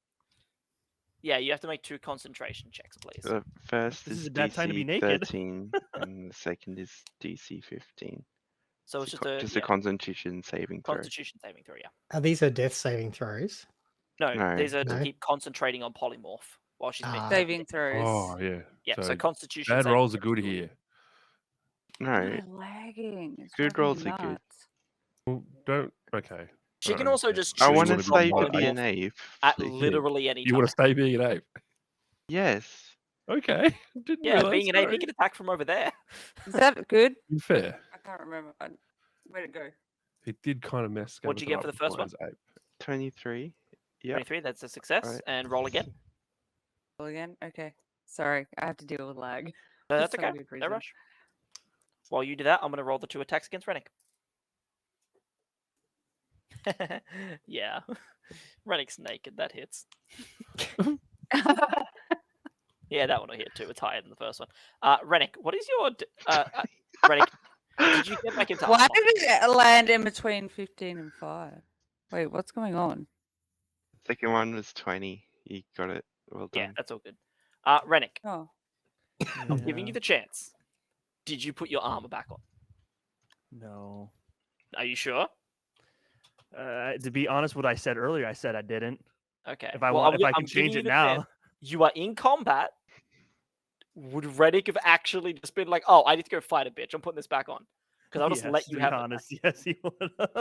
Yeah, you have to make 2 concentration checks, please. The first This is is a bad time to be DC naked. 13, and the second is DC 15. So it's just a Constitution saving throw. Constitution saving throw. Yeah. These are death saving throws. No, No. these are No. to keep concentrating on polymorph while she's being Ah. Saving throws. Oh yeah. Yeah. So So Constitution. bad saving rolls are throws good do it. here. No, Lagging. It's Good driving me rolls are good. nuts. Well, don't. Okay. She I can also understand. just I So you choose want to to wanna drop be stay to be like- an polymorph ape. at please. literally any You time. want to stay being an ape? Yes. Okay. Didn't Yeah, realize. being an ape, he sorry. can attack from over there. Is that good? Fair. I can't remember. Where'd it go? It did kind of mess. What'd you Skeletor get up for the first before as ape. 23. Yeah. 23, that's a success. Alright. And roll again. Roll again? Okay. Sorry, I have to deal with lag. No, For that's some okay. weird No reason. rush. While you do that, I'm going to roll the 2 attacks against Rennick. Yeah. Rennick's naked. That hits. Yeah, that one will hit too. It's higher than the first one. Rennick, what is your... Rennick, did you get back into Why armor? did it land in between 15 and 5? Wait, what's going on? Second one was 20. You got it. Well Yeah, done. that's all good. Rennick, Oh. I'm giving you Yeah. the chance. Did you put your armor back on? No. Are you sure? To be honest, what I said earlier, I said I didn't. Okay. If I Well, want, if I I'm can giving change you it the now, chance. You are in combat. Would Rennick have actually just been like, "Oh, I need to go fight a bitch. I'm putting this back on," because I'll just yes, let you to have be it. honest, yes, he would.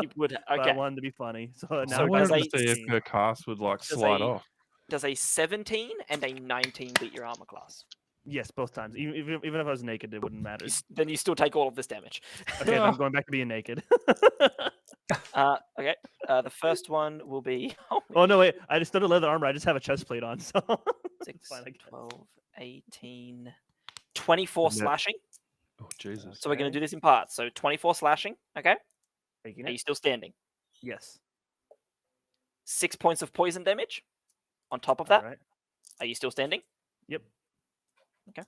You would. But I Okay. wanted to be funny, so I now So I wanted does got to a- see if 16. her cast would like Does slide a- off. Does a 17 and a 19 beat your armor class? Yes, both times. Even if I was naked, it wouldn't matter. Then you still take all of this damage. Okay, then I'm going back to being naked. Okay. The first one will be Oh no, wait! I just don't have leather armor. I just have a chest plate on, so 6, fine, I guess. 12, 18, 24 And that- slashing. Oh Jesus. So we're going to Okay. do this in parts. So 24 slashing. Okay. taking Are it. you still standing? Yes. 6 points of poison damage. On top of that, All right. are you still standing? Yep. Okay.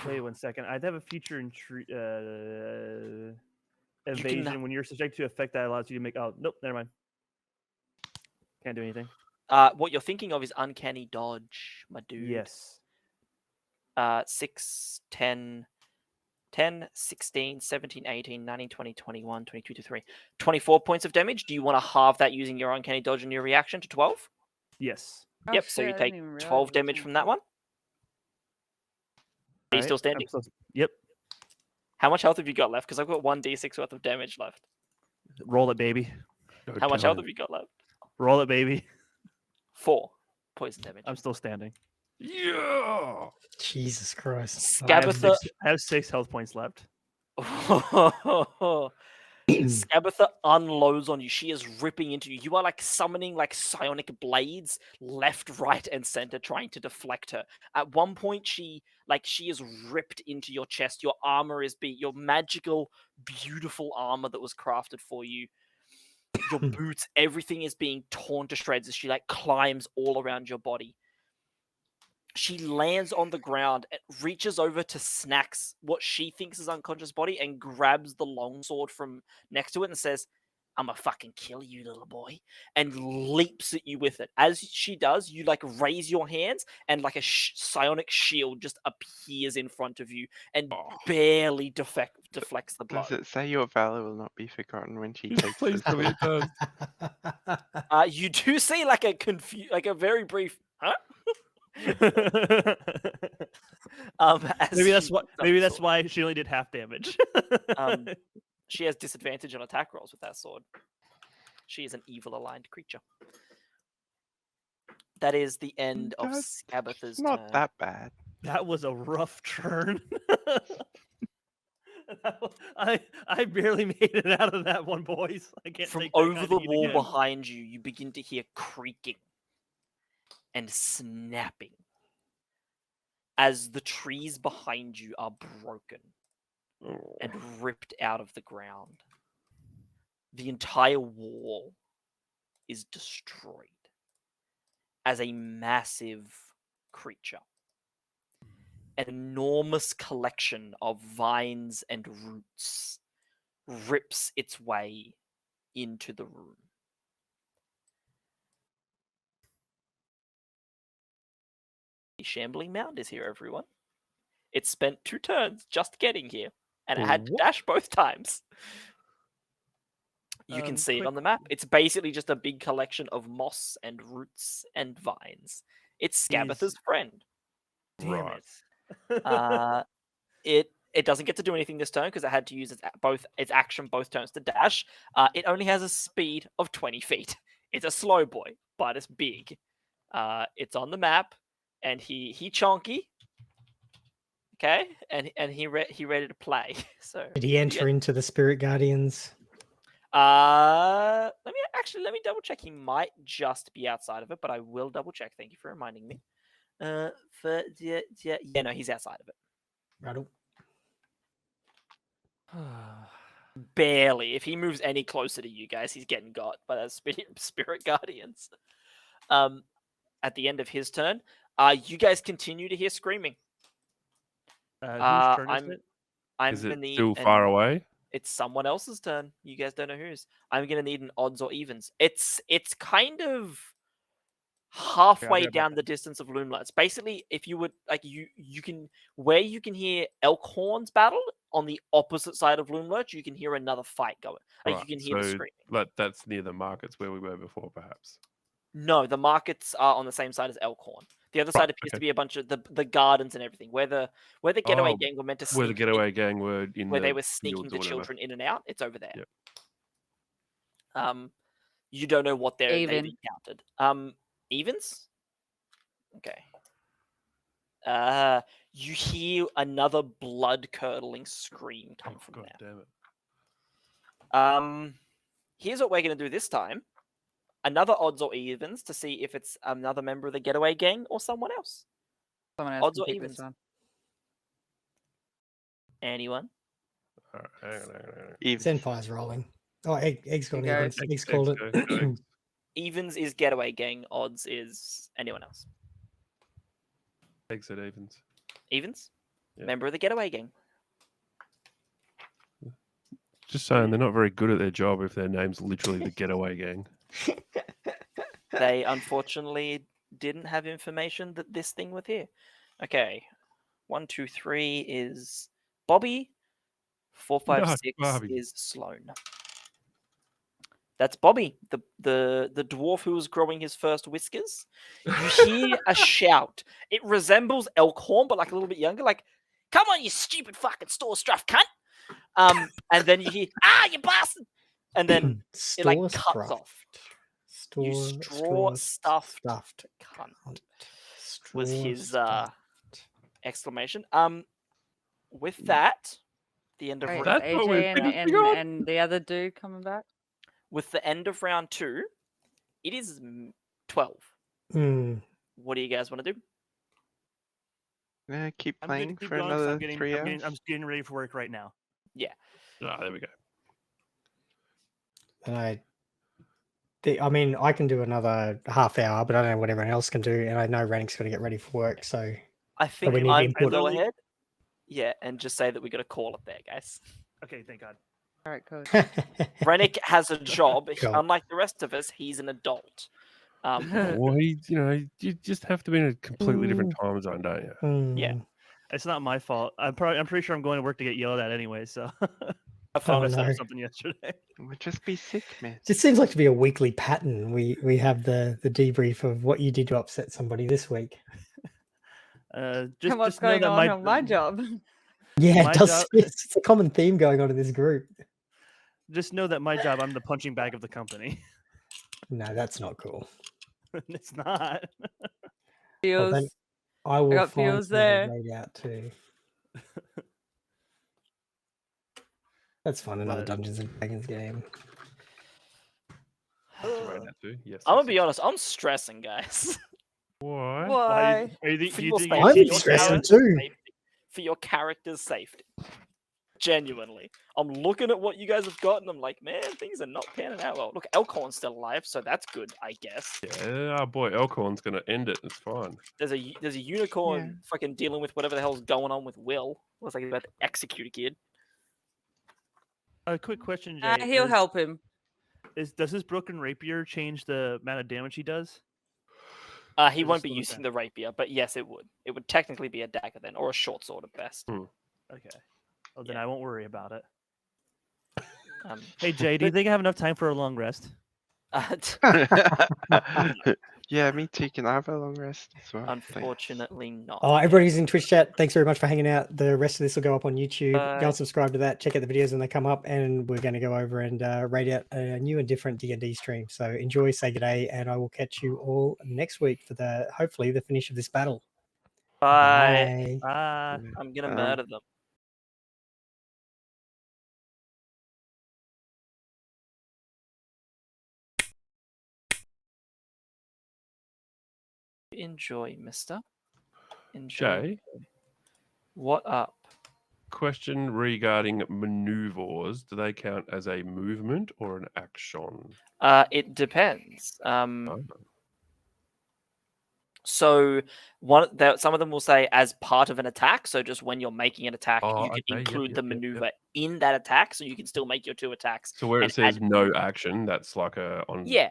Wait 1 second. I'd have a feature in can- evasion when you're subject to effect that allows you to make. Oh nope, never mind. Can't do anything. What you're thinking of is uncanny dodge, my dude. Yes. 6, 10, 10, 16, 17, 18, 19, 20, 21, 22 to 3. 24 points of damage. Do you want to halve that using your uncanny dodge and your reaction to 12? Yes. Oh, Yep, so shit, you I take didn't even realize 12 it was damage from that 24. one. Are you Alright, still I'm standing? Yep. How much health have you got left? Because I've got 1d6 worth of damage left. Roll it, baby. Don't How much tell health him. have you got left? Roll it, baby. 4 poison damage. I'm still standing. Yeah. Jesus Christ. I have, Scabatha. I have 6 health points left. Scabatha unloads on you. She is ripping into you. You are like summoning like psionic blades left, right, and center, trying to deflect her. At one point, she is ripped into your chest. Your armor is your magical, beautiful armor that was crafted for you. Your boots, everything is being torn to shreds as she like climbs all around your body. She lands on the ground, reaches over to Snacks, what she thinks is unconscious body, and grabs the longsword from next to it and says, "I'ma fucking kill you, little boy," and leaps at you with it. As she does, you like raise your hands, and like a psionic shield just appears in front of you and barely deflects the blow. Does it say your valor will not be forgotten when she takes Please the tell me sword? it does. You do see like a very brief, huh? Maybe that's she what. picks up Maybe the that's sword. why she only did half damage. She has disadvantage on attack rolls with that sword. She is an evil aligned creature. That is the end of That's Scabatha's Not turn. that bad. That was a rough turn. I barely made it out of that one, boys. I can't From take that over kind the of heat wall again. behind you, you begin to hear creaking and snapping as the trees behind you are broken and ripped out of the ground. The entire wall is destroyed as a massive creature. An enormous collection of vines and roots rips its way into the room. The shambling mound is here, everyone. It spent 2 turns just getting here, and it had to What? dash both times. You can see it Quick- on the map. It's basically just a big collection of moss and roots and vines. It's Scabatha's friend. Damn Right. it. It doesn't get to do anything this turn because it had to use its action both turns to dash. It only has a speed of 20 feet. It's a slow boy, but it's big. It's on the map, and he chonky. Okay, and he ready to play. So Did he enter into the spirit guardians? let me double check. He might just be outside of it, but I will double check. Thank you for reminding me. No, he's outside of it. Right. Barely. If he moves any closer to you guys, he's getting got by those spirit guardians. At the end of his turn, you guys continue to hear screaming. Whose turn is I'm it? I'm Is gonna it need still far away? It's someone else's turn. You guys don't know whose. I'm gonna need an odds or evens. It's kind of halfway about down the distance of Loomlurch. Basically, if you would like, you can where you can hear elk horns battle on the opposite side of Loomlurch, you can hear another fight going. Like you can hear the screaming. That's near the markets where we were before, perhaps. No, the markets are on the same side as Elkhorn. The other side appears to be a bunch of the gardens and everything. Where the getaway Oh, gang were meant to sneak Where the in, getaway gang were in where the they were sneaking fields or the whatever. children in and out, it's over there. Yep. You don't know what they've Even. encountered. Evens? Okay. You hear another blood-curdling scream come from God there. damn it. Here's what we're going to do this time. Another odds or evens to see if it's another member of the getaway gang or someone else. Someone else Odds can or pick evens? this one. Anyone? All right, hang on. Even Zenfire's rolling. Oh, Egg's got You go. evens. Egg's called Go, it. go. Evens is getaway gang. Odds is anyone else. Exit evens. Evens? Yeah. Member of the getaway gang. Just saying, they're not very good at their job if their name's literally the getaway gang. They unfortunately didn't have information that this thing was here. Okay. 1, 2, 3 is Bobby. 4, 5, No, 6 Bobby. is Sloan. That's Bobby, the dwarf who was growing his first whiskers. You hear a shout. It resembles Elkhorn, but like a little bit younger. Like, come on, you stupid fucking store stuff cunt. And then you hear, you bastard. And then it like cuts off. You straw-stuffed cunt was his exclamation. With that, the end of Wait, is That's what we're AJ finishing on? and the other dude coming back? with the end of round 2, it is 12. Mm. What do you guys want to do? keep I'm good to playing keep for going 'cause another I'm getting, 3 I'm hours. getting, I'm just getting ready for work right now. Ah, there we go. And I mean, I can do another half hour, but I don't know what everyone else can do, and I know Rennick's got to get ready for work. So I think we need I'm input. going to go literally- ahead. Yeah, and just say that we got to call it there, guys. Okay, thank God. All right, cool. Rennick has a job. Cool. Unlike the rest of us, he's an adult. Well, you just have to be in a completely different time zone, don't you? Yeah. It's not my fault. I'm pretty sure I'm going to work to get yelled at anyway. So I Oh, messed up no. something yesterday. Well, just be sick, man. It seems like to be a weekly pattern. We have the debrief of what you did to upset somebody this week. Just What's just know going that on my job? Yeah, My it does. job- It's a common theme going on in this group. Just know that my job, I'm the punching bag of the company. No, that's not cool. It's not. Well, Feels. then I will got find feels something to there. read out too. That's fun. Another But- Dungeons and Dragons game. Right now too. Yes. I'm yes, gonna be honest. I'm stressing, guys. Why? Why? Are you, For do you your think safety. I'm you For your stressing character's too. safety. For your character's safety. Genuinely. I'm looking at what you guys have got, and I'm like, man, things are not panning out well. Look, Elkhorn's still alive, so that's good, I guess. Yeah, our boy Elkhorn's gonna end it. It's fine. There's a unicorn fucking dealing with whatever the hell's going on with Will. Looks like he's about to execute a kid. A quick question, Jay. He'll help him. Does his broken rapier change the amount of damage he does? He Or won't just be slow it using down? the rapier, but yes, it would. It would technically be a dagger then, or a short sword at best. Okay. Well, then Yeah. I won't worry about it. Um, Hey, Jay, do you think I have enough time for a long rest? Yeah, me too. Can I have a long rest as well? Thanks. unfortunately not. Oh, everybody's in Twitch chat. Thanks very much for hanging out. The rest of this will go up on YouTube. Go Bye. and subscribe to that. Check out the videos when they come up, and we're going to go over and rate out a new and different D&D stream. So enjoy, say good day, and I will catch you all next week for hopefully the finish of this battle. Bye. Bye. I'm gonna Um, murder them. Enjoy, mister. Enjoy. Jay, What up? question regarding maneuvers. Do they count as a movement or an action? It depends. Oh, So some of them will say as part of an attack. So just when you're making an attack, Oh, you can okay, yep, include the yep, yep, yep. maneuver in that attack, so you can still make your 2 attacks. So where and it says add- no action, that's like a on. Yeah.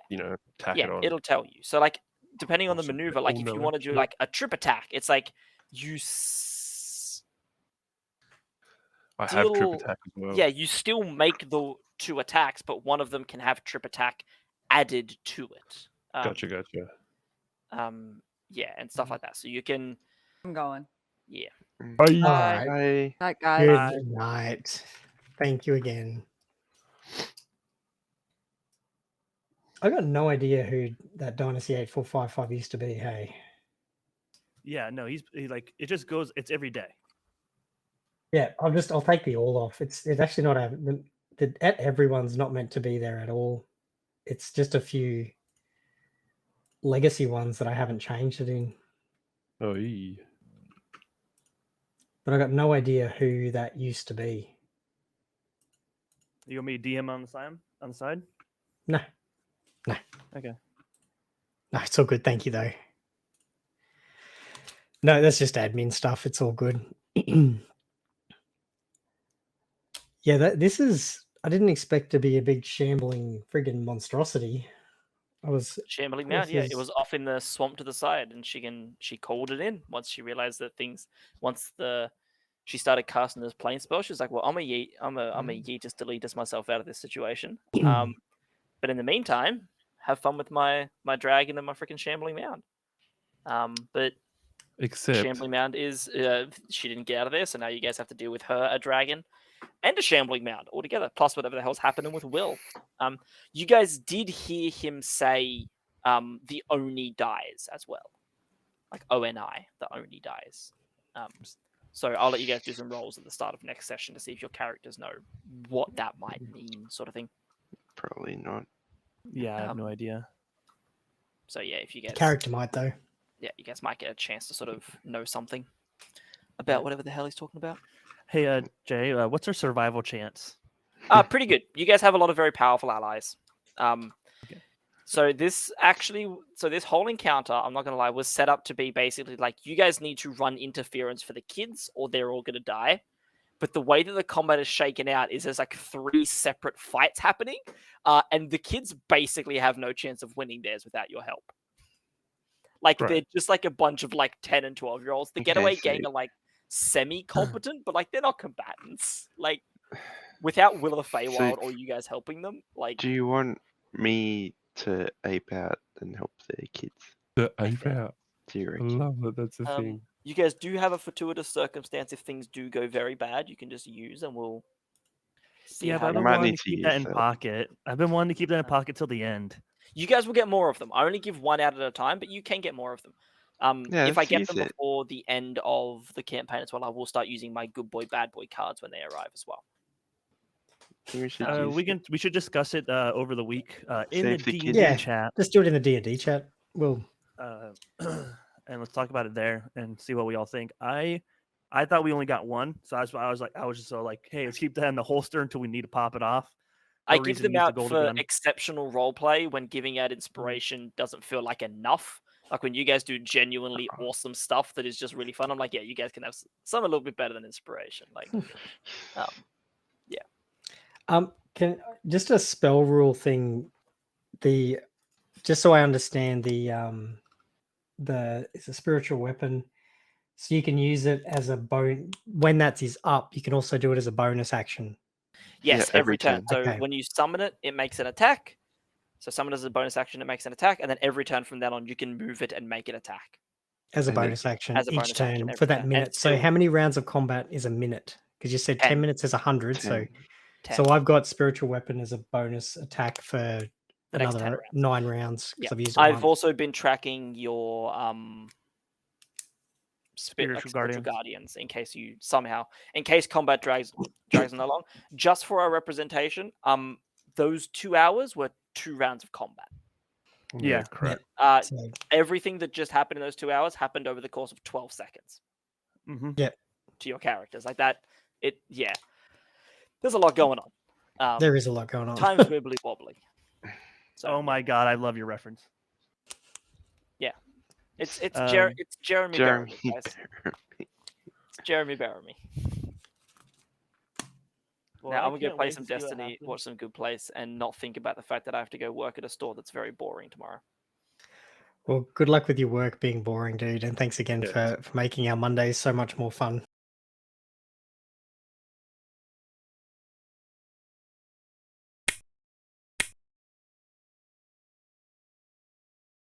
Tack yeah, it on. it'll tell you. So like depending on the Awesome. maneuver, like Oh, if no you want to do action. like a trip attack, it's like you I have trip still- attack as well. yeah, you still make the 2 attacks, but one of them can have trip attack added to it. Gotcha. Yeah, and stuff like that. So you can, I'm going. yeah. All Bye. right. Bye. Night, guys. Good night. Thank you again. I got no idea who that Dynasty 8455 used to be. Hey. Yeah, no, he like it just goes. It's every day. Yeah, I'll take the all off. It's actually not everyone's not meant to be there at all. It's just a few legacy ones that I haven't changed it in. Oh, ee. But I got no idea who that used to be. You want me to DM on the side? No. Okay. No, it's all good. Thank you though. No, that's just admin stuff. It's all good. Yeah, this is. I didn't expect to be a big shambling friggin' monstrosity. I was. Shambling This Mound, yeah, it is- was off in the swamp to the side, and she called it in once she realized that she started casting this plane spell. She was like, "Well, I'm a Yeetus Deletus myself out of this situation." But in the meantime, have fun with my dragon and my freaking Shambling Mound. But Except Shambling Mound is she didn't get out of there, so now you guys have to deal with her, a dragon, and a Shambling Mound altogether, plus whatever the hell's happening with Will. You guys did hear him say the Oni dies as well. Like ONI, the Oni dies. So I'll let you guys do some rolls at the start of next session to see if your characters know what that might mean, sort of thing. Probably not. Yeah, I have no idea. So yeah, if you guys Character might though. yeah, you guys might get a chance to sort of know something about whatever the hell he's talking about. Hey, Jay, what's our survival chance? Pretty good. You guys have a lot of very powerful allies. So this whole encounter, I'm not gonna lie, was set up to be basically like you guys need to run interference for the kids, or they're all gonna die. But the way that the combat is shaken out is there's like 3 separate fights happening, and the kids basically have no chance of winning theirs without your help. Like Right. they're just like a bunch of like 10 and 12-year-olds. The Okay, getaway so- gang are like semi-competent, but like they're not combatants. Like without Will of the Feywild or you guys helping them, like Do you want me to ape out and help the kids? the ape out. Do you I reckon? love that. That's the thing. you guys do have a fortuitous circumstance if things do go very bad. You can just use, and we'll see Yeah, how but I've that been might goes. wanting need to to keep that use in that. pocket. I've been wanting to keep that in pocket till the end. You guys will get more of them. I only give 1 out at a time, but you can get more of them. Yeah, if I let's get use them it. before the end of the campaign as well, I will start using my good boy, bad boy cards when they arrive as well. I think we should use it. We should discuss it over the week in the Save the D&D kids. Yeah. chat, Just do it in the D&D chat. Well, and let's talk about it there and see what we all think. I I thought we only got one, so I was just so like, hey, let's keep that in the holster until we need to pop it off. I No give reason them to use the out golden for gun. exceptional roleplay when giving out inspiration doesn't feel like enough. Like when you guys do genuinely awesome stuff that is just really fun, I'm like, yeah, you guys can have some a little bit better than inspiration. Like, Can just a spell rule thing. Just so I understand it's a spiritual weapon, so you can use it as a when that is up. You can also do it as a bonus action. yes, Yeah, every every turn. turn. So Okay. when you summon it, it makes an attack. So summon it as a bonus action, it makes an attack, and then every turn from then on, you can move it and make it attack As a And then- bonus action as a each bonus turn action for every that turn. And minute. So still how many rounds of combat is a minute? Because you said 10 10. minutes is 100. So 10. 10. so I've got spiritual weapon as a bonus attack for The next 10 another rounds. 9 rounds because Yeah. I've used it I've once. also been tracking your Spiritual spiritual guardians. guardians in case combat drags on that long. Just for our representation, those 2 hours were 2 rounds of combat. Yeah. correct. So, Everything that just happened in those 2 hours happened over the course of 12 seconds Mm-hmm. to your characters. Like that, there's a lot going on. there is a lot going on. Time's wibbly wobbly. So, Oh my god, I love your reference. It's Um, Jeremy Jeremy. Baramy, guys. It's Jeremy Baramy. Well, Now I I'm gonna go can't play wait some to see what Destiny, happens. watch some good plays, and not think about the fact that I have to go work at a store that's very boring tomorrow. Well, good luck with your work being boring, dude. And thanks again Yes. for making our Mondays so much more fun.